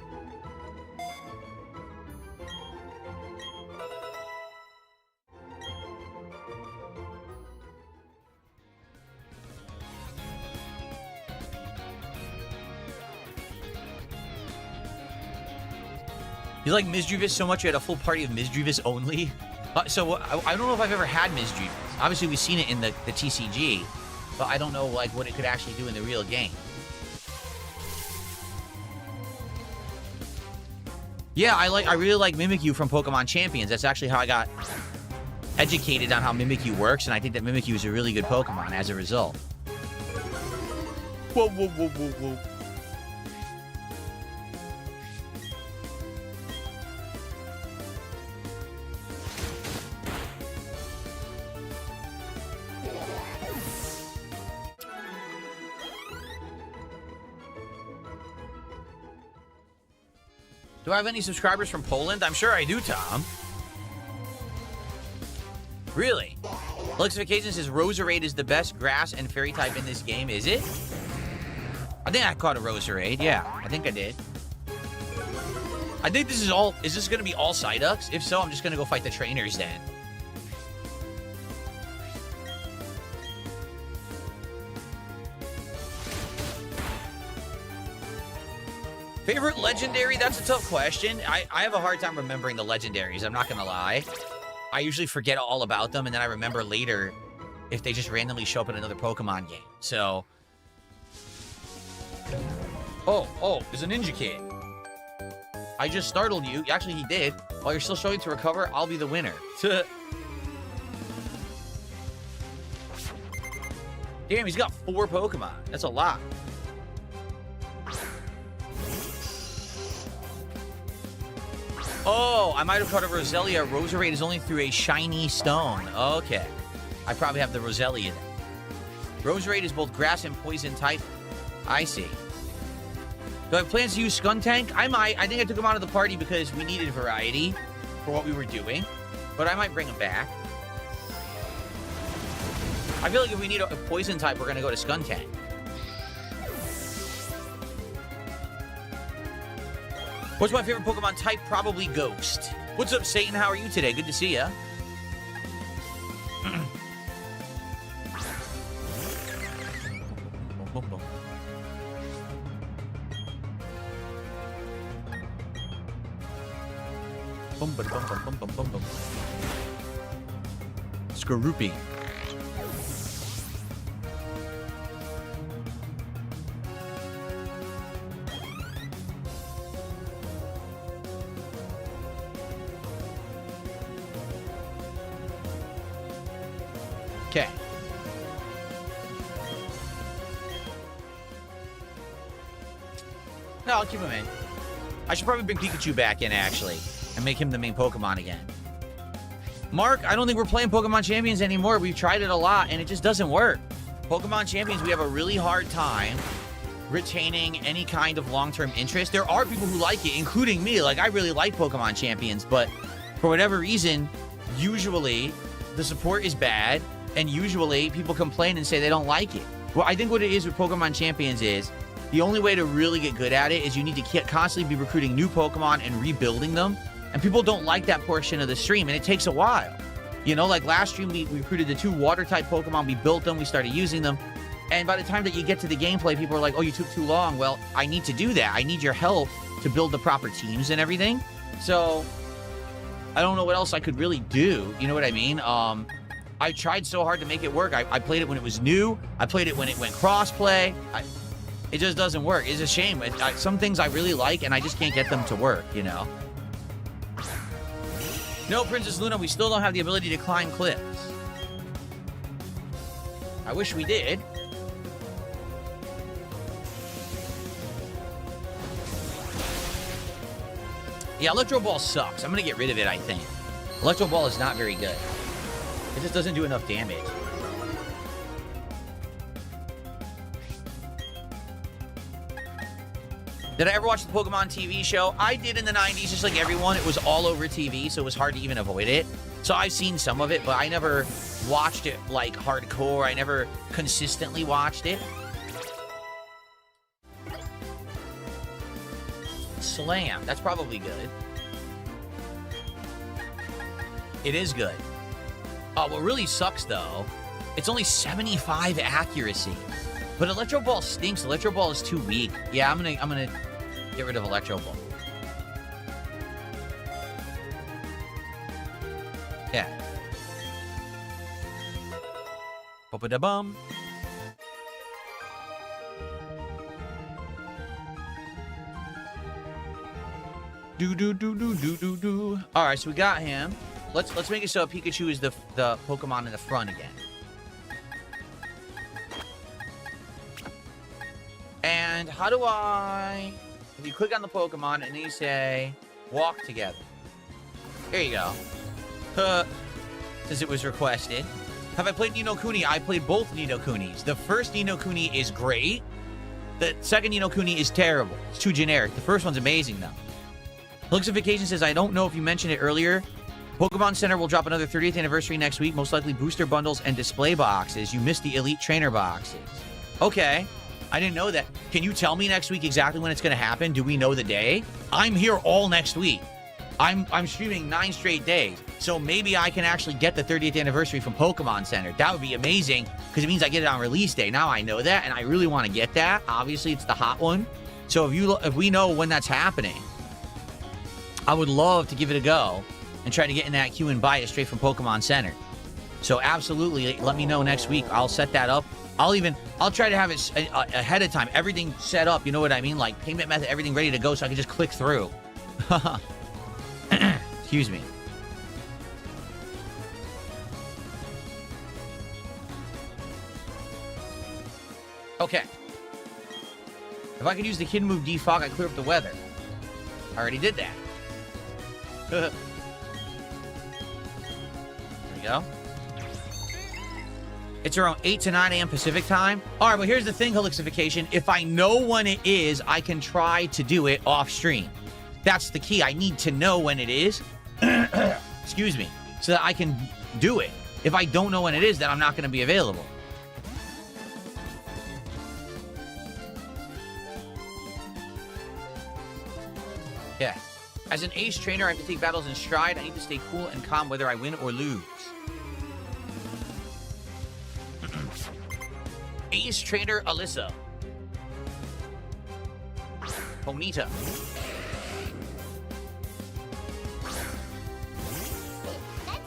You like Misdreavus so much you had a full party of Misdreavus only? I don't know if I've ever had Misdreavus. Obviously, we've seen it in the TCG, but I don't know what it could actually do in the real game. Yeah, I really like Mimikyu from Pokemon Champions. That's actually how I got educated on how Mimikyu works, and I think that Mimikyu is a really good Pokemon as a result. Whoa, whoa, whoa, whoa, whoa. Do I have any subscribers from Poland? I'm sure I do, Tom. Really? Lexification says Roserade is the best grass and fairy type in this game. Is it? I think I caught a Roserade. Yeah, I think I did. I think this is all... Is this going to be all Psyducks? If so, I'm just going to go fight the trainers then. Favorite legendary? That's a tough question. I have a hard time remembering the legendaries. I'm not going to lie. I usually forget all about them, and then I remember later if they just randomly show up in another Pokemon game. So... Oh, there's a Ninja Kid. I just startled you. Actually, he did. While you're still showing to recover, I'll be the winner. Damn, he's got 4 Pokemon. That's a lot. Oh, I might have caught a Roselia. Roserade is only through a shiny stone. Okay. I probably have the Roselia then. Roserade is both grass and poison type. I see. Do I have plans to use Skuntank? I might. I think I took him out of the party because we needed variety for what we were doing. But I might bring him back. I feel like if we need a poison type, we're going to go to Skuntank. What's my favorite Pokemon type? Probably Ghost. What's up, Satan? How are you today? Good to see ya. Skorupi. Okay. No, I'll keep him in. I should probably bring Pikachu back in, actually, and make him the main Pokemon again. Mark, I don't think we're playing Pokemon Champions anymore. We've tried it a lot, and it just doesn't work. Pokemon Champions, we have a really hard time retaining any kind of long-term interest. There are people who like it, including me. Like, I really like Pokemon Champions, but for whatever reason, usually the support is bad, and usually people complain and say they don't like it. Well, I think what it is with Pokemon Champions is the only way to really get good at it is you need to constantly be recruiting new Pokemon and rebuilding them. And people don't like that portion of the stream, and it takes a while. You know, like last stream, we recruited the 2 water-type Pokemon, we built them, we started using them. And by the time that you get to the gameplay, people are like, oh, you took too long. Well, I need to do that. I need your help to build the proper teams and everything. So, I don't know what else I could really do. You know what I mean? I tried so hard to make it work. I played it when it was new. I played it when it went cross-play. It just doesn't work. It's a shame. Some things I really like, and I just can't get them to work, you know? No, Princess Luna, we still don't have the ability to climb cliffs. I wish we did. Yeah, Electro Ball sucks. I'm going to get rid of it, I think. Electro Ball is not very good. It just doesn't do enough damage. Did I ever watch the Pokemon TV show? I did in the 90s, just like everyone. It was all over TV, so it was hard to even avoid it. So I've seen some of it, but I never watched it, like, hardcore. I never consistently watched it. Slam. That's probably good. It is good. Oh, what really sucks, though, it's only 75 accuracy. But Electro Ball stinks. Electro Ball is too weak. Yeah, I'm gonna get rid of Electro Ball. Yeah. Ba-ba-da-bum. Do. All right, so we got him. Let's make it so Pikachu is the Pokemon in the front again. And how do I... If you click on the Pokemon and then you say, walk together. Here you go. Since it was requested. Have I played Ni no Kuni? I played both Ni no Kunis. The first Ni no Kuni is great. The second Ni no Kuni is terrible. It's too generic. The first one's amazing, though. Lixification says, I don't know if you mentioned it earlier. Pokemon Center will drop another 30th anniversary next week. Most likely booster bundles and display boxes. You missed the Elite Trainer boxes. Okay. I didn't know that. Can you tell me next week exactly when it's going to happen? Do we know the day? I'm here all next week. I'm streaming 9 straight days. So maybe I can actually get the 30th anniversary from Pokemon Center. That would be amazing because it means I get it on release day. Now I know that, and I really want to get that. Obviously, it's the hot one. So if we know when that's happening, I would love to give it a go and try to get in that queue and buy it straight from Pokemon Center. So absolutely, let me know next week. I'll set that up. I'll try to have it ahead of time. Everything set up, you know what I mean? Like payment method, everything ready to go so I can just click through. Excuse me. Okay. If I could use the kid move defog, I'd clear up the weather. I already did that. There we go. It's around 8 to 9 a.m. Pacific time. All right, well, here's the thing, Helixification. If I know when it is, I can try to do it off stream. That's the key. I need to know when it is. Excuse me. So that I can do it. If I don't know when it is, then I'm not going to be available. Yeah. As an ace trainer, I have to take battles in stride. I need to stay cool and calm whether I win or lose. Ace trainer Alyssa. Bonita.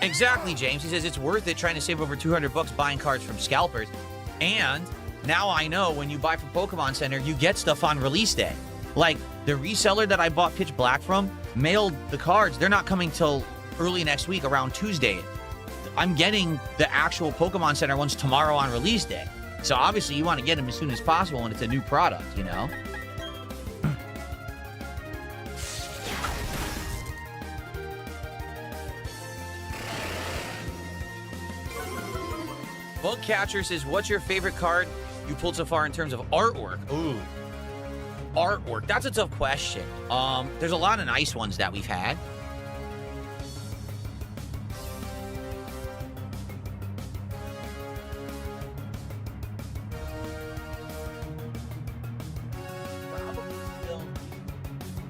Exactly, James. He says it's worth it trying to save over 200 bucks buying cards from scalpers. And now I know when you buy from Pokemon Center, you get stuff on release day. Like the reseller that I bought Pitch Black from mailed the cards. They're not coming till early next week around Tuesday. I'm getting the actual Pokemon Center ones tomorrow on release day. So obviously you want to get them as soon as possible when it's a new product, you know? Bug Catcher says, what's your favorite card you pulled so far in terms of artwork? Ooh. Artwork. That's a tough question. There's a lot of nice ones that we've had.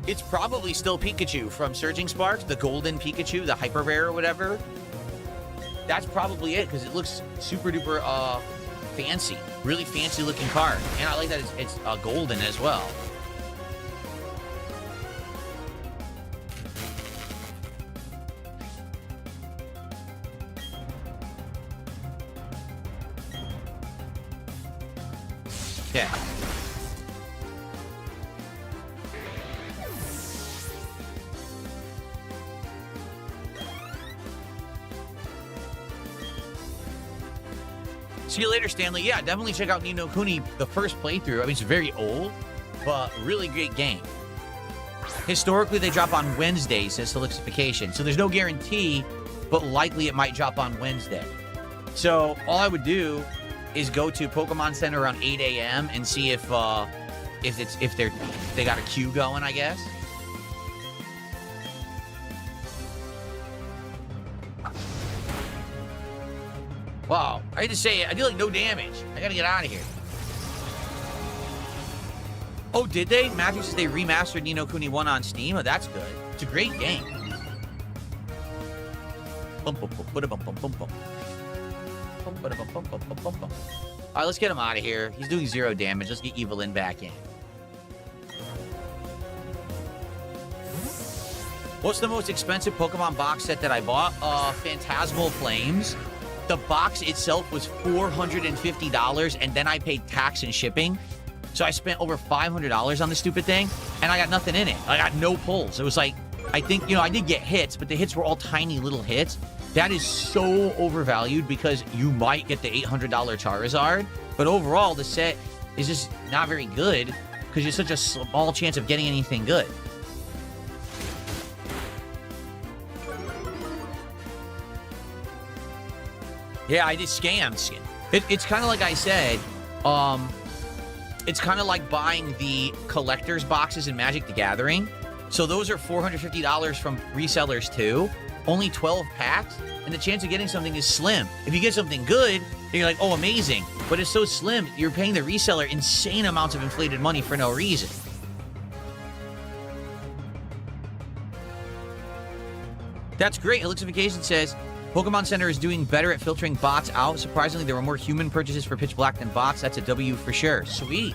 It's probably still Pikachu from Surging Sparks, the golden Pikachu, the hyper rare or whatever. That's probably it, because it looks super duper fancy. Really fancy looking card. And I like that it's golden as well. Yeah. See you later, Stanley. Yeah, definitely check out Ni no Kuni, the first playthrough. I mean, it's very old, but really great game. Historically, they drop on Wednesdays as Solidification, so there's no guarantee, but likely it might drop on Wednesday. So all I would do is go to Pokemon Center around 8 a.m. and see if they got a queue going, I guess. Wow, I hate to say it, I do like no damage. I gotta get out of here. Oh, did they? Matthew says they remastered Ni no Kuni 1 on Steam. Oh, that's good. It's a great game. All right, let's get him out of here. He's doing 0 damage. Let's get Evelyn back in. What's the most expensive Pokemon box set that I bought? Phantasmal Flames. The box itself was $450, and then I paid tax and shipping. So I spent over $500 on the stupid thing, and I got nothing in it. I got no pulls. It was like, I think, I did get hits, but the hits were all tiny little hits. That is so overvalued because you might get the $800 Charizard, but overall, the set is just not very good because there's such a small chance of getting anything good. Yeah, I did scams. It's kind of like I said, it's kind of like buying the collector's boxes in Magic the Gathering. So those are $450 from resellers too. Only 12 packs, and the chance of getting something is slim. If you get something good, then you're like, oh, amazing. But it's so slim, you're paying the reseller insane amounts of inflated money for no reason. That's great. Elixification says, Pokemon Center is doing better at filtering bots out. Surprisingly, there were more human purchases for Pitch Black than bots. That's a W for sure. Sweet.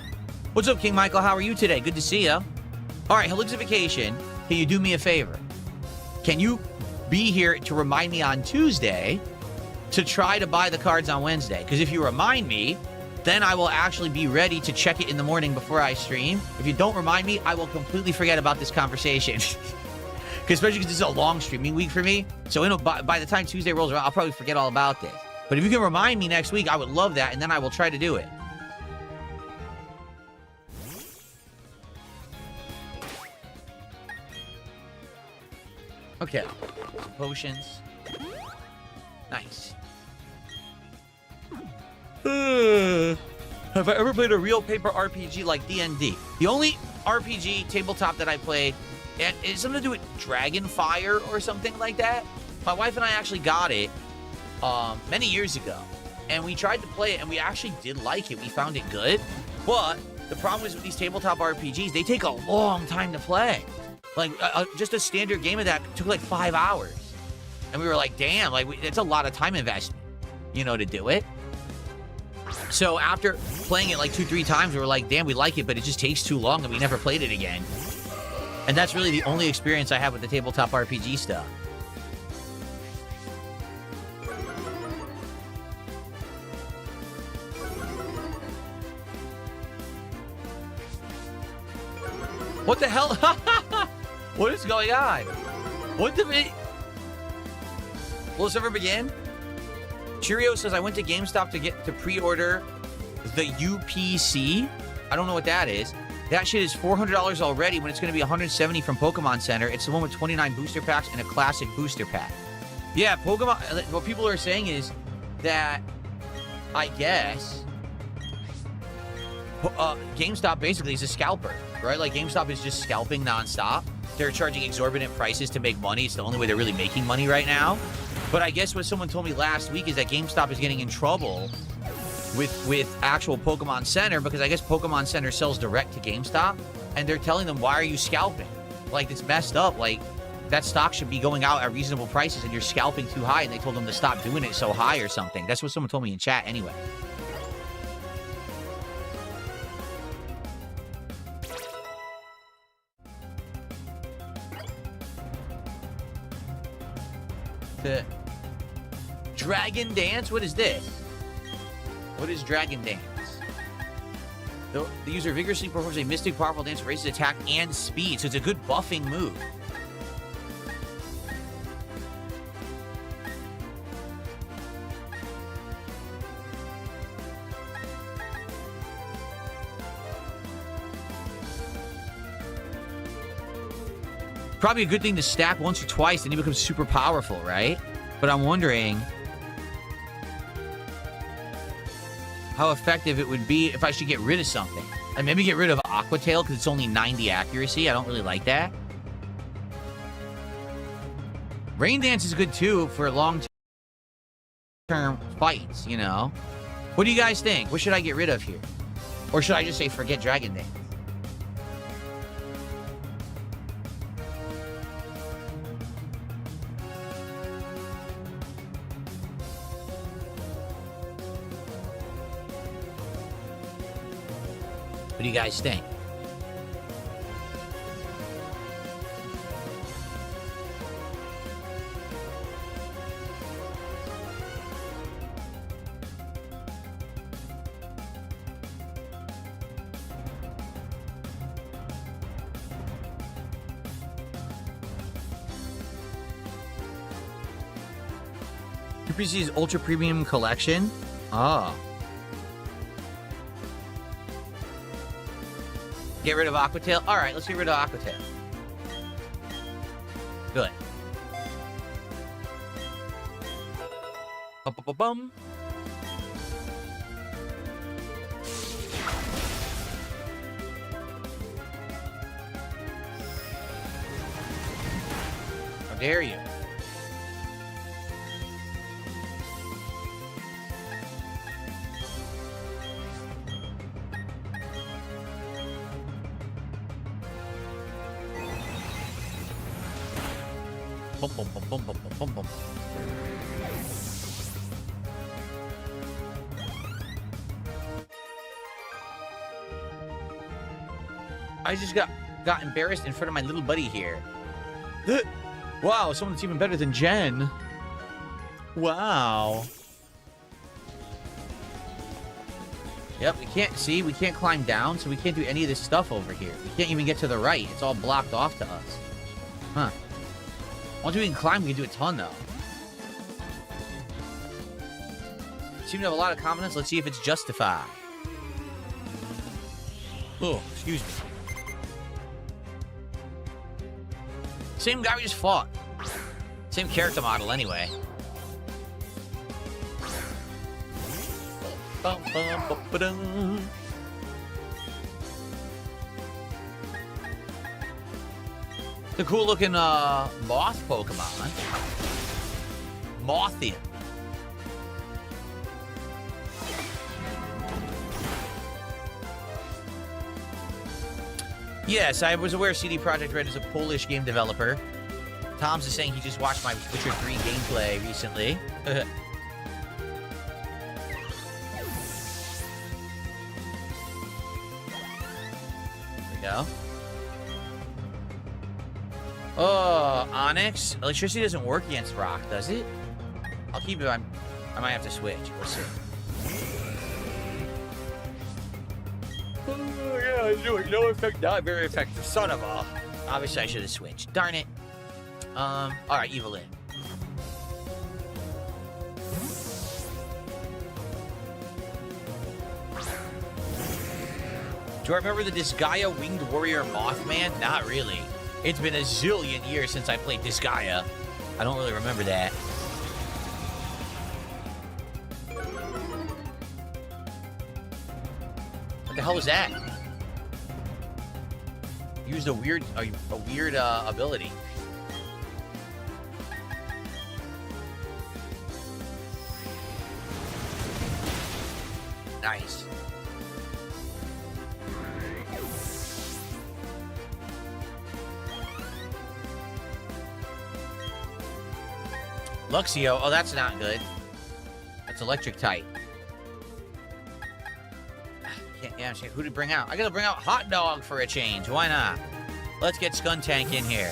What's up, King Michael? How are you today? Good to see you. All right, Elixification, can you do me a favor? Can you be here to remind me on Tuesday to try to buy the cards on Wednesday? Because if you remind me, then I will actually be ready to check it in the morning before I stream. If you don't remind me, I will completely forget about this conversation. Especially because this is a long streaming week for me. So by the time Tuesday rolls around, I'll probably forget all about this. But if you can remind me next week, I would love that, and then I will try to do it. Okay. Potions. Nice. Have I ever played a real paper RPG like D&D? The only RPG tabletop that I played, and it's something to do with Dragonfire or something like that. My wife and I actually got it many years ago, and we tried to play it, and we actually did like it. We found it good, but the problem is with these tabletop RPGs, they take a long time to play. Like, just a standard game of that took like 5 hours. And we were like, damn, like, it's a lot of time investment, to do it. So after playing it like 2-3 times, we were like, damn, we like it, but it just takes too long, and we never played it again. And that's really the only experience I have with the tabletop RPG stuff. What the hell? What is going on? What the... Will this ever begin? Cheerio says, I went to GameStop to pre-order the UPC. I don't know what that is. That shit is $400 already when it's going to be $170 from Pokemon Center. It's the one with 29 booster packs and a classic booster pack. Yeah, Pokemon... What people are saying is that I guess, GameStop basically is a scalper, right? Like, GameStop is just scalping nonstop. They're charging exorbitant prices to make money. It's the only way they're really making money right now. But I guess what someone told me last week is that GameStop is getting in trouble with actual Pokemon Center, because I guess Pokemon Center sells direct to GameStop, and they're telling them, why are you scalping? Like, it's messed up. Like, that stock should be going out at reasonable prices, and you're scalping too high, and they told them to stop doing it so high or something. That's what someone told me in chat anyway. The Dragon Dance? What is this? What is Dragon Dance? The user vigorously performs a mystic powerful dance, raises attack and speed, so it's a good buffing move. Probably a good thing to stack once or twice, then he becomes super powerful, right? But I'm wondering how effective it would be if I should get rid of something. Like, maybe get rid of Aqua Tail because it's only 90 accuracy. I don't really like that. Rain Dance is good too for long-term fights, you know? What do you guys think? What should I get rid of here? Or should I just say forget Dragon Dance? What do you guys think? UPC's Ultra Premium Collection? Ah. Get rid of Aqua Tail? Alright, let's get rid of Aqua Tail. Good. Bum. How dare you? Bum, bum, bum, bum, bum, bum, bum. I just got embarrassed in front of my little buddy here. Wow, someone that's even better than Jen. Wow. Yep, we can't climb down, so we can't do any of this stuff over here. We can't even get to the right. It's all blocked off to us. Huh. Once we can climb, we can do a ton, though. Seem to have a lot of confidence. Let's see if it's justified. Oh, excuse me. Same guy we just fought. Same character model, anyway. Bum, bum, bum, ba-dum. The cool looking moth Pokemon. Mothian. Yes, I was aware CD Projekt Red is a Polish game developer. Tom's is saying he just watched my Witcher 3 gameplay recently. There we go. Oh, Onyx. Electricity doesn't work against rock, does it? I'll keep it. I might have to switch. We'll see. Oh, yeah, no effect. Not very effective. Son of a. Obviously, I should have switched. Darn it. Alright, Evelyn. Do I remember the Disgaea Winged Warrior Mothman? Not really. It's been a zillion years since I played Disgaea. I don't really remember that. the hell is that? Used a weird ability. Nice. Luxio. Oh, that's not good. That's electric type. Yeah, shit. Who to bring out? I gotta bring out Hot Dog for a change. Why not? Let's get Skuntank in here.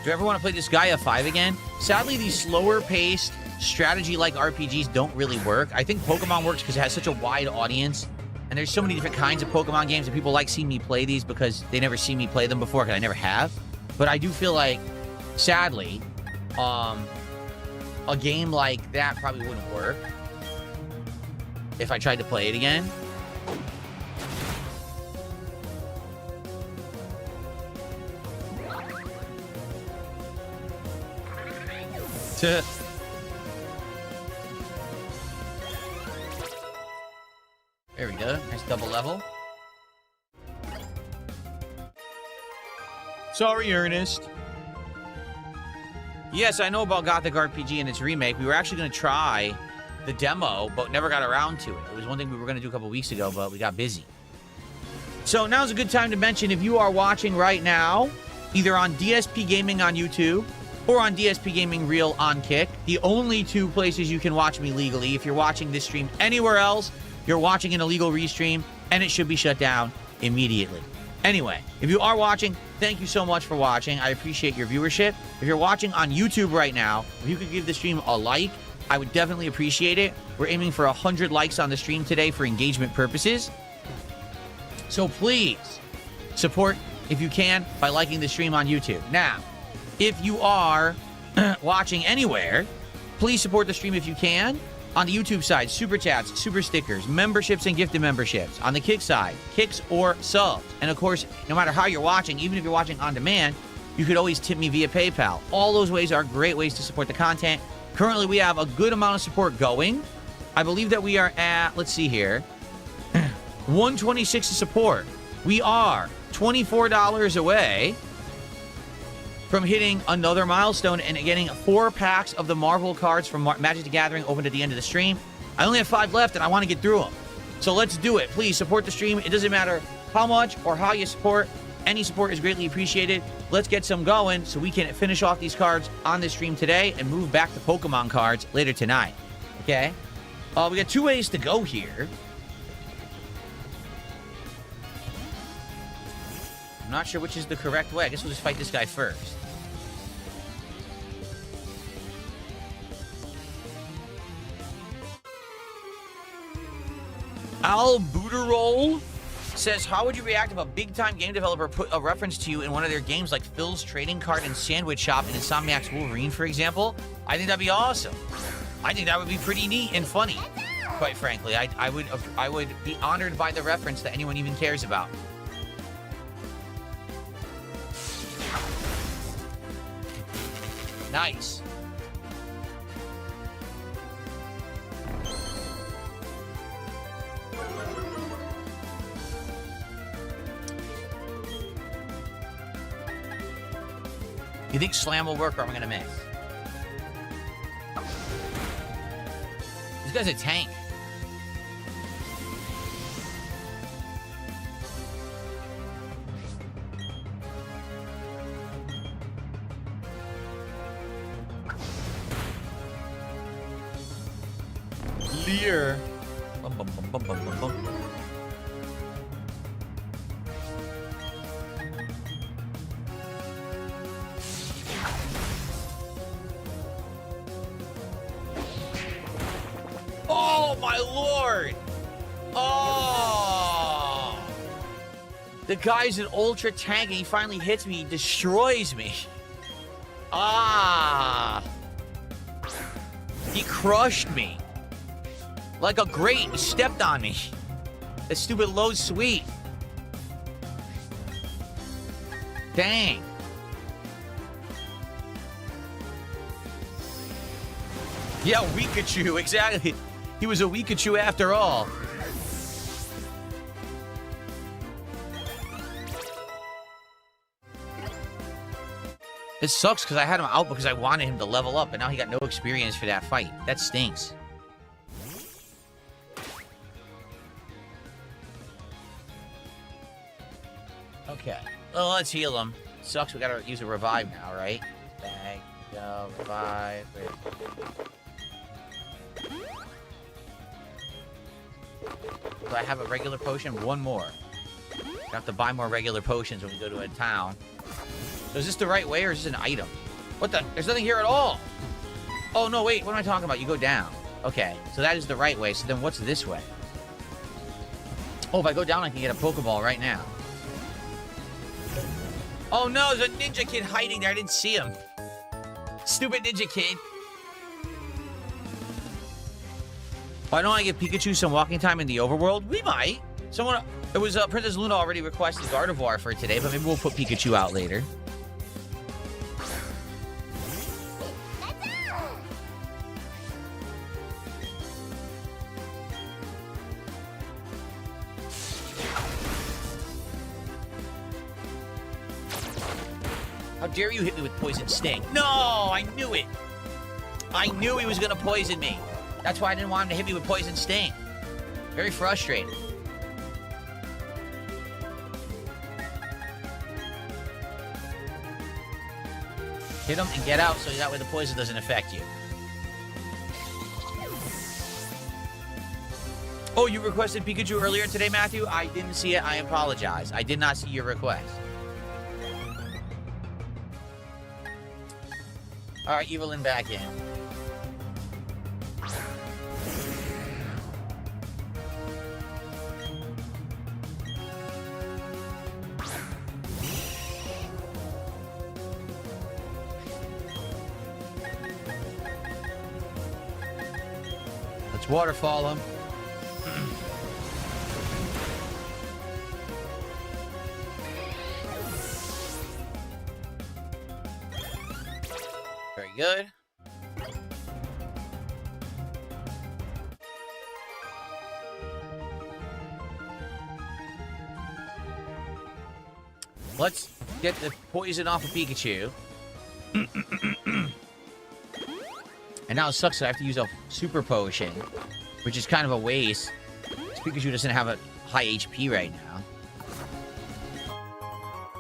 Do you ever want to play this Gaia 5 again? Sadly, these slower-paced, strategy-like RPGs don't really work. I think Pokemon works because it has such a wide audience, and there's so many different kinds of Pokemon games, and people like seeing me play these because they never see me play them before, because I never have. But I do feel like, sadly, a game like that probably wouldn't work if I tried to play it again. There we go. Nice double level. Sorry, Ernest. Yes, I know about Gothic RPG and its remake. We were actually going to try the demo, but never got around to it. It was one thing we were going to do a couple weeks ago, but we got busy. So now's a good time to mention, if you are watching right now, either on DSP Gaming on YouTube or on DSP Gaming Real on Kick, the only two places you can watch me legally. If you're watching this stream anywhere else, you're watching an illegal restream, and it should be shut down immediately. Anyway, if you are watching, thank you so much for watching. I appreciate your viewership. If you're watching on YouTube right now, if you could give the stream a like, I would definitely appreciate it. We're aiming for 100 likes on the stream today for engagement purposes. So please, support if you can by liking the stream on YouTube. Now, if you are watching anywhere, please support the stream if you can. On the YouTube side, super chats, super stickers, memberships, and gifted memberships. On the Kick side, kicks or subs. And of course, no matter how you're watching, even if you're watching on demand, you could always tip me via PayPal. All those ways are great ways to support the content. Currently, we have a good amount of support going. I believe that we are at, let's see here, 126 to support. We are $24 away from hitting another milestone and getting 4 packs of the Marvel cards from Magic the Gathering opened at the end of the stream. I only have 5 left, and I want to get through them. So let's do it. Please support the stream. It doesn't matter how much or how you support. Any support is greatly appreciated. Let's get some going so we can finish off these cards on this stream today and move back to Pokemon cards later tonight. Okay? We got 2 ways to go here. I'm not sure which is the correct way. I guess we'll just fight this guy first. Al Booterol says, how would you react if a big-time game developer put a reference to you in one of their games like Phil's Trading Card and Sandwich Shop in Insomniac's Wolverine, for example? I think that'd be awesome. I think that would be pretty neat and funny, quite frankly. I would be honored by the reference that anyone even cares about. Nice. You think Slam will work, or am I gonna miss? This guy's a tank. Lear. Bum, bum, bum, bum, bum, bum, bum. Oh, my lord! Oh! The guy's an ultra tank, and he finally hits me. He destroys me. Ah! He crushed me. Like a grate, he stepped on me. That stupid low sweet. Dang. Yeah, Weekachu, exactly. He was a Weekachu after all. This sucks because I had him out because I wanted him to level up, and now he got no experience for that fight. That stinks. Okay. Well, let's heal him. Sucks we gotta use a revive now, right? Bang, go, revive. Do I have a regular potion? One more. I have to buy more regular potions when we go to a town. So is this the right way or is this an item? What the? There's nothing here at all. Oh, no, wait. What am I talking about? You go down. Okay, so that is the right way. So then what's this way? Oh, if I go down, I can get a Pokeball right now. Oh, no, there's a Ninja Kid hiding there. I didn't see him. Stupid Ninja Kid. Why don't I give Pikachu some walking time in the overworld? We might. Someone... It was Princess Luna already requested Gardevoir for today, but maybe we'll put Pikachu out later. How dare you hit me with Poison Sting? No, I knew it. I knew he was going to poison me. That's why I didn't want him to hit me with Poison Sting. Very frustrating. Hit him and get out so that way the poison doesn't affect you. Oh, you requested Pikachu earlier today, Matthew? I didn't see it. I apologize. I did not see your request. All right, Evelyn back in. Let's waterfall him. Very good. Let's get the poison off of Pikachu. And now it sucks that I have to use a super potion, which is kind of a waste. Pikachu doesn't have a high HP right now.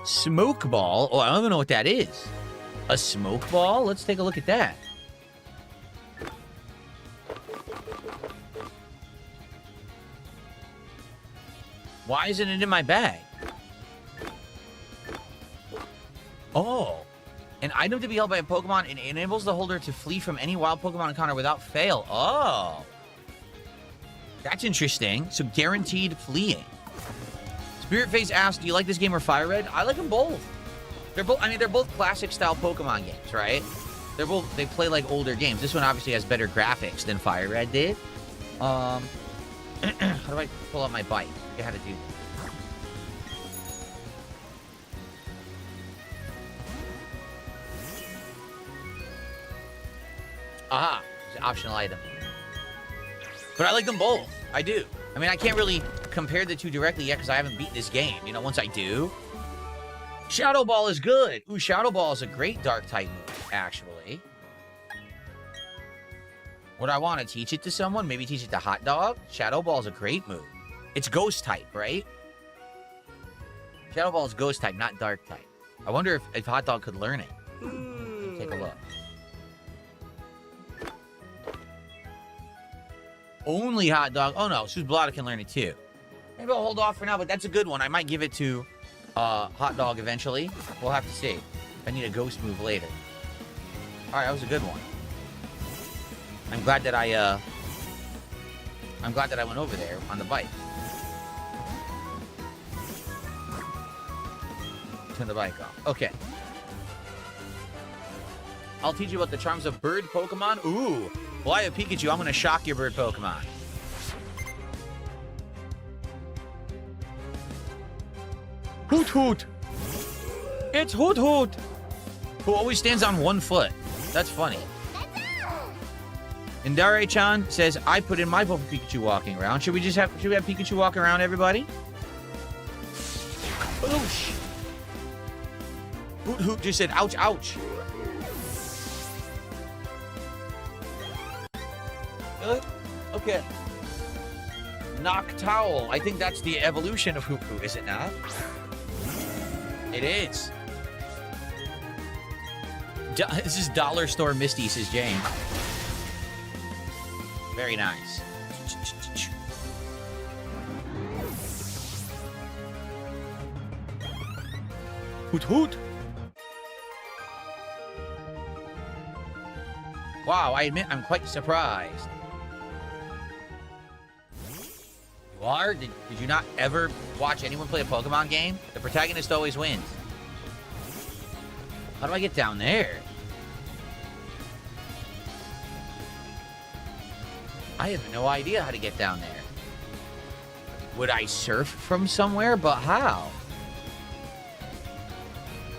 Smoke ball? Oh, I don't even know what that is. A smoke ball? Let's take a look at that. Why isn't it in my bag? Oh. An item to be held by a Pokemon and enables the holder to flee from any wild Pokemon encounter without fail. Oh. That's interesting. So guaranteed fleeing. Spirit Face asks, do you like this game or Fire Red? I like them both. They're both, I mean, they're both classic style Pokemon games, right? They play like older games. This one obviously has better graphics than Fire Red did. How do I pull out my bike? I had to do that. Aha, it's an optional item. But I like them both. I do. I mean, I can't really compare the two directly yet because I haven't beaten this game. You know, once I do. Shadow Ball is good. Ooh, Shadow Ball is a great dark type move, actually. Would I want to teach it to someone? Maybe teach it to Hot Dog? Shadow Ball is a great move. It's ghost type, right? Shadow Ball is ghost type, not dark type. I wonder if Hot Dog could learn it. Take a look. Only Hot Dog. Oh, no. Suzblada can learn it, too. Maybe I'll hold off for now, but that's a good one. I might give it to Hot Dog eventually. We'll have to see. If I need a ghost move later. All right, that was a good one. I'm glad that I went over there on the bike. Turn the bike off. Okay. I'll teach you about the charms of bird Pokemon. Ooh. Well, I have Pikachu. I'm going to shock your bird Pokemon. Hoot Hoot. It's Hoot Hoot. Who always stands on one foot. That's funny. And Dare-chan says, I put in my vote for Pikachu walking around. Should we have Pikachu walking around, everybody? Oosh. Hoot Hoot just said, ouch, ouch. Okay. Noctowl. I think that's the evolution of Hoo-Hoo, is it not? It is. This is Dollar Store Misty, says Jane. Very nice. Hoot hoot. Wow, I admit I'm quite surprised. You are? Did you not ever watch anyone play a Pokemon game? The protagonist always wins. How do I get down there? I have no idea how to get down there. Would I surf from somewhere? But how?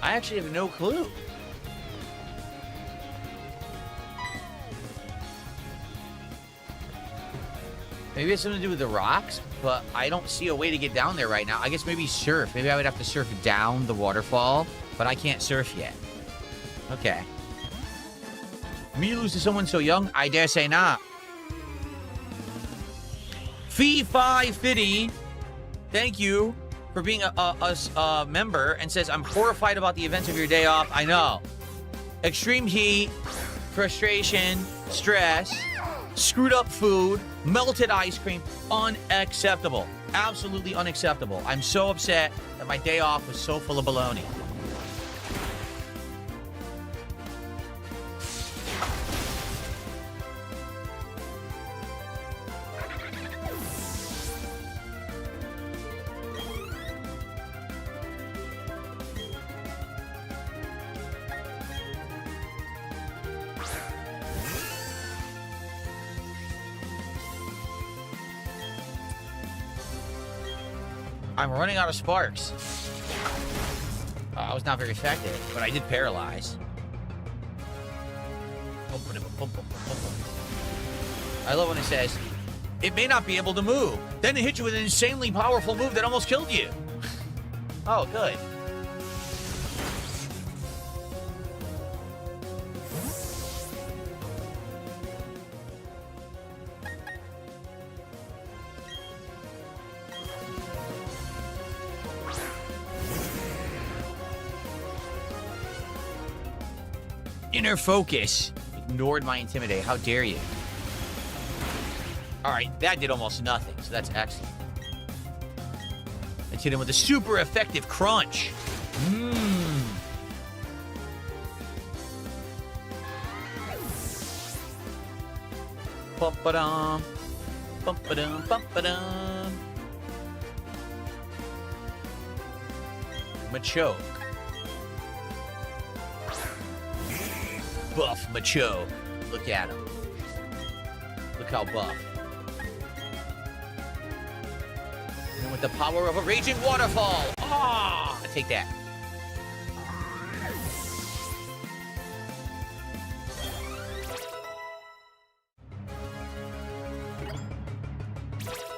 I actually have no clue. Maybe it's something to do with the rocks, but I don't see a way to get down there right now. I guess maybe surf. Maybe I would have to surf down the waterfall, but I can't surf yet. Okay. Me lose to someone so young? I dare say not. Fee-Fi Fitty, thank you for being a member, and says, I'm horrified about the events of your day off. I know. Extreme heat, frustration, stress, screwed up food, melted ice cream. Unacceptable. Absolutely unacceptable. I'm so upset that my day off was so full of baloney. I'm running out of sparks. I was not very effective, but I did paralyze. I love when it says, it may not be able to move. Then it hit you with an insanely powerful move that almost killed you. Oh, good. Inner focus. Ignored my intimidate. How dare you? Alright, that did almost nothing, so that's excellent. Let's hit him with a super effective crunch. Bum-ba-dum. Bum-ba-dum, bum-ba-dum. Machoke. Buff Macho. Look at him. Look how buff. And with the power of a raging waterfall. Ah! Take that.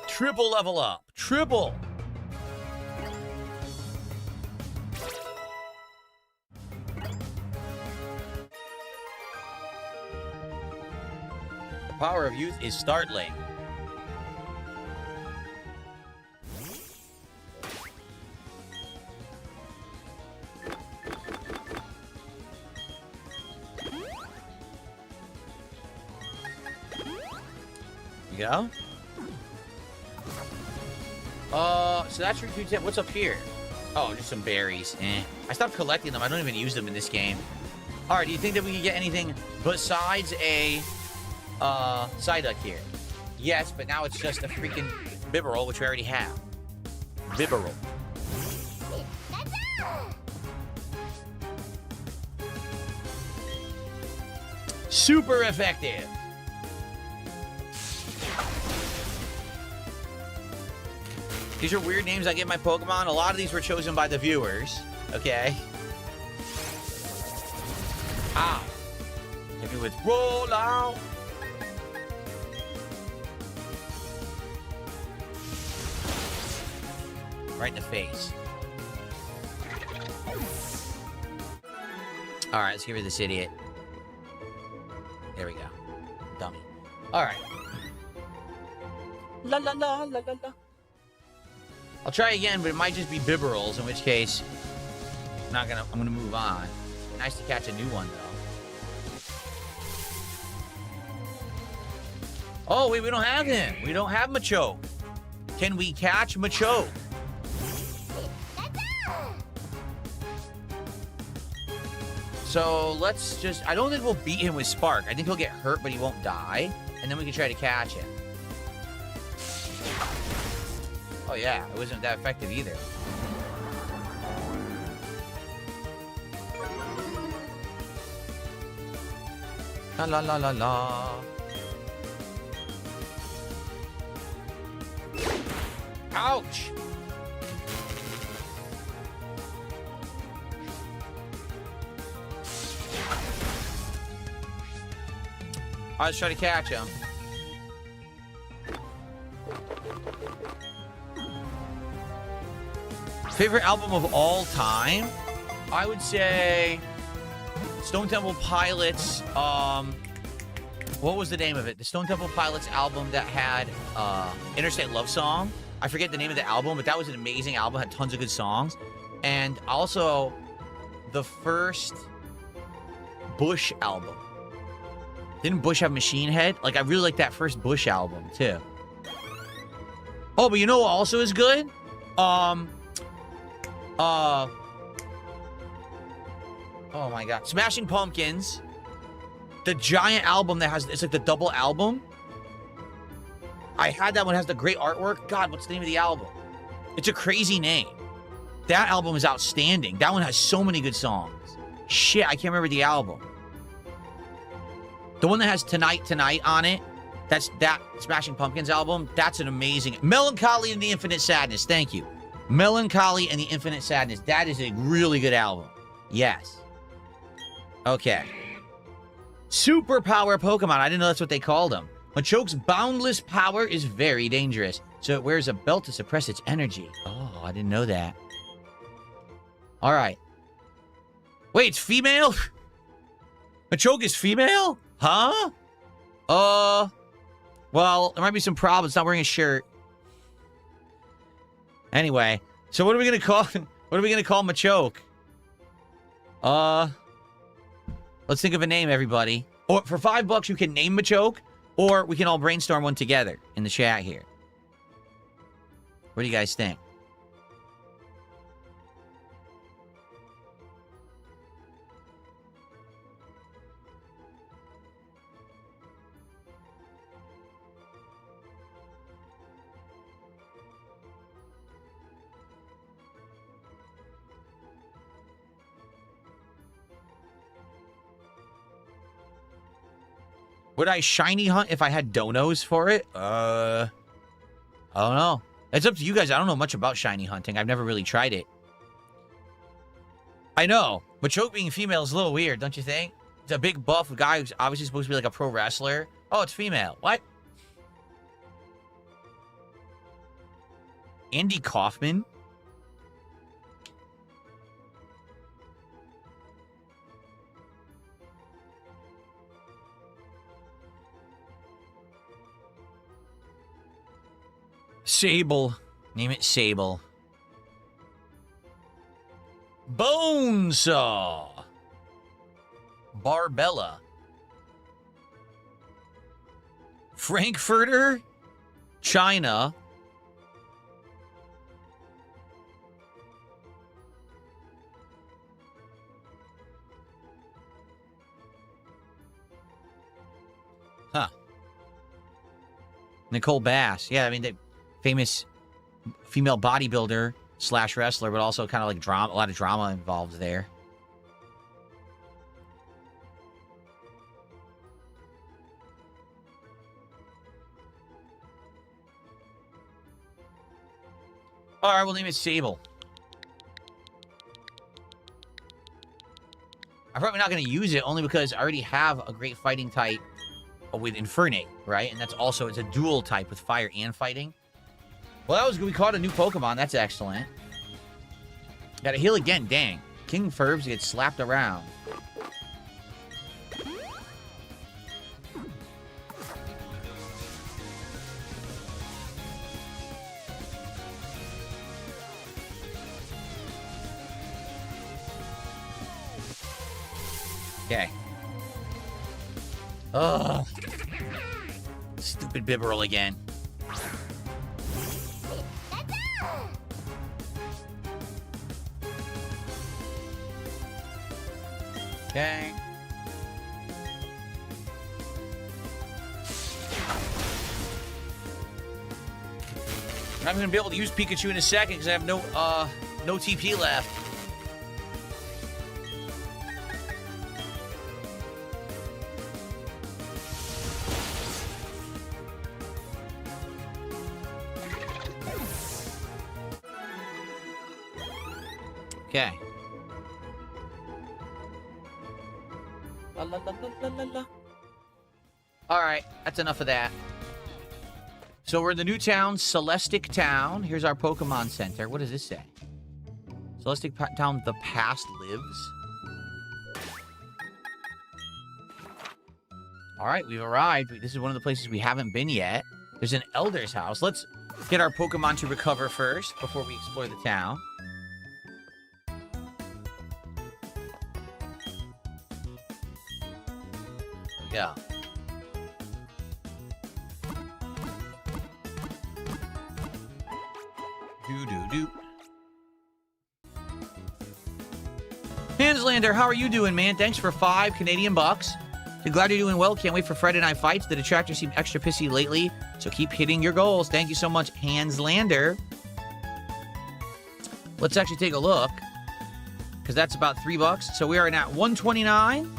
Triple level up. Triple. Power of youth is startling. You go. So that's your 210. What's up here? Oh, just some berries. I stopped collecting them. I don't even use them in this game. All right, do you think that we can get anything besides a Psyduck here? Yes, but now it's just a freaking Bibarel, which we already have. Bibarel. Super effective. These are weird names I give my Pokemon. A lot of these were chosen by the viewers. Okay. Ow. Hit me with roll out. Right in the face. All right, let's get rid of this idiot. There we go. Dummy. All right. La la la la la la. I'll try again, but it might just be Bibberals, in which case I'm gonna move on. Nice to catch a new one though. Oh wait, we don't have him. We don't have Machoke. Can we catch Machoke? So let's just, I don't think we'll beat him with Spark. I think he'll get hurt, but he won't die. And then we can try to catch him. Oh yeah, it wasn't that effective either. La la la la la. Ouch! I was trying to catch him. Favorite album of all time? I would say Stone Temple Pilots. What was the name of it? The Stone Temple Pilots album that had Interstate Love Song. I forget the name of the album, but that was an amazing album. Had tons of good songs. And also the first Bush album. Didn't Bush have Machine Head? Like, I really like that first Bush album, too. Oh, but you know what also is good? Oh my god. Smashing Pumpkins. The giant album that has, it's like the double album. I had that one, has the great artwork. God, what's the name of the album? It's a crazy name. That album is outstanding. That one has so many good songs. Shit, I can't remember the album. The one that has Tonight, Tonight on it. That's that Smashing Pumpkins album. That's an amazing... Melancholy and the Infinite Sadness. Thank you. Melancholy and the Infinite Sadness. That is a really good album. Yes. Okay. Superpower Pokemon. I didn't know that's what they called them. Machoke's boundless power is very dangerous, so it wears a belt to suppress its energy. Oh, I didn't know that. All right. Wait, it's female? Machoke is female? Huh? Well, there might be some problems. It's not wearing a shirt. Anyway, so what are we gonna call? What are we gonna call Machoke? Let's think of a name, everybody. Or for $5, you can name Machoke, or we can all brainstorm one together in the chat here. What do you guys think? Would I shiny hunt if I had donos for it? I don't know. It's up to you guys. I don't know much about shiny hunting. I've never really tried it. I know. Machoke being female is a little weird, don't you think? It's a big buff guy who's obviously supposed to be like a pro wrestler. Oh, it's female. What? Andy Kaufman? Sable. Name it Sable. Bonesaw. Barbella. Frankfurter. China. Huh. Nicole Bass. Yeah, I mean, they... famous female bodybuilder / wrestler, but also kind of like drama, a lot of drama involved there. All right, we'll name it Sable. I'm probably not going to use it only because I already have a great fighting type with Infernape, right? And that's also, it's a dual type with fire and fighting. Well, that was good. We caught a new Pokemon. That's excellent. Gotta heal again. Dang. King Furbs gets slapped around. Okay. Ugh. Stupid Bibberl again. Okay. I'm gonna be able to use Pikachu in a second because I have no TP left. Okay. La, la, la, la, la, la. All right, that's enough of that. So we're in the new town, Celestic Town. Here's our Pokemon Center. What does this say? Celestic Town, the past lives. All right, we've arrived. This is one of the places we haven't been yet. There's an Elder's house. Let's get our Pokemon to recover first before we explore the town. Yeah. Do. Hanslander, how are you doing, man? Thanks for 5 Canadian bucks. Glad you're doing well. Can't wait for Friday Night Fights. The detractors seem extra pissy lately, so keep hitting your goals. Thank you so much, Hanslander. Let's actually take a look, because that's about $3. So we are at 129.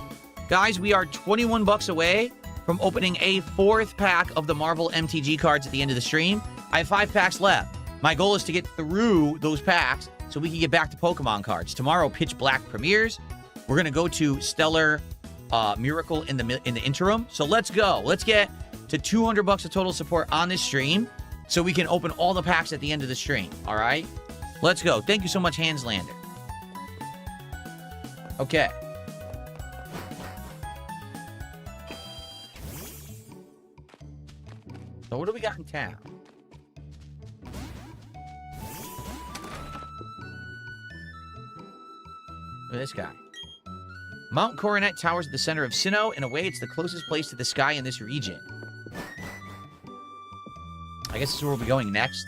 Guys, we are 21 bucks away from opening a 4th pack of the Marvel MTG cards at the end of the stream. I have 5 packs left. My goal is to get through those packs so we can get back to Pokemon cards. Tomorrow, Pitch Black premieres. We're going to go to Stellar Miracle in the interim. So let's go. Let's get to 200 bucks of total support on this stream so we can open all the packs at the end of the stream. All right? Let's go. Thank you so much, Hanslander. Okay. So what do we got in town? Look at this guy. Mount Coronet towers at the center of Sinnoh. In a way, it's the closest place to the sky in this region. I guess this is where we'll be going next.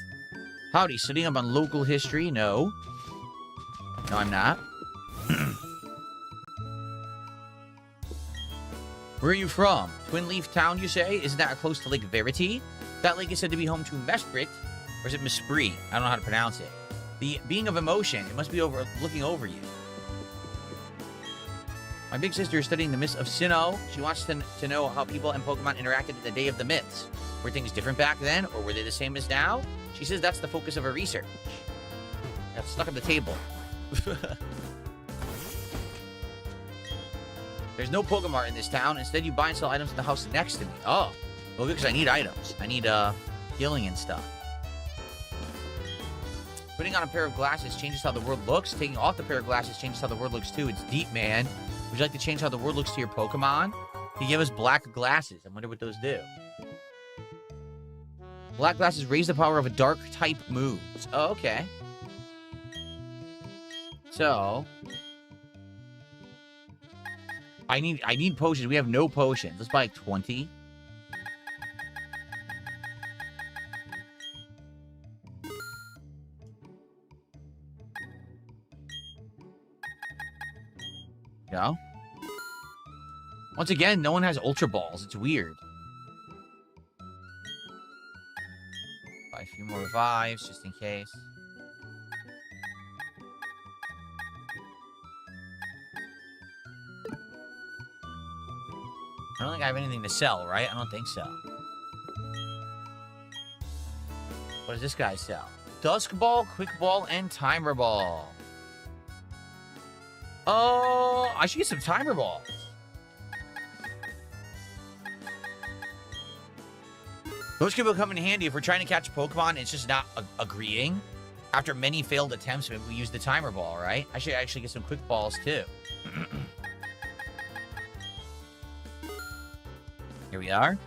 Howdy, studying up on local history? No. No, I'm not. Where are you from? Twin Leaf Town, you say? Isn't that close to Lake Verity? That lake is said to be home to Mesprit. Or is it Mesprit? I don't know how to pronounce it. The being of emotion. It must be looking over you. My big sister is studying the myths of Sinnoh. She wants to know how people and Pokemon interacted in the day of the myths. Were things different back then, or were they the same as now? She says that's the focus of her research. Got stuck at the table. There's no Pokemart in this town. Instead, you buy and sell items in the house next to me. Oh, well, because I need items. I need healing and stuff. Putting on a pair of glasses changes how the world looks. Taking off the pair of glasses changes how the world looks too. It's deep, man. Would you like to change how the world looks to your Pokemon? He gave us black glasses. I wonder what those do. Black glasses raise the power of a dark type moves. Oh, okay. So I need potions. We have no potions. Let's buy like 20. Go. Once again, no one has Ultra Balls. It's weird. Buy a few more revives, just in case. I don't think I have anything to sell, right? I don't think so. What does this guy sell? Dusk Ball, Quick Ball, and Timer Ball. Oh, I should get some Timer Balls. Those could come in handy if we're trying to catch Pokemon and it's just not agreeing. After many failed attempts, maybe we use the Timer Ball, right? I should actually get some Quick Balls, too. Here we are.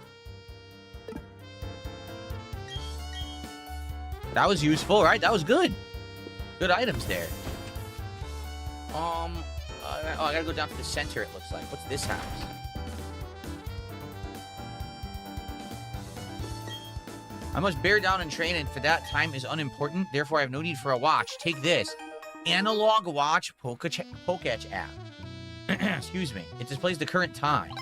That was useful, right? That was good. Good items there. I gotta go down to the center, it looks like. What's this house? I must bear down and train, and for that, time is unimportant. Therefore, I have no need for a watch. Take this. Analog watch Pokach app. Excuse me. It displays the current time.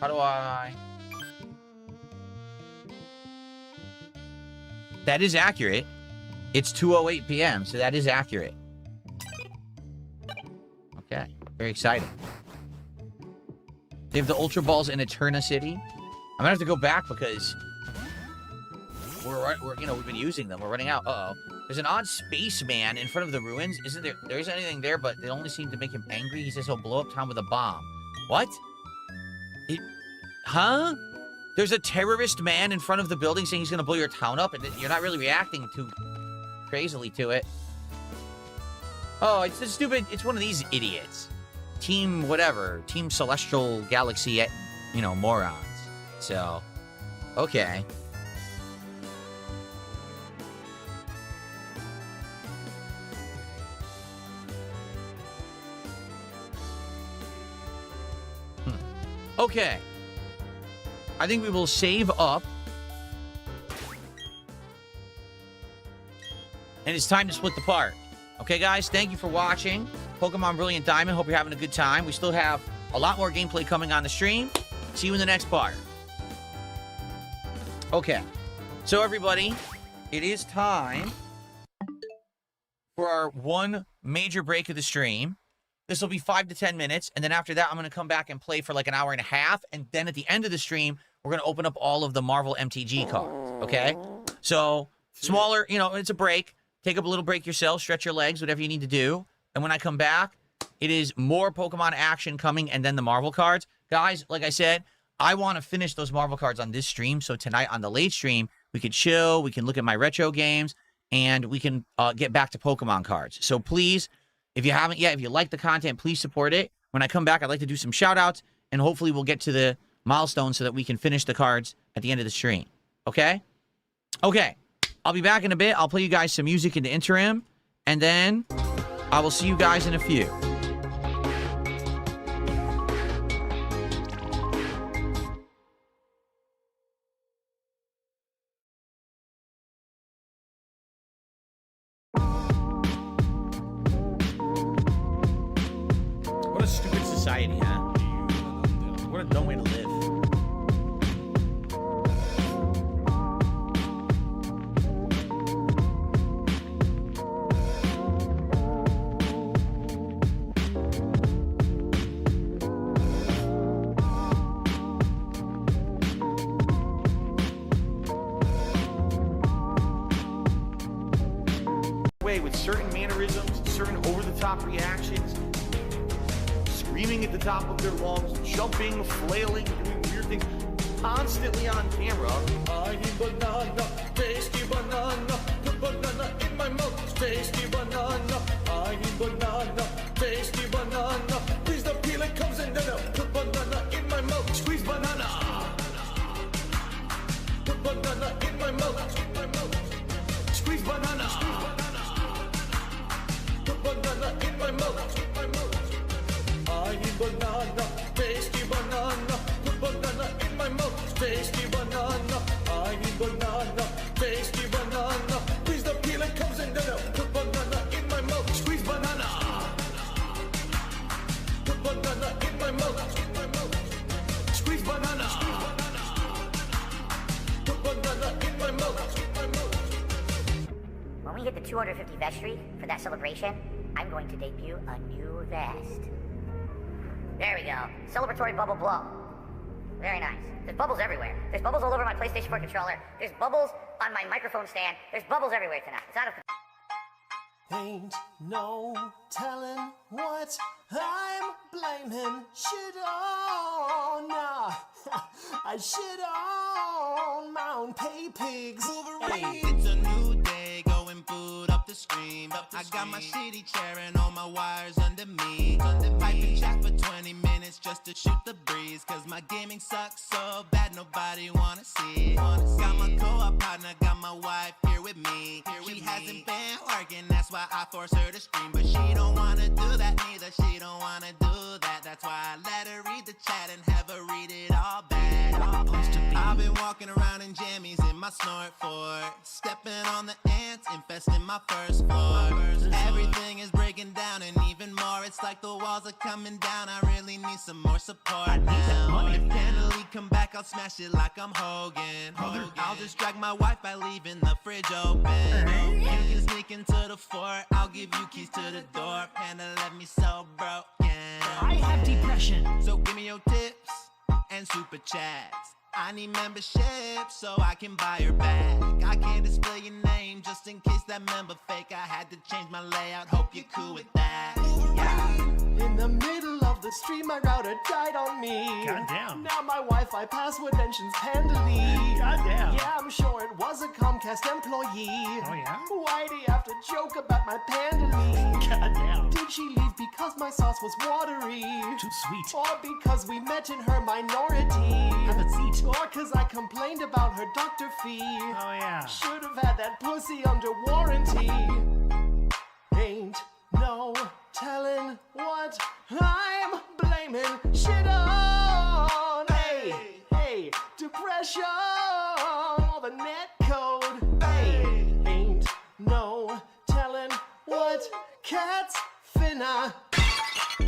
How do I... That is accurate. It's 2:08 p.m., so that is accurate. Okay. Very exciting. They have the Ultra Balls in Eterna City. I'm gonna have to go back because we're we've been using them. We're running out. Uh-oh. There's an odd spaceman in front of the ruins. Isn't there? There isn't anything there, but they only seem to make him angry. He says he'll blow up town with a bomb. What? Huh? There's a terrorist man in front of the building saying he's gonna blow your town up, and you're not really reacting too crazily to it. Oh, it's a stupid. It's one of these idiots. Team whatever. Team Celestial Galaxy, morons. So, okay. Okay. I think we will save up. And it's time to split the part. Okay, guys? Thank you for watching Pokemon Brilliant Diamond. Hope you're having a good time. We still have a lot more gameplay coming on the stream. See you in the next part. Okay. So, everybody, it is time for our one major break of the stream. This will be 5 to 10 minutes, and then after that, I'm going to come back and play for like an hour and a half, and then at the end of the stream, we're going to open up all of the Marvel MTG cards, okay? So, smaller, it's a break. Take up a little break yourself, stretch your legs, whatever you need to do. And when I come back, it is more Pokemon action coming, and then the Marvel cards. Guys, like I said, I want to finish those Marvel cards on this stream, so tonight on the late stream, we could chill, we can look at my retro games, and we can get back to Pokemon cards. So please, if you haven't yet, if you like the content, please support it. When I come back, I'd like to do some shout-outs, and hopefully we'll get to the milestone so that we can finish the cards at the end of the stream. Okay? Okay. I'll be back in a bit. I'll play you guys some music in the interim, and then I will see you guys in a few. What a stupid society, huh? What a dumb way to live. With certain mannerisms, certain over-the-top reactions, screaming at the top of their lungs, jumping, flailing, doing weird things, constantly on camera. I eat banana, tasty banana, put banana in my mouth, tasty banana. I eat banana, tasty banana. Please don't peel it, comes in there. Put banana in my mouth, squeeze banana. Put banana in my mouth, squeeze banana. Banana in my mouth. I eat banana, tasty banana. Put banana in my mouth, tasty banana. I eat banana, tasty banana. Please don't peel it, comes in there. Put banana in my mouth, squeeze banana. Put banana in my mouth, squeeze banana. Put banana in my mouth. When we hit the 250 vestry for that celebration, I'm going to debut a new vest. There we go. Celebratory bubble blow. Very nice. There's bubbles everywhere. There's bubbles all over my PlayStation 4 controller. There's bubbles on my microphone stand. There's bubbles everywhere tonight. It's out of... Ain't no telling what I'm blaming shit on. Nah, I shit on my own pay pigs. It's a new day, going food up the stream. I got my shitty chair and all my wires under me. Piping chat for 20 minutes just to shoot the breeze. Cause my gaming sucks so bad nobody wanna see it. Got my co-op partner, got my wife here with me. She hasn't been working, that's why I force her to stream. But she don't wanna do that neither, she don't wanna do that. That's why I let her read the chat and have her read it all bad. I've been walking around in jammies in my snort fort, stepping on the ants, infesting my first floor. Everything is breaking down and even more. It's like the walls are coming down. I really need some more support now. If Kennedy come back, I'll smash it like I'm Hogan. I'll just drag my wife by leaving the fridge open. You can sneak into the fort. I'll give you keys to the door. Panda left me so broken. I have depression. So give me your tips and super chats. I need membership so I can buy her back. I can't display your name just in case that member fake. I had to change my layout, hope you're cool with that. Yeah. In the middle of the stream, my router died on me. Goddamn. Now my Wi-Fi password mentions Pandally. Goddamn. Yeah, I'm sure it was a Comcast employee. Oh yeah? Why'd he have to joke about my Pandally? Goddamn. Did she leave because my sauce was watery? Too sweet. Or because we met in her minority? Have a seat. Or cause I complained about her doctor fee? Oh yeah. Should have had that pussy under warranty. Ain't no telling what I'm blaming shit on. Hey, depression, all the net code. Hey, ain't no telling what cats finna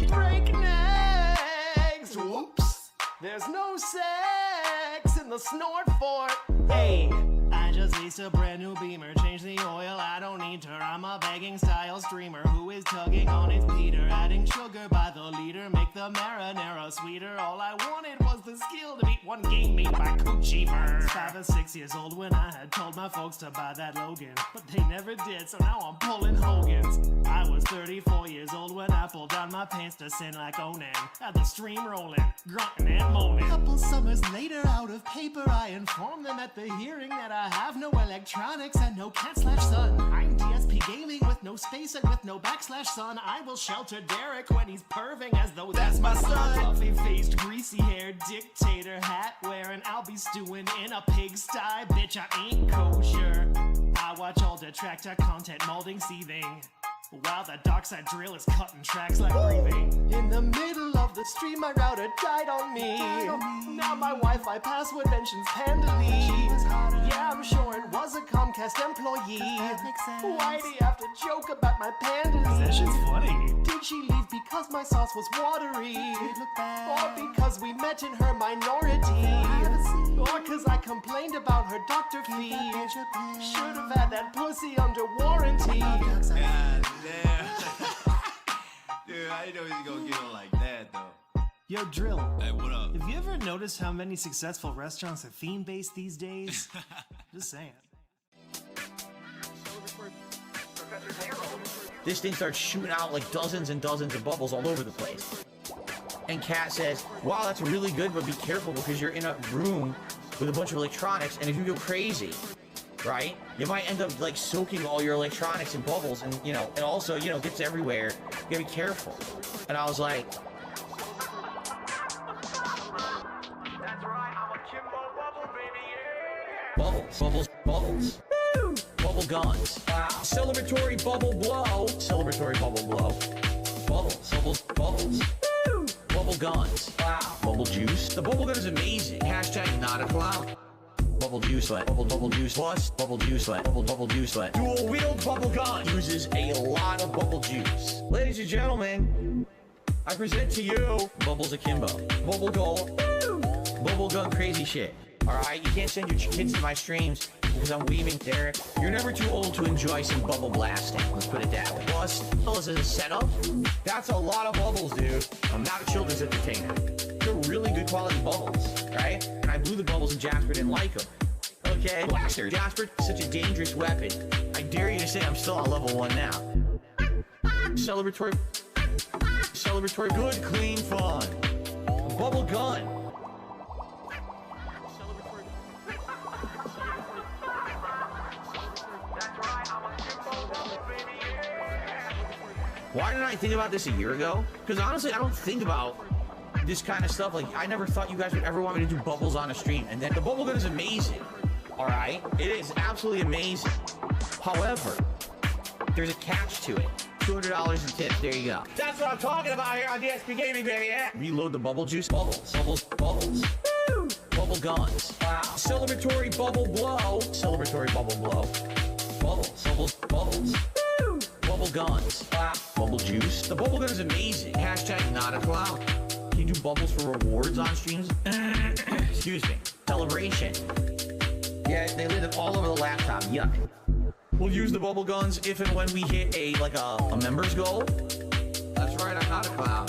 break next. Whoops, there's no sex in the snort fort. Hey, I just leased a brand new Beamer, change the oil, I don't need her. I'm a begging style streamer who is tugging on his Peter, adding sugar by the liter, make the marinara sweeter. All I wanted was the skill to beat one game made by Coochie Bird. 5 or 6 years old when I had told my folks to buy that Logan, but they never did, so now I'm pulling Hogan's. I was 34 years old when I pulled down my pants to sin like Onan, had the stream rolling, grunting and moaning. Couple summers later, out of paper, I informed them at the hearing that I have no electronics and no cat/son. I'm DSP gaming with no space and with no /son. I will shelter Derek when he's perving as though that's my son. Fluffy-faced, greasy-haired dictator hat wearing, I'll be stewing in a pigsty. Bitch, I ain't kosher. I watch all detractor content molding, seething, while the dark side drill is cutting tracks like breathing. In the middle of the stream, my router died on me. Now my Wi-Fi password mentions Pandally. Yeah, I'm sure it was a Comcast employee. Why'd he have to joke about my Pandally? That shit's funny. Did she leave because my sauce was watery? Or because we met in her minority? Or cause I complained about her doctor fee? Should have had that pussy under warranty. God damn. Dude, I didn't know he was gonna get on like that though. Yo, Drill. Hey, what up? Have you ever noticed how many successful restaurants are theme-based these days? Just saying. This thing starts shooting out like dozens and dozens of bubbles all over the place. And Kat says, wow, that's really good, but be careful because you're in a room with a bunch of electronics, and if you go crazy, right, you might end up like soaking all your electronics in bubbles, and and also, gets everywhere. You gotta be careful. And I was like, bubbles, bubble guns. Wow. Celebratory bubble blow. Celebratory bubble blow. Bubbles. Bubble guns. Wow. Bubble juice. The bubble gun is amazing. Hashtag not a clown. Bubble juice let. Bubble juice plus. Bubble juice let. Bubble juice let. Dual wield bubble gun uses a lot of bubble juice. Ladies and gentlemen, I present to you Bubbles Akimbo. Bubble gold. Bubble gun crazy shit. Alright, you can't send your kids to my streams because I'm weaving, Derek. You're never too old to enjoy some bubble blasting. Let's put it that way. Plus, as a setup, that's a lot of bubbles, dude. I'm not a children's entertainer. They're really good quality bubbles, right? And I blew the bubbles and Jasper didn't like them. Okay? Blaster. Jasper, such a dangerous weapon. I dare you to say I'm still on level 1 now. Celebratory, good, clean fun. A bubble gun. That's right, I'm a Kimbo Bubble, baby. Why didn't I think about this a year ago? Because honestly, I don't think about this kind of stuff. Like, I never thought you guys would ever want me to do bubbles on a stream. And then the bubble gun is amazing. All right? It is absolutely amazing. However, there's a catch to it. $200 in tips. There you go. That's what I'm talking about here on DSP Gaming, baby. Yeah. Reload the bubble juice. Bubbles. Bubbles. Bubbles. Woo! Bubble guns. Wow. Celebratory bubble blow. Celebratory bubble blow. Bubbles. Bubbles. Bubbles. Woo! Bubble guns. Wow. Bubble juice. The bubble gun is amazing. Hashtag not a clown. Can you do bubbles for rewards on streams? Excuse me. Celebration. Yeah, they lit it all over the laptop. Yuck. We'll use the bubble guns if and when we hit a members goal. That's right, I'm not a clown.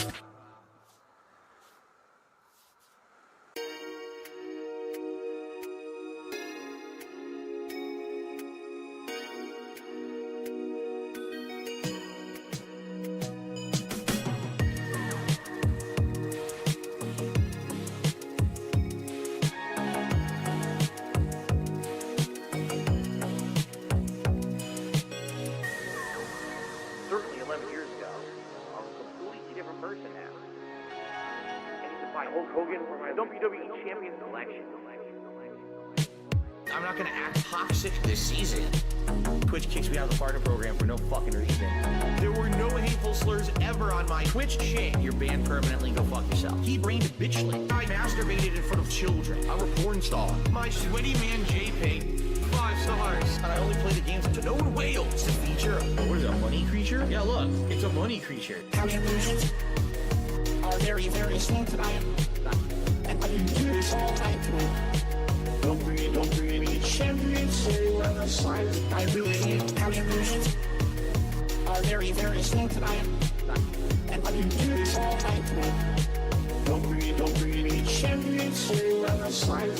I'm not gonna act toxic this season. Twitch kicks me out of the partner program for no fucking reason. There were no hateful slurs ever on my Twitch shit. You're banned permanently, go fuck yourself. He brained a bitchling. I masturbated in front of children. I'm a porn star. My sweaty man JPEG, 5 stars. And I only play the games to known whales to feature. What is it, a money creature? Yeah, look, it's a money creature. Contributions are very, very slow tonight. And I can do this all night through. Don't bring any champions, say when I slide. I really need contributions are very, very slow tonight. And I can do this all night through. Don't bring any champions, say when I slide.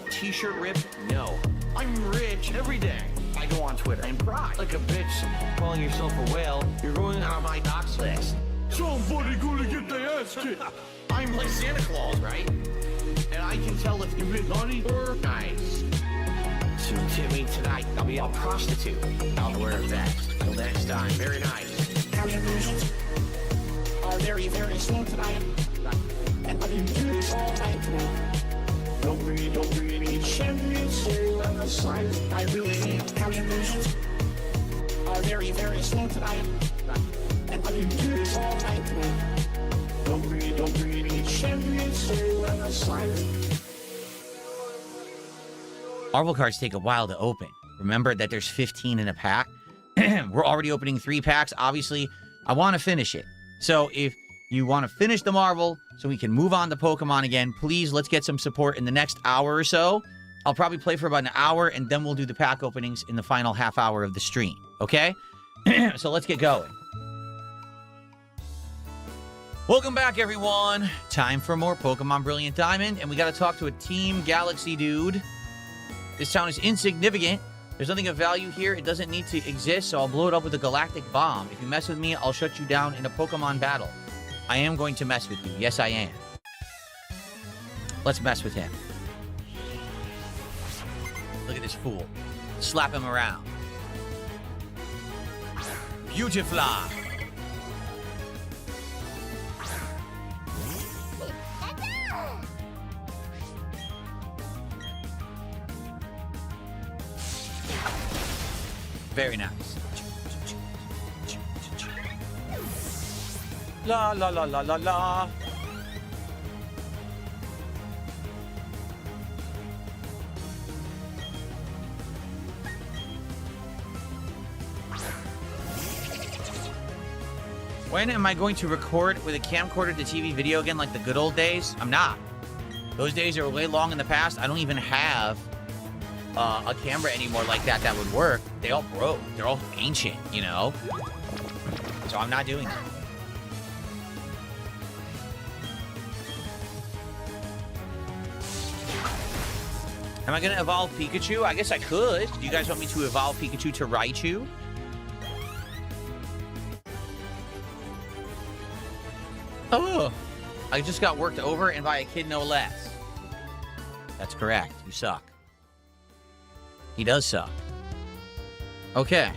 T-shirt rip? No. I'm rich every day. I go on Twitter and cry like a bitch calling yourself a whale. You're going on my docs list. Somebody gonna get their ass kicked. I'm like Santa Claus, right? And I can tell if you've been naughty or nice. So tip me tonight, I'll be a prostitute. I'll wear a vest. Till next time, very nice. Contributions are very, very slow tonight. And I can do this all night through. Don't bring any champions, say on the side. I really need contributions are very, very slow tonight. And I can do this all night through. Don't bring any champions, say when I slide. Marvel cards take a while to open. Remember that there's 15 in a pack. We're already opening 3 packs. Obviously, I want to finish it. So if you want to finish the Marvel so we can move on to Pokemon again, please, let's get some support in the next hour or so. I'll probably play for about an hour, and then we'll do the pack openings in the final half hour of the stream. Okay? So let's get going. Welcome back, everyone. Time for more Pokemon Brilliant Diamond, and we got to talk to a Team Galaxy dude. This town is insignificant. There's nothing of value here. It doesn't need to exist, so I'll blow it up with a galactic bomb. If you mess with me, I'll shut you down in a Pokemon battle. I am going to mess with you. Yes, I am. Let's mess with him. Look at this fool. Slap him around. Beautifly. Very nice. La la la la la la. When am I going to record with a camcorder to TV video again like the good old days? I'm not. Those days are way long in the past. I don't even have a camera anymore like that would work. They all broke. They're all ancient, you know? So I'm not doing that. Am I gonna evolve Pikachu? I guess I could. Do you guys want me to evolve Pikachu to Raichu? Oh, I just got worked over and by a kid no less. That's correct. You suck. He does suck. Okay.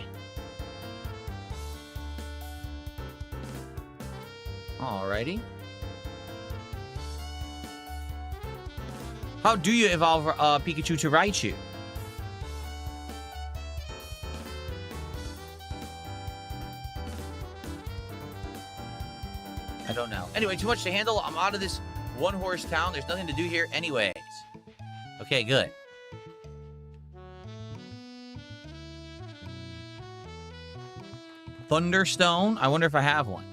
Alrighty. How do you evolve Pikachu to Raichu? I don't know. Anyway, too much to handle. I'm out of this one-horse town. There's nothing to do here anyways. Okay, good. Thunderstone. I wonder if I have one.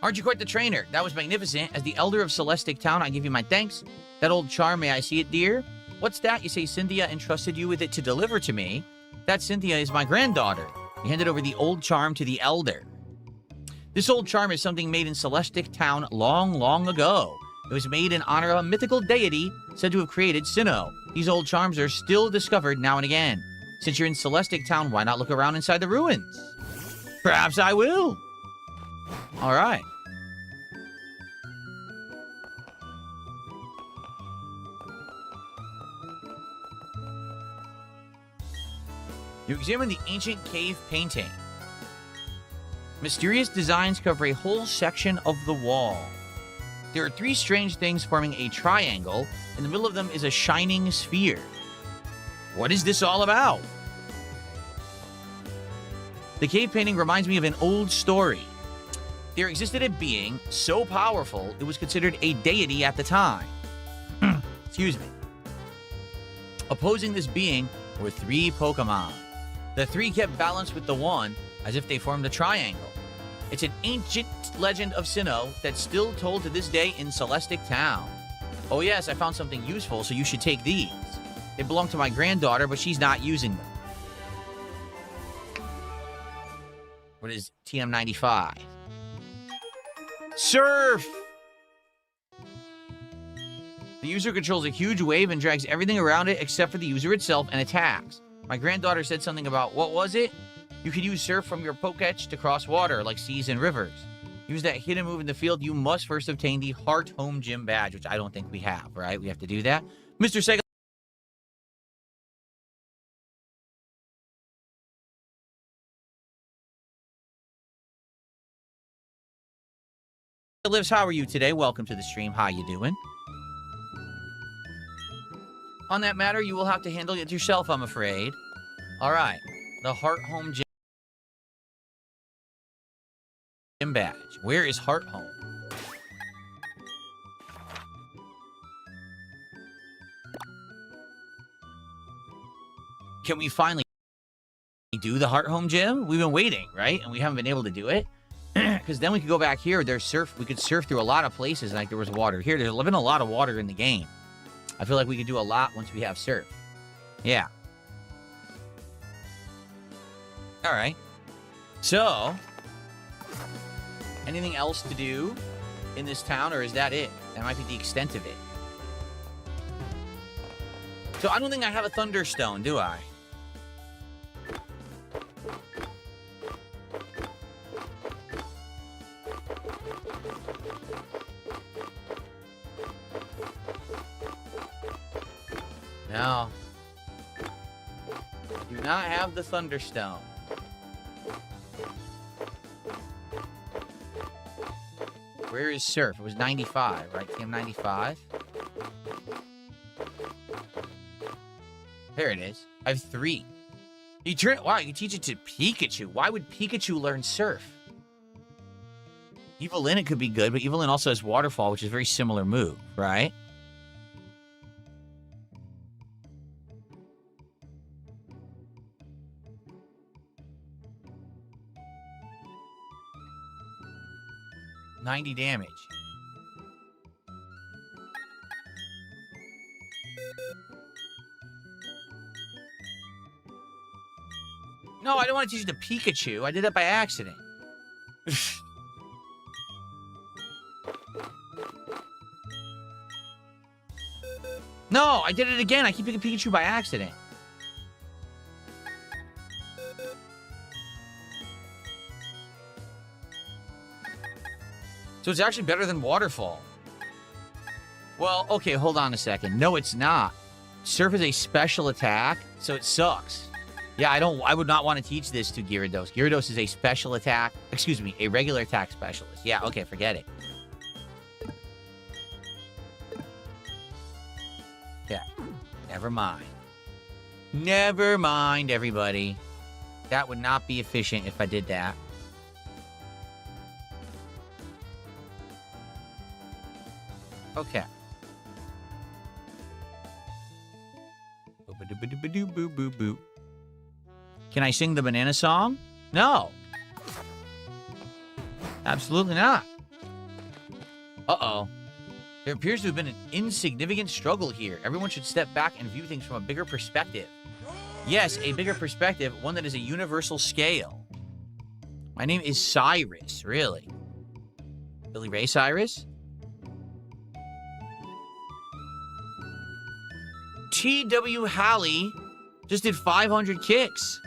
Aren't you quite the trainer? That was magnificent. As the elder of Celestic Town, I give you my thanks. That old charm, may I see it, dear? What's that? You say Cynthia entrusted you with it to deliver to me? That Cynthia is my granddaughter. You handed over the old charm to the elder. This old charm is something made in Celestic Town long, long ago. It was made in honor of a mythical deity said to have created Sinnoh. These old charms are still discovered now and again. Since you're in Celestic Town, why not look around inside the ruins? Perhaps I will. All right. You examine the ancient cave painting. Mysterious designs cover a whole section of the wall. There are three strange things forming a triangle. In the middle of them is a shining sphere. What is this all about? The cave painting reminds me of an old story. There existed a being so powerful it was considered a deity at the time. Excuse me. Opposing this being were three Pokemon. The three kept balance with the one as if they formed a triangle. It's an ancient legend of Sinnoh that's still told to this day in Celestic Town. Oh yes, I found something useful, so you should take these. They belong to my granddaughter, but she's not using them. What is TM95? Surf! The user controls a huge wave and drags everything around it except for the user itself and attacks. My granddaughter said something about, what was it? You could use surf from your Pokédex to cross water, like seas and rivers. Use that hidden move in the field. You must first obtain the Heart Home Gym badge, which I don't think we have, right? We have to do that. Mr. Sega Lives, how are you today? Welcome to the stream. How you doing? On that matter, you will have to handle it yourself, I'm afraid. All right. The Heart Home Gym badge. Where is Heart Home? Can we finally do the Heart Home Gym? We've been waiting, right? And we haven't been able to do it. Because then we could go back here. There's surf. We could surf through a lot of places. Like there was water here. There's been a lot of water in the game. I feel like we could do a lot once we have surf. Yeah. All right. So, anything else to do in this town, or is that it? That might be the extent of it. So I don't think I have a Thunderstone, do I? No. I do not have the Thunderstone. Where is Surf? It was 95, right? TM 95. There it is. I have 3. Wow, you can teach it to Pikachu. Why would Pikachu learn Surf? Evelyn, it could be good, but Evelyn also has Waterfall, which is a very similar move, right? $90 damage. No, I don't want to teach it to Pikachu. I did that by accident. No, I did it again. I keep picking Pikachu by accident. So it's actually better than Waterfall. Well, okay, hold on a second. No, it's not. Surf is a special attack, so it sucks. Yeah, I would not want to teach this to Gyarados. Gyarados is a special attack, excuse me, a regular attack specialist. Yeah, okay, forget it. Okay. Never mind. Never mind, everybody. That would not be efficient if I did that. Okay. Can I sing the banana song? No. Absolutely not. Uh-oh. There appears to have been an insignificant struggle here. Everyone should step back and view things from a bigger perspective. Yes, a bigger perspective, one that is a universal scale. My name is Cyrus, really. Billy Ray Cyrus? T.W. Halley just did 500 kicks.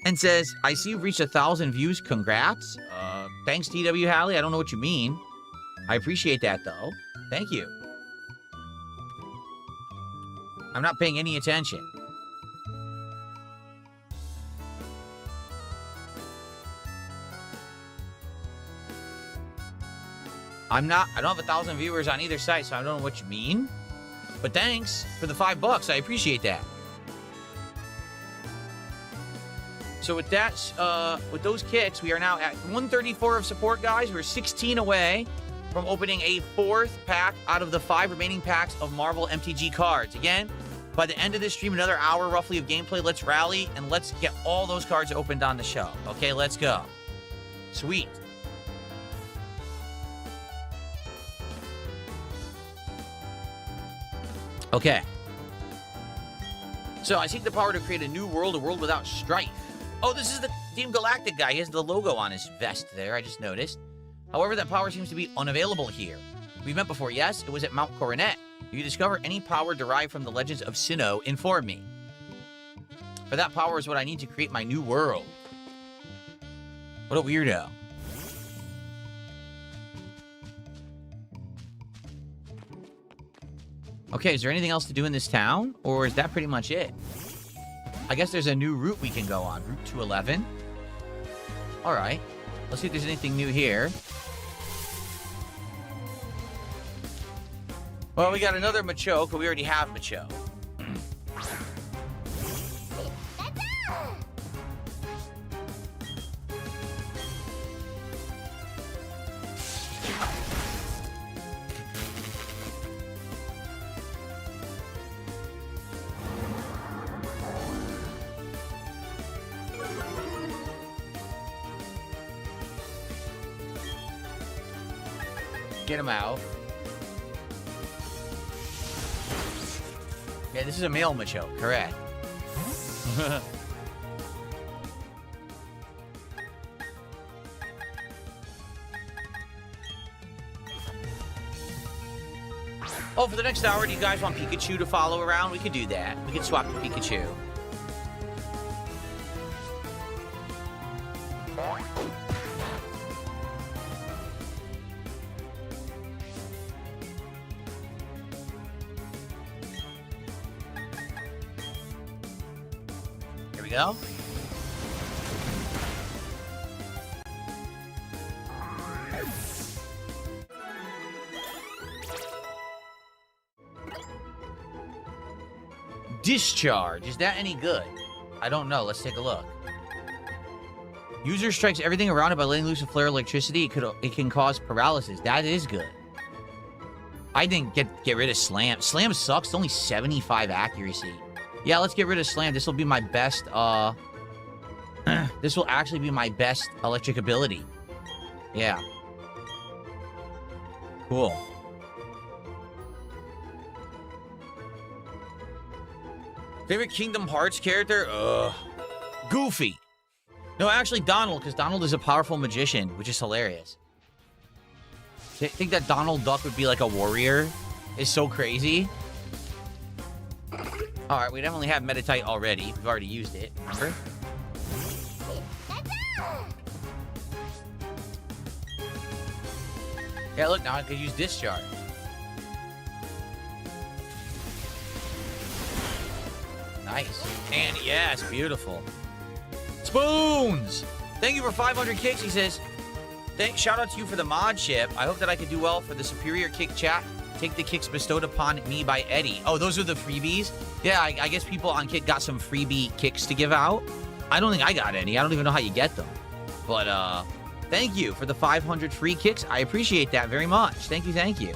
And says, I see you've reached 1,000 views. Congrats. Thanks, T.W. Halley. I don't know what you mean. I appreciate that, though. Thank you. I'm not paying any attention. I don't have 1,000 viewers on either side, so I don't know what you mean. But thanks for the $5. I appreciate that. So with that, with those kicks, we are now at 134 of support, guys. We're 16 away from opening a 4th pack out of the 5 remaining packs of Marvel MTG cards. Again, by the end of this stream, another hour roughly of gameplay. Let's rally and let's get all those cards opened on the show. Okay, let's go. Sweet. Okay. So I seek the power to create a new world, a world without strife. Oh, this is the Team Galactic guy. He has the logo on his vest there, I just noticed. However, that power seems to be unavailable here. We've met before, yes? It was at Mount Coronet. If you discover any power derived from the legends of Sinnoh, inform me. For that power is what I need to create my new world. What a weirdo. Okay, is there anything else to do in this town? Or is that pretty much it? I guess there's a new route we can go on. Route 211. Alright. Let's see if there's anything new here. Well, we got another Machoke, but we already have Machoke. Get him out. Yeah, this is a male Machoke, correct. Oh, for the next hour, do you guys want Pikachu to follow around? We could do that. We could swap to Pikachu. Here we go. Discharge. Is that any good? I don't know. Let's take a look. User strikes everything around it by letting loose a flare of electricity. It can cause paralysis. That is good. I think get rid of Slam. Slam sucks. It's only 75 accuracy. Yeah, let's get rid of Slam. This will be my best, this will actually be my best electric ability. Yeah. Cool. Favorite Kingdom Hearts character? Goofy. No, actually Donald, because Donald is a powerful magician, which is hilarious. I think that Donald Duck would be like a warrior. Is so crazy. Alright, we definitely have Metatite already. We've already used it, remember? Yeah, look, now I could use Discharge. Nice. And yes, beautiful. Spoons! Thank you for 500 kicks, he says. Shout out to you for the mod ship. I hope that I could do well for the superior kick chat Take the kicks bestowed upon me by Eddie. Oh, those are the freebies? Yeah, I guess people on Kit got some freebie kicks to give out. I don't think I got any. I don't even know how you get them. But, thank you for the 500 free kicks. I appreciate that very much. Thank you, thank you.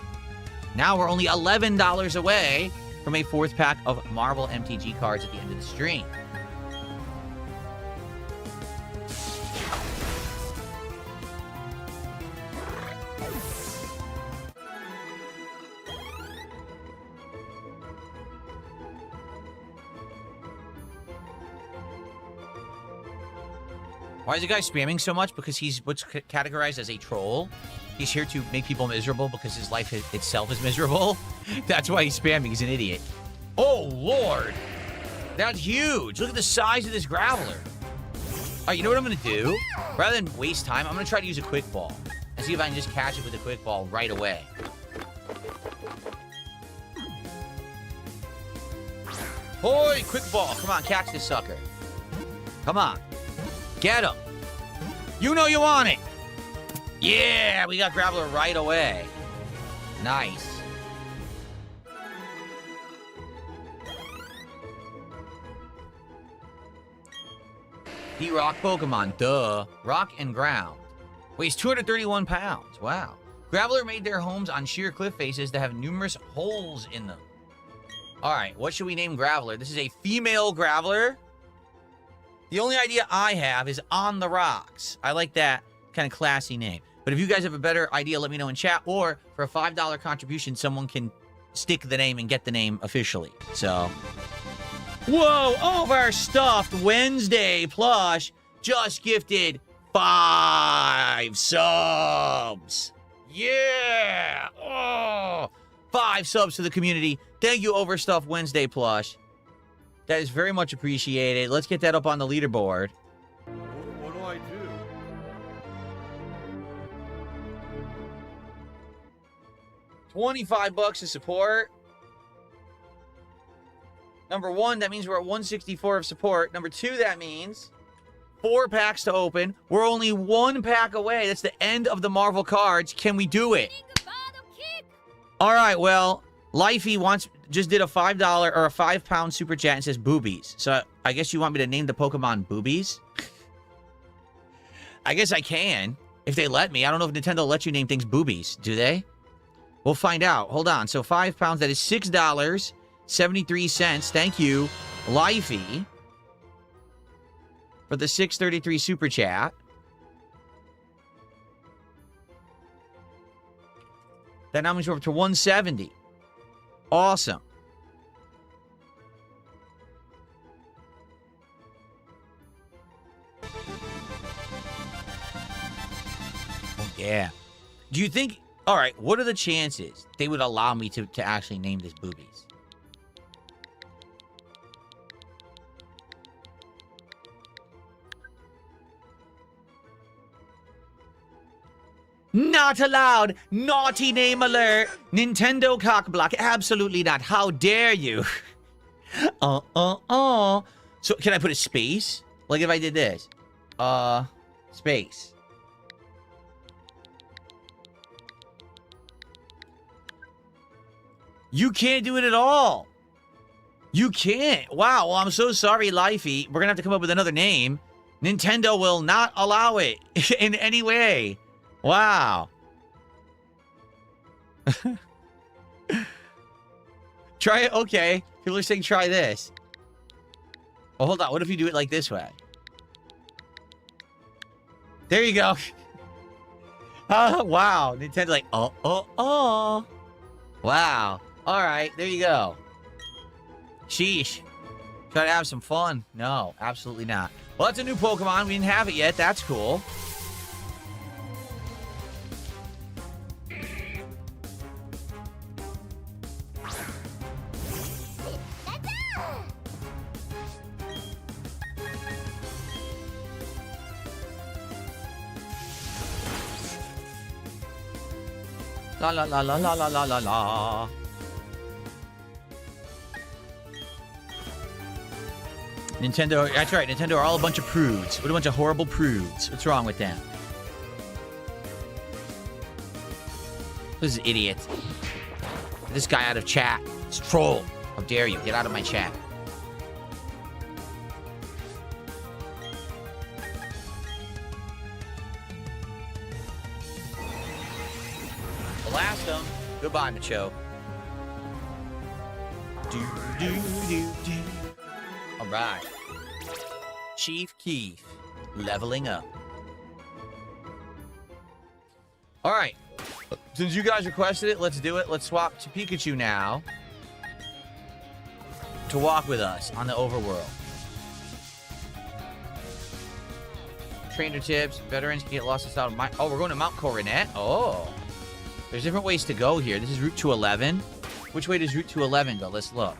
Now we're only $11 away from a 4th pack of Marvel MTG cards at the end of the stream. Why is the guy spamming so much? Because he's what's categorized as a troll. He's here to make people miserable because his life itself is miserable. That's why he's spamming. He's an idiot. Oh, Lord. That's huge. Look at the size of this Graveler. All right, you know what I'm going to do? Rather than waste time, I'm going to try to use a quick ball and see if I can just catch it with a quick ball right away. Hoy, quick ball. Come on, catch this sucker. Come on. Get him. You know you want it. Yeah, we got Graveler right away. Nice. The rock Pokemon, duh. Rock and ground. Weighs 231 pounds. Wow. Graveler made their homes on sheer cliff faces that have numerous holes in them. All right, what should we name Graveler? This is a female Graveler. The only idea I have is On the Rocks. I like that kind of classy name. But if you guys have a better idea, let me know in chat. Or for a $5 contribution, someone can stick the name and get the name officially. So, whoa, Overstuffed Wednesday plush just gifted 5 subs. Yeah. Oh, 5 subs to the community. Thank you, Overstuffed Wednesday plush. That is very much appreciated. Let's get that up on the leaderboard. What do I do? $25 to support. Number 1, that means we're at 164 of support. Number 2, that means 4 packs to open. We're only 1 pack away. That's the end of the Marvel cards. Can we do it? All right, well, Lifey just did a $5 or a £5 super chat and says boobies. So I guess you want me to name the Pokemon boobies? I guess I can, if they let me. I don't know if Nintendo lets you name things boobies. Do they? We'll find out. Hold on. So £5, that is $6.73. Thank you, Lifey, for the 633 super chat. That now means we're up to 170. Awesome. Oh, yeah. Do you think... All right, what are the chances they would allow me to actually name this boobies? Not allowed. Naughty name alert. Nintendo cockblock. Absolutely not. How dare you? So can I put a space? Like if I did this. Space. You can't do it at all. You can't. Wow. Well, I'm so sorry, Lifey. We're going to have to come up with another name. Nintendo will not allow it in any way. Wow. Try it. Okay. People are saying try this. Oh, hold on. What if you do it like this way? There you go. Wow. Nintendo like, Wow. All right. There you go. Sheesh. Try to have some fun. No, absolutely not. Well, that's a new Pokemon. We didn't have it yet. That's cool. La la la la la la la la la. Nintendo, that's right. Nintendo are all a bunch of prudes. What a bunch of horrible prudes. What's wrong with them? This is idiots. Get this guy out of chat. It's troll. How dare you? Get out of my chat. Blast him. Goodbye, Macho. All right. Chief Keef. Leveling up. All right. Since you guys requested it, let's do it. Let's swap to Pikachu now to walk with us on the overworld. Trainer tips. Veterans can get lost and out of my... Oh, we're going to Mount Coronet? Oh. There's different ways to go here. This is Route 211. Which way does Route 211 go? Let's look.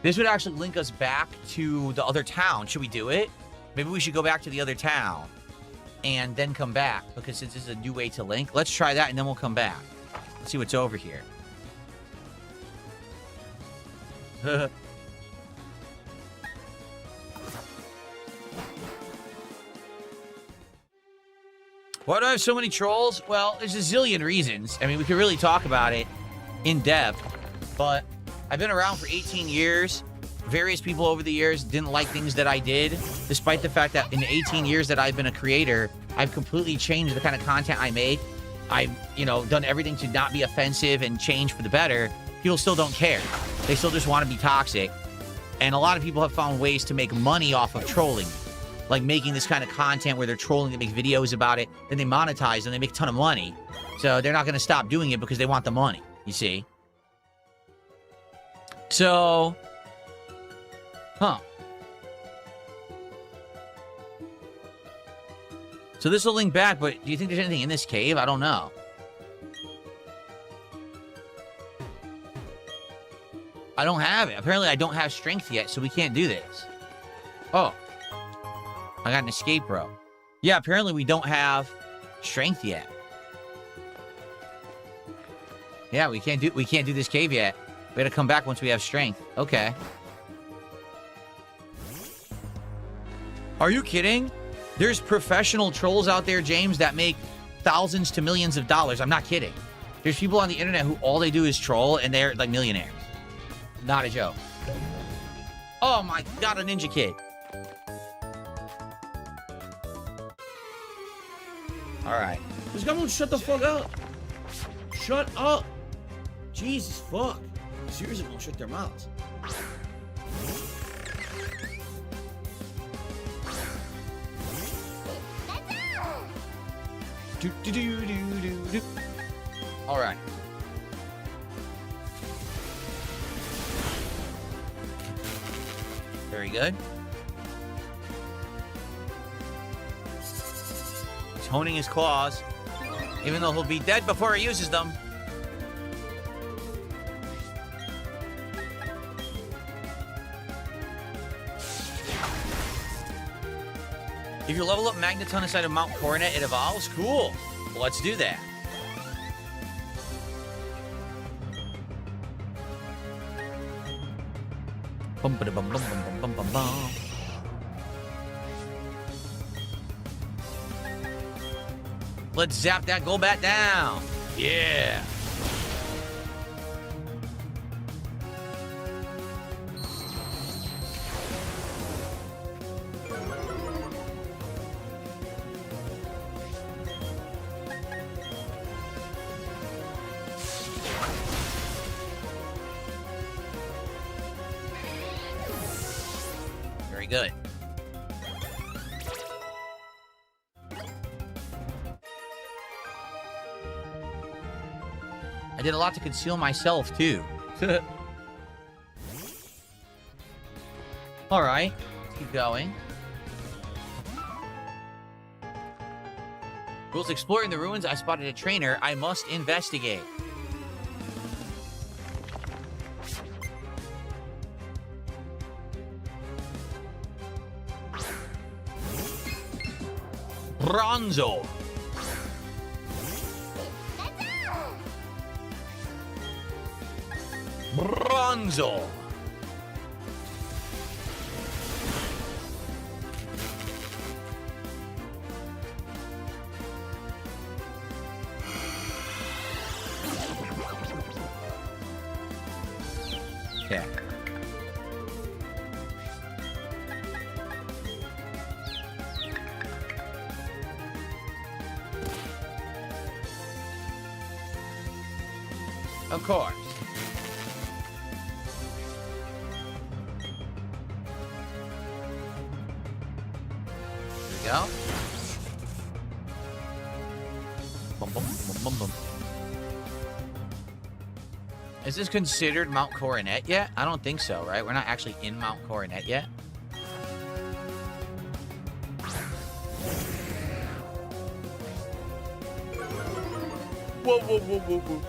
This would actually link us back to the other town. Should we do it? Maybe we should go back to the other town and then come back, because since this is a new way to link, let's try that and then we'll come back. Let's see what's over here. Why do I have so many trolls? Well, there's a zillion reasons. I mean, we could really talk about it in depth, but I've been around for 18 years. Various people over the years didn't like things that I did, despite the fact that in the 18 years that I've been a creator, I've completely changed the kind of content I make. I've, done everything to not be offensive and change for the better. People still don't care. They still just want to be toxic. And a lot of people have found ways to make money off of trolling. Like making this kind of content where they're trolling, they make videos about it, then they monetize and they make a ton of money. So they're not going to stop doing it because they want the money, you see? So... So this will link back, but do you think there's anything in this cave? I don't know. I don't have it. Apparently I don't have strength yet, so we can't do this. Oh. I got an escape rope. Yeah, apparently we don't have strength yet. Yeah, we can't do this cave yet. We gotta come back once we have strength. Okay. Are you kidding? There's professional trolls out there, James, that make thousands to millions of dollars. I'm not kidding. There's people on the internet who all they do is troll, and they're like millionaires. Not a joke. Oh my god, a ninja kid. Alright. This guy won't shut the fuck up. Shut up. Jesus fuck. Seriously won't shut their mouths. All right. Very good. He's honing his claws, even though he'll be dead before he uses them. If you level up Magneton inside of Mount Coronet, it evolves? Cool. Well, let's do that. Bum ba bum bum bum bum bum bum. Let's zap that Golbat down. Yeah. Good. I did a lot to conceal myself, too. Alright, let's keep going. Whilst exploring the ruins, I spotted a trainer I must investigate. Bronzo. Bronzo. Okay. Of course. There we go. Bum, bum, bum, bum, bum. Is this considered Mount Coronet yet? I don't think so, right? We're not actually in Mount Coronet yet. Whoa, whoa, whoa, whoa, whoa.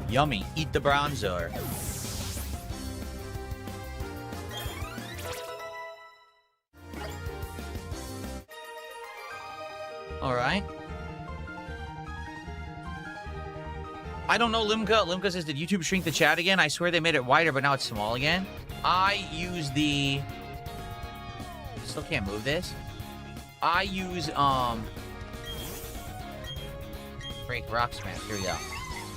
Yummy. Eat the bronzer. All right. I don't know, Limka. Limka says, did YouTube shrink the chat again? I swear they made it wider, but now it's small again. I use the... Still can't move this. I use, Break Rock Smash. Here we go.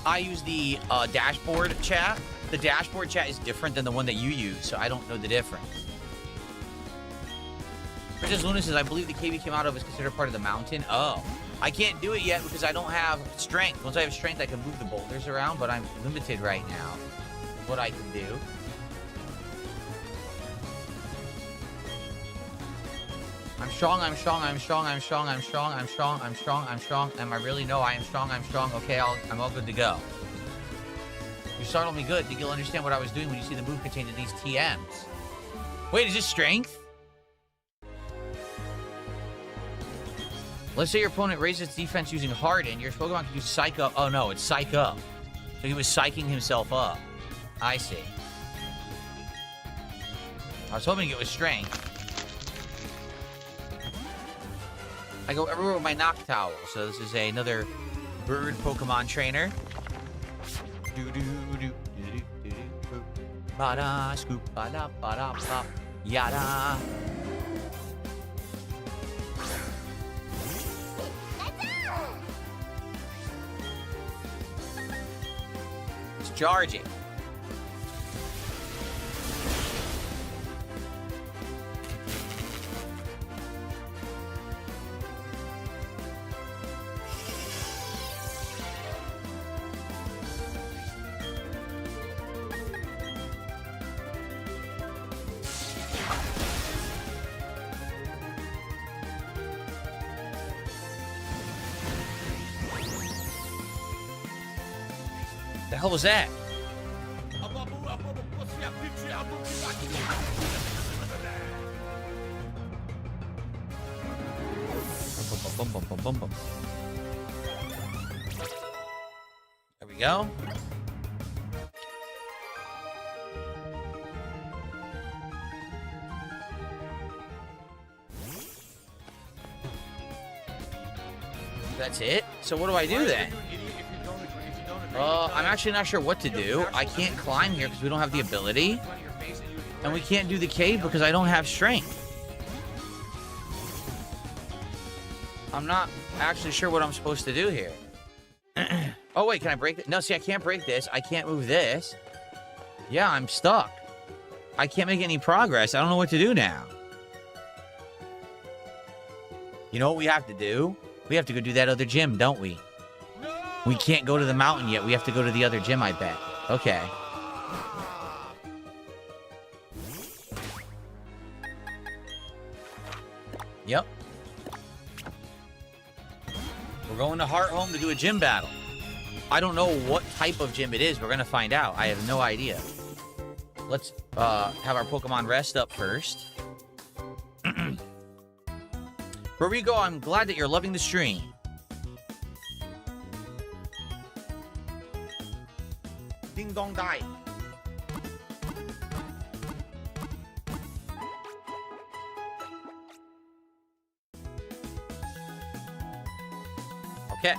I use the dashboard chat. The dashboard chat is different than the one that you use, so I don't know the difference. Princess Luna says, I believe the cave you came out of is considered part of the mountain. Oh. I can't do it yet because I don't have strength. Once I have strength, I can move the boulders around, but I'm limited right now with what I can do. I'm strong, I'm strong, I'm strong, I'm strong, I'm strong, I'm strong, I'm strong, I'm strong. Am I really? No, I am strong, I'm strong. Okay, I'm all good to go. You startled me good. Think you'll understand what I was doing when you see the move contained in these TMs. Wait, is this strength? Let's say your opponent raises its defense using Harden. Your Pokemon can use Psych Up. Oh, no, it's Psych Up. So he was psyching himself up. I see. I was hoping it was Strength. I go everywhere with my Knock Towel. So this is another bird Pokemon trainer. Ba-da, scoop, ba-da, ba-da, ba, yada. It's charging. The hell was that? There we go. That's it? So what do I do then? I'm actually not sure what to do. I can't climb here because we don't have the ability. And we can't do the cave because I don't have strength. I'm not actually sure what I'm supposed to do here. Oh, wait, can I break it? No, see, I can't break this. I can't move this. Yeah, I'm stuck. I can't make any progress. I don't know what to do now. You know what we have to do? We have to go do that other gym, don't we? We can't go to the mountain yet. We have to go to the other gym, I bet. Okay. Yep. We're going to Heart Home to do a gym battle. I don't know what type of gym it is. We're going to find out. I have no idea. Let's have our Pokemon rest up first. Rodrigo, I'm glad that you're loving the stream. Ding dong die. Okay.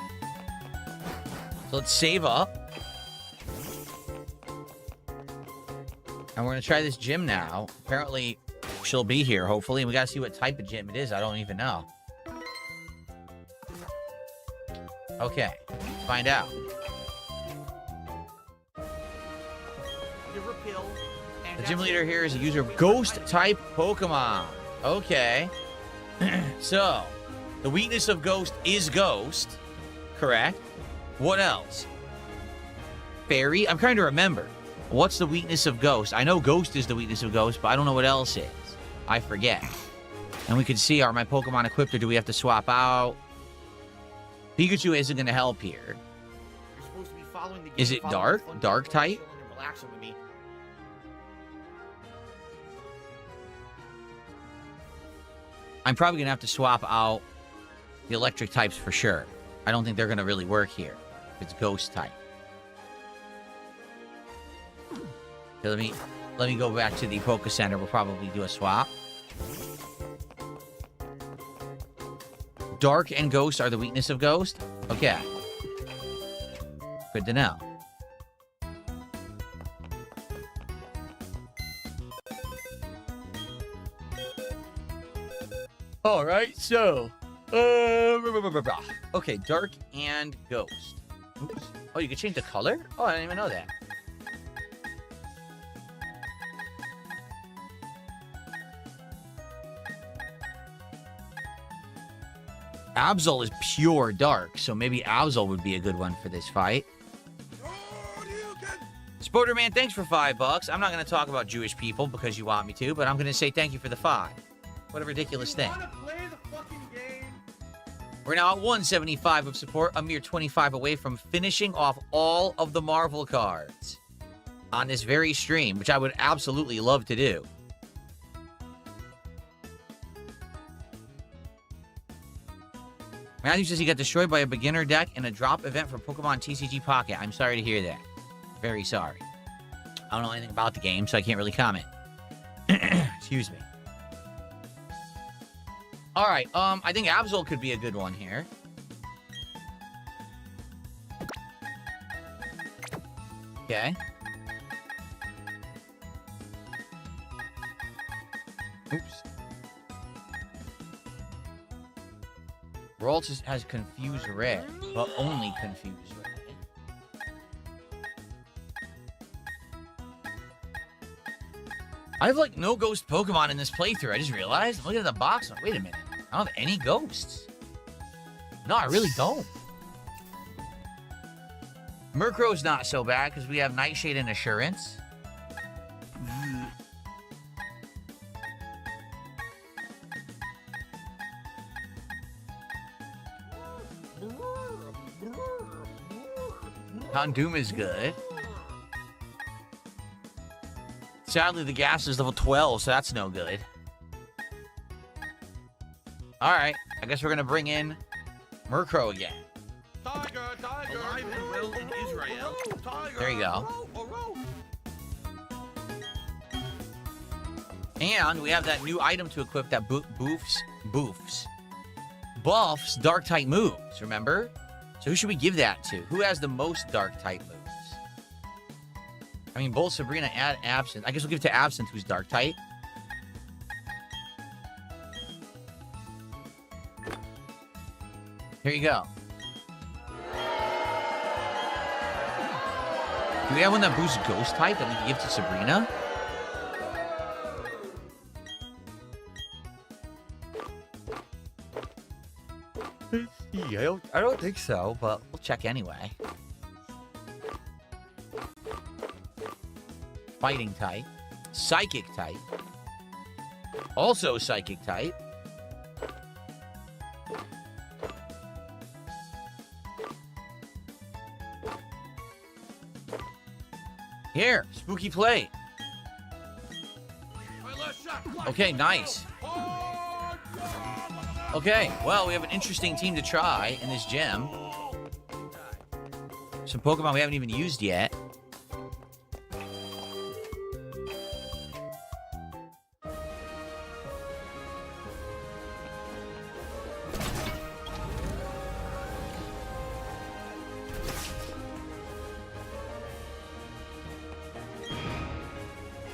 So let's save up. And we're going to try this gym now. Apparently, she'll be here, hopefully. And we got to see what type of gym it is. I don't even know. Okay, let's find out. The gym leader here is a user of Ghost-type Pokemon. Okay. So, the weakness of Ghost is Ghost. Correct. What else? Fairy? I'm trying to remember. What's the weakness of Ghost? I know Ghost is the weakness of Ghost, but I don't know what else is. I forget. And we can see, are my Pokemon equipped or do we have to swap out? Pikachu isn't going to help here. You're supposed to be following the game. Is it dark? Dark type? Relaxing with me. I'm probably going to have to swap out the electric types for sure. I don't think they're going to really work here. If it's Ghost type. So let me go back to the Poké Center. We'll probably do a swap. Dark and Ghost are the weakness of Ghost? Okay. Good to know. All right, so... okay, Dark and Ghost. Oops. Oh, you can change the color? Oh, I didn't even know that. Absol is pure dark, so maybe Absol would be a good one for this fight. Spoderman, thanks for $5. I'm not going to talk about Jewish people because you want me to, but I'm going to say thank you for the 5. What a ridiculous thing. We're now at 175 of support, a mere 25 away from finishing off all of the Marvel cards on this very stream, which I would absolutely love to do. Matthew says he got destroyed by a beginner deck in a drop event for Pokemon TCG Pocket. I'm sorry to hear that. Very sorry. I don't know anything about the game, so I can't really comment. Excuse me. All right, I think Absol could be a good one here. Okay. Oops. Ralts has Confused Red, but only Confused Red. I have, like, no ghost Pokemon in this playthrough. I just realized. I'm looking at the box. Like, wait a minute. I don't have any ghosts. No, I really don't. Murkrow's not so bad because we have Nightshade and Assurance. Houndoom is good. Sadly, the gas is level 12, so that's no good. Alright, I guess we're going to bring in Murkrow again. Tiger, tiger, alive and well in Israel. Tiger. There you go. And we have that new item to equip that buffs dark-type moves, remember? So who should we give that to? Who has the most dark-type moves? I mean, both Sabrina and Absinthe. I guess we'll give it to Absinthe, who's dark-type. Here you go. Do we have one that boosts Ghost-type that we can give to Sabrina? Yeah, I don't think so, but we'll check anyway. Fighting type. Psychic type. Also psychic type. Here, spooky plate. Okay, nice. Okay, well, we have an interesting team to try in this gym. Some Pokemon we haven't even used yet.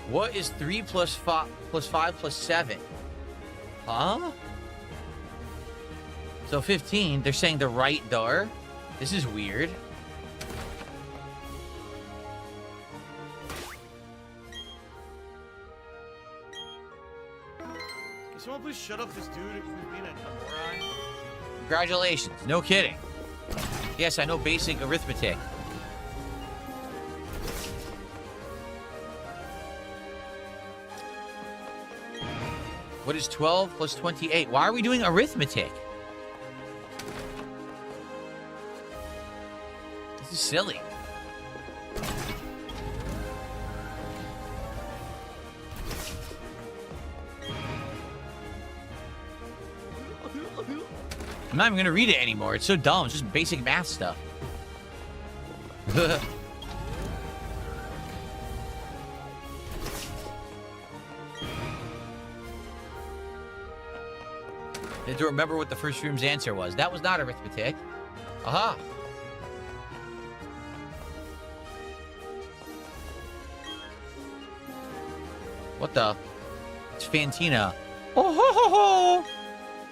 What is 3 plus 5 plus 7? Huh? So 15, they're saying the right door? This is weird. Can someone please shut up this dude who's being a moron? Congratulations. No kidding. Yes, I know basic arithmetic. What is 12 plus 28? Why are we doing arithmetic? This is silly. I'm not even gonna read it anymore. It's so dumb. It's just basic math stuff. Need to remember what the first room's answer was. That was not arithmetic. Aha. What the? It's Fantina. Oh ho ho ho!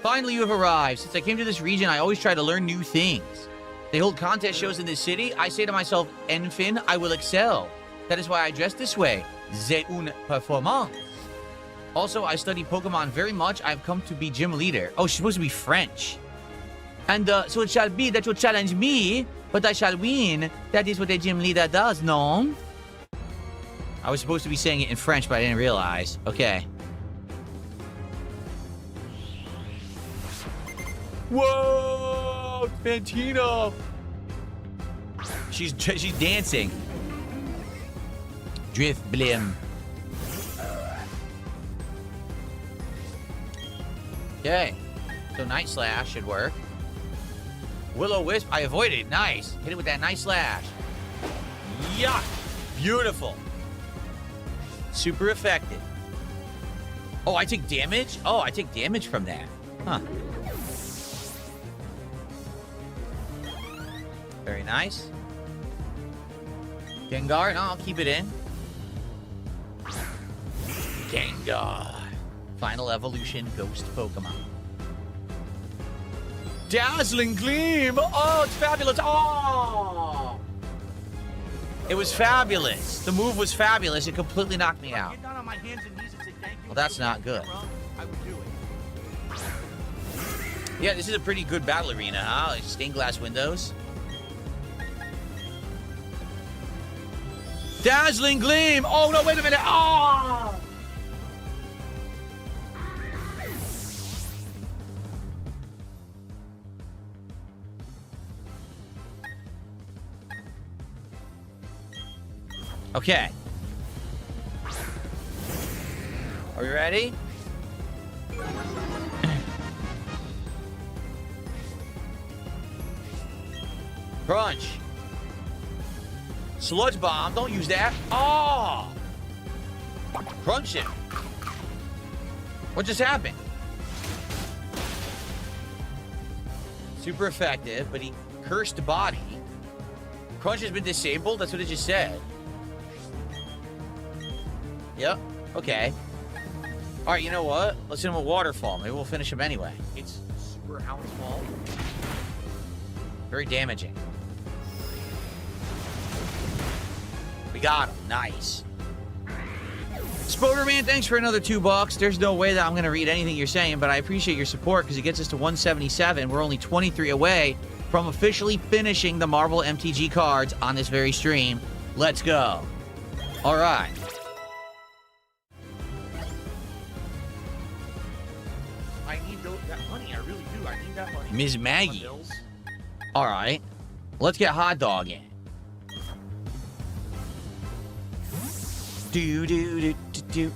Finally, you have arrived. Since I came to this region, I always try to learn new things. They hold contest shows in this city. I say to myself, Enfin, I will excel. That is why I dress this way. C'est une performance. Also, I study Pokemon very much. I've come to be gym leader. Oh, she's supposed to be French. And so it shall be that you'll challenge me, but I shall win. That is what a gym leader does, no? I was supposed to be saying it in French, but I didn't realize. Okay. Whoa! Fantina! She's dancing. Drift Blim. Okay. So Night Slash should work. Will-O-Wisp, I avoided. Nice. Hit it with that Night Slash. Yuck! Beautiful. Super effective. Oh, I take damage? Oh, I take damage from that. Huh. Very nice. Gengar, no, I'll keep it in. Gengar. Final evolution ghost Pokemon. Dazzling Gleam! Oh, it's fabulous! Oh! It was fabulous. The move was fabulous. It completely knocked me out. Well, that's not good. Yeah, this is a pretty good battle arena, huh? Like stained glass windows. Dazzling Gleam! Oh, no, wait a minute! Oh! Okay. Are we ready? Crunch. Sludge Bomb. Don't use that. Oh! Crunch it. What just happened? Super effective, but he cursed body. Crunch has been disabled? That's what it just said. Yep. Okay. All right, you know what? Let's hit him with Waterfall. Maybe we'll finish him anyway. It's super Hound's fault. Very damaging. We got him. Nice. Spoderman, thanks for another $2. There's no way that I'm going to read anything you're saying, but I appreciate your support because it gets us to 177. We're only 23 away from officially finishing the Marvel MTG cards on this very stream. Let's go. All right. I need that money. I really do. I need that money. Ms. Maggie. All right. Let's get Hot Dog in. Do, do, do, do, do.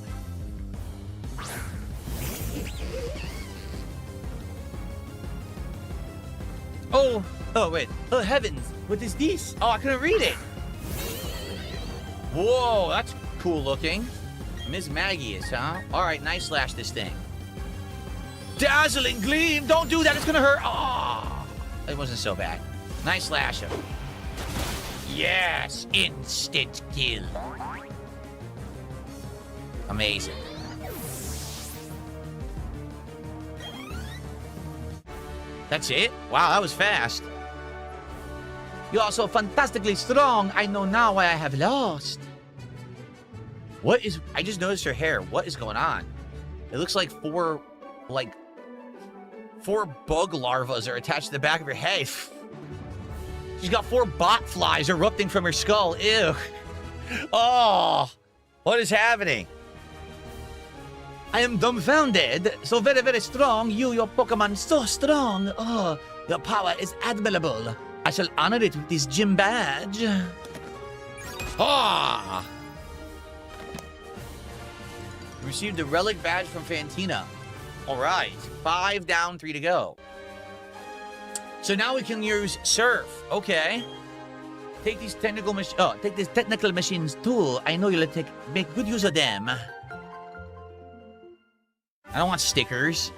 Oh, wait. Oh, heavens. What is this? Oh, I couldn't read it. Whoa, that's cool looking. Ms. Maggie is, huh? All right, Night Slash this thing. Dazzling Gleam. Don't do that. It's going to hurt. Oh, it wasn't so bad. Night Slash him. Yes, instant kill. Amazing. That's it? Wow, that was fast. You're also fantastically strong. I know now why I have lost. What is... I just noticed her hair. What is going on? It looks like four bug larvas are attached to the back of her head. She's got 4 bot flies erupting from her skull. Ew. Oh, what is happening? I am dumbfounded. So very, very strong. Your Pokemon, so strong. Oh, your power is admirable. I shall honor it with this gym badge. Ah! Received a relic badge from Fantina. All right. 5 down, 3 to go. So now we can use Surf. Okay. Take these technical machines tool. I know you'll make good use of them. I don't want stickers.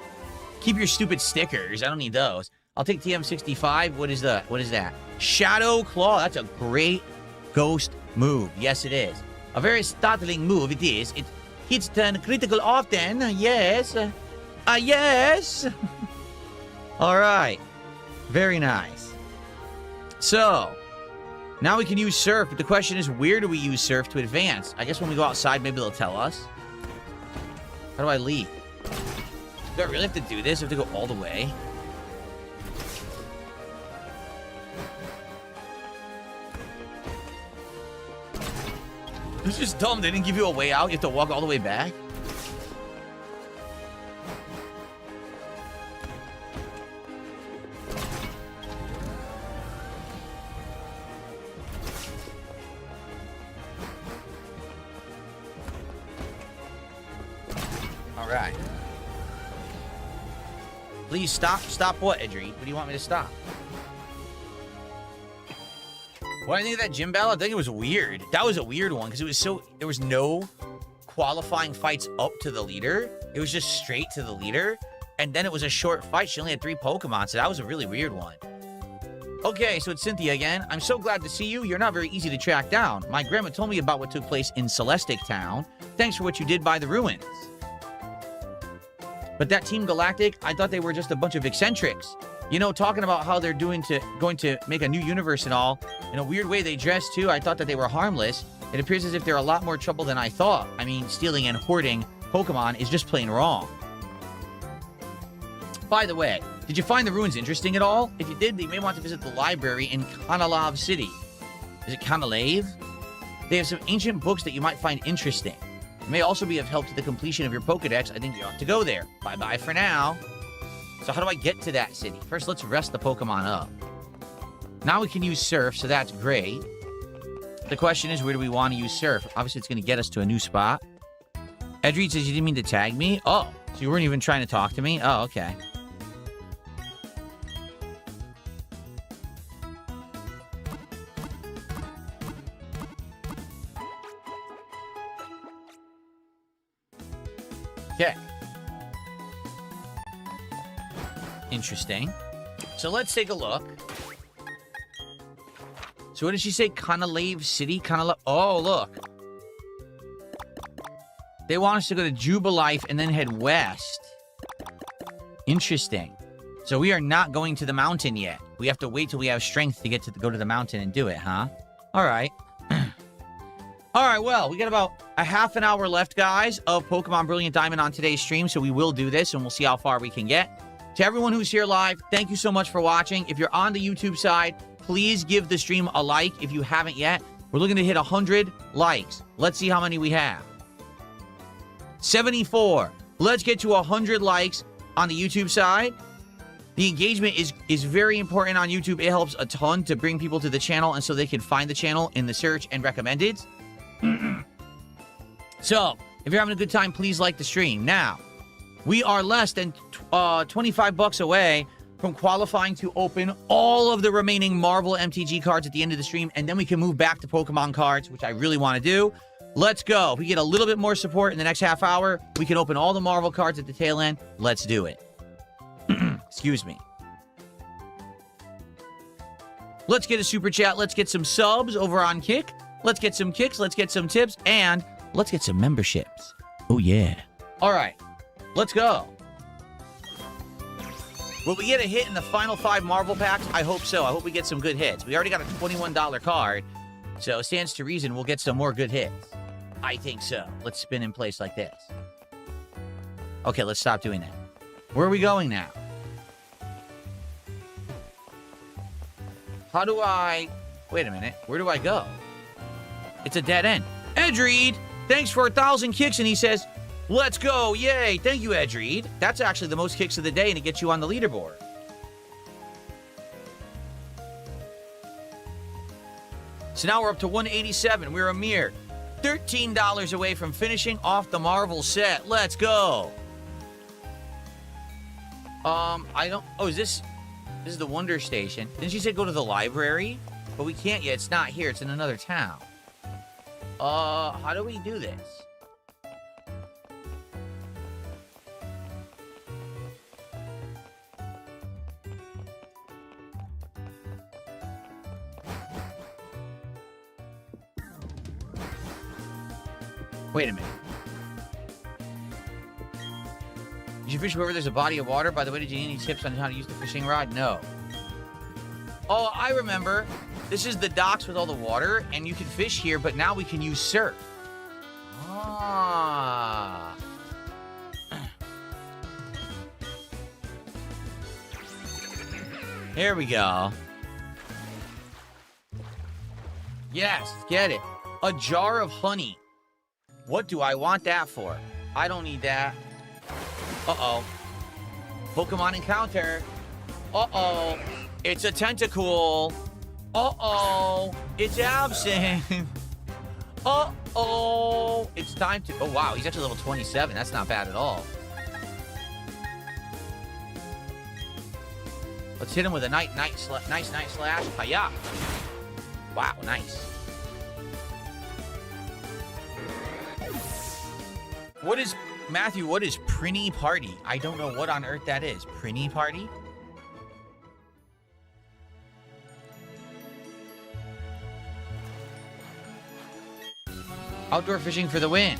Keep your stupid stickers. I don't need those. I'll take TM65. What is that? Shadow Claw. That's a great ghost move. Yes, it is. A very startling move it is. It hits turn critical often. Yes. Yes. All right. Very nice. So, now we can use Surf, but the question is, where do we use Surf to advance? I guess when we go outside, maybe they'll tell us. How do I leave? Do I really have to do this? I have to go all the way? This is dumb. They didn't give you a way out. You have to walk all the way back? All right. Please stop. Stop what, Edry? What do you want me to stop? What do I think of that gym battle? I think it was weird. That was a weird one because it was so... There was no qualifying fights up to the leader. It was just straight to the leader. And then it was a short fight. She only had 3 Pokemon, so that was a really weird one. Okay, so it's Cynthia again. I'm so glad to see you. You're not very easy to track down. My grandma told me about what took place in Celestic Town. Thanks for what you did by the ruins. But that Team Galactic, I thought they were just a bunch of eccentrics. You know, talking about how they're going to make a new universe and all. In a weird way, they dress too. I thought that they were harmless. It appears as if they're a lot more trouble than I thought. I mean, stealing and hoarding Pokemon is just plain wrong. By the way, did you find the ruins interesting at all? If you did, you may want to visit the library in Kanalav City. Is it Kanalave? They have some ancient books that you might find interesting. It may also be of help to the completion of your Pokedex. I think you ought to go there. Bye-bye for now. So how do I get to that city? First, let's rest the Pokemon up. Now we can use Surf, so that's great. The question is, where do we want to use Surf? Obviously, it's going to get us to a new spot. Edreed says you didn't mean to tag me? Oh, so you weren't even trying to talk to me? Oh, okay. Okay. Interesting. So let's take a look. So what did she say? Kanalave City? Oh, look. They want us to go to Jubilife and then head west. Interesting. So we are not going to the mountain yet. We have to wait till we have strength to go to the mountain and do it, huh? All right. All right, well, we got about a half an hour left, guys, of Pokemon Brilliant Diamond on today's stream, so we will do this, and we'll see how far we can get. To everyone who's here live, thank you so much for watching. If you're on the YouTube side, please give the stream a like if you haven't yet. We're looking to hit 100 likes. Let's see how many we have. 74. Let's get to 100 likes on the YouTube side. The engagement is very important on YouTube. It helps a ton to bring people to the channel, and so they can find the channel in the search and recommended. So, if you're having a good time, please like the stream. Now, we are less than 25 bucks away from qualifying to open all of the remaining Marvel MTG cards at the end of the stream, and then we can move back to Pokemon cards, which I really want to do. Let's go. If we get a little bit more support in the next half hour, we can open all the Marvel cards at the tail end. Let's do it. Excuse me. Let's get a super chat. Let's get some subs over on Kick. Let's get some kicks. Let's get some tips. And let's get some memberships Oh, yeah. All right. Let's go. Will we get a hit in the final 5 Marvel packs? I hope so. I hope we get some good hits. We already got a $21 card, so it stands to reason we'll get some more good hits. I think so. Let's spin in place like this. Okay, let's stop doing that. Where are we going now? How do I... Wait a minute. Where do I go? It's a dead end. Edreed, thanks for 1,000 kicks, and he says, let's go. Yay. Thank you, Edreed. That's actually the most kicks of the day, and it gets you on the leaderboard. So now we're up to 187. We're a mere $13 away from finishing off the Marvel set. Let's go. I don't... Oh, is this... This is the Wonder Station. Didn't she say go to the library? But we can't yet. It's not here. It's in another town. How do we do this? Wait a minute. Did you fish wherever there's a body of water? By the way, did you need any tips on how to use the fishing rod? No. Oh, I remember. This is the docks with all the water, and you can fish here, but now we can use surf. Ah. Here we go. Yes, get it. A jar of honey. What do I want that for? I don't need that. Uh-oh. Pokemon encounter. Uh-oh. It's a tentacle. Uh-oh. It's absent. Uh-oh. It's time to... Oh, wow. He's actually level 27. That's not bad at all. Let's hit him with a nice night slash. Hiya. Wow, nice. What is... Matthew, what is Prinny Party? I don't know what on earth that is. Prinny Party? Outdoor fishing for the win.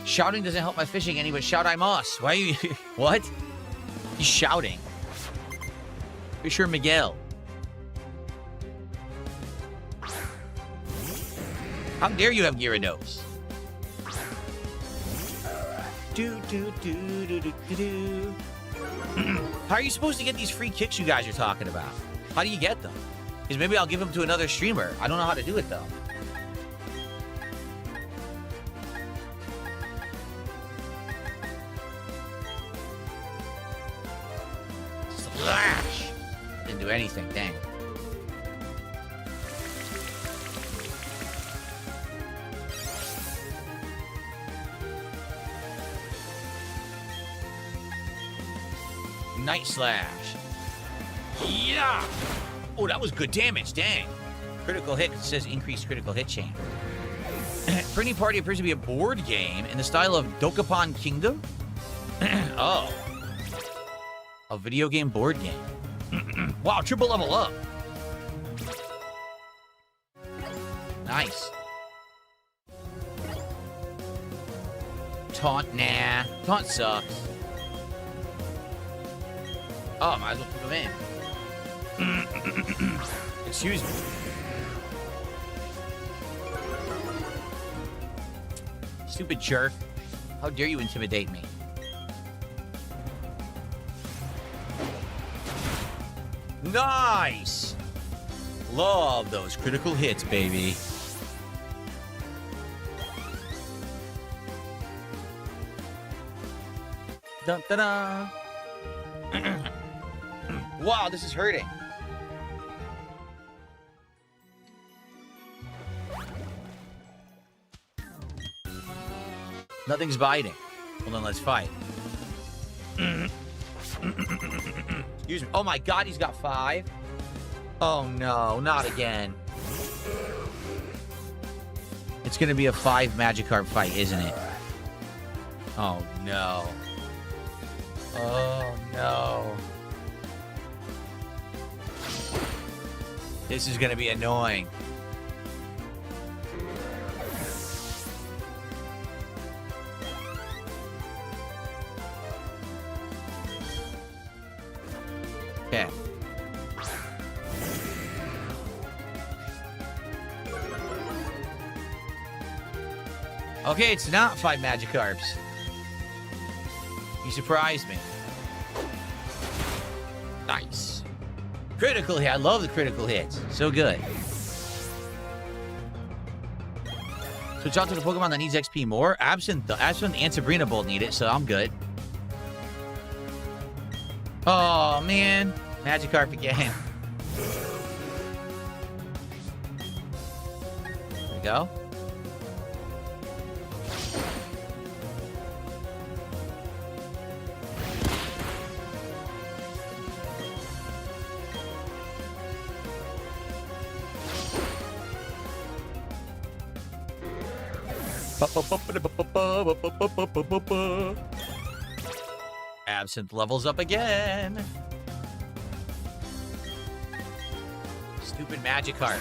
Shouting doesn't help my fishing any, but shout I must. Why are you... What? He's shouting. Fisher Miguel. How dare you have Gyarados? How are you supposed to get these free kicks you guys are talking about? How do you get them? Because maybe I'll give them to another streamer. I don't know how to do it, though. Slash! Didn't do anything, dang. Night slash. Yeah! Oh, that was good damage, dang. Critical hit says increased critical hit chain. Prinny Party appears to be a board game in the style of Dokapon Kingdom. Oh. A video game board game. Wow, triple level up. Nice. Taunt, nah. Taunt sucks. Oh, might as well put him in. Excuse me. Stupid jerk. How dare you intimidate me? Nice! Love those critical hits, baby. Dun, dun, dun. Wow, this is hurting. Nothing's biting. Well, then let's fight. Excuse me. Oh my god, he's got 5. Oh no, not again. It's gonna be a 5 Magikarp fight, isn't it? Oh no. Oh no. This is gonna be annoying. Okay. Okay, it's not 5 Magikarps. You surprised me. Nice. Critical hit. I love the critical hits. So good. Switch out to the Pokemon that needs XP more. Absinthe and Sabrina both need it, so I'm good. Oh, man. Magikarp again. There we go. Absinthe levels up again. Stupid Magikarp.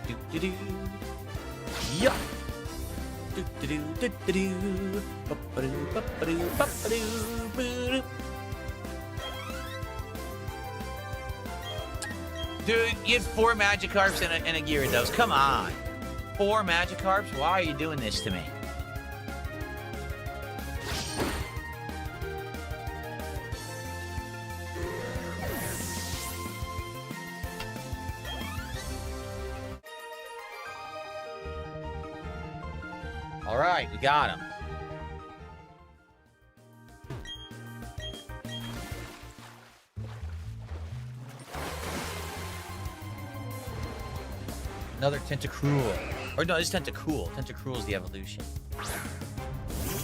Do-do-do. Yup. Do-do-do, do-do-do. Ba-ba-do, ba-ba-do, ba-ba-do, boo-doo. Dude, you had 4 Magikarps and a Gyarados. Come on. 4 Magikarps? Why are you doing this to me? All right, we got him. Another Tentacruel. Or no, it's Tentacool. Tentacruel is the evolution.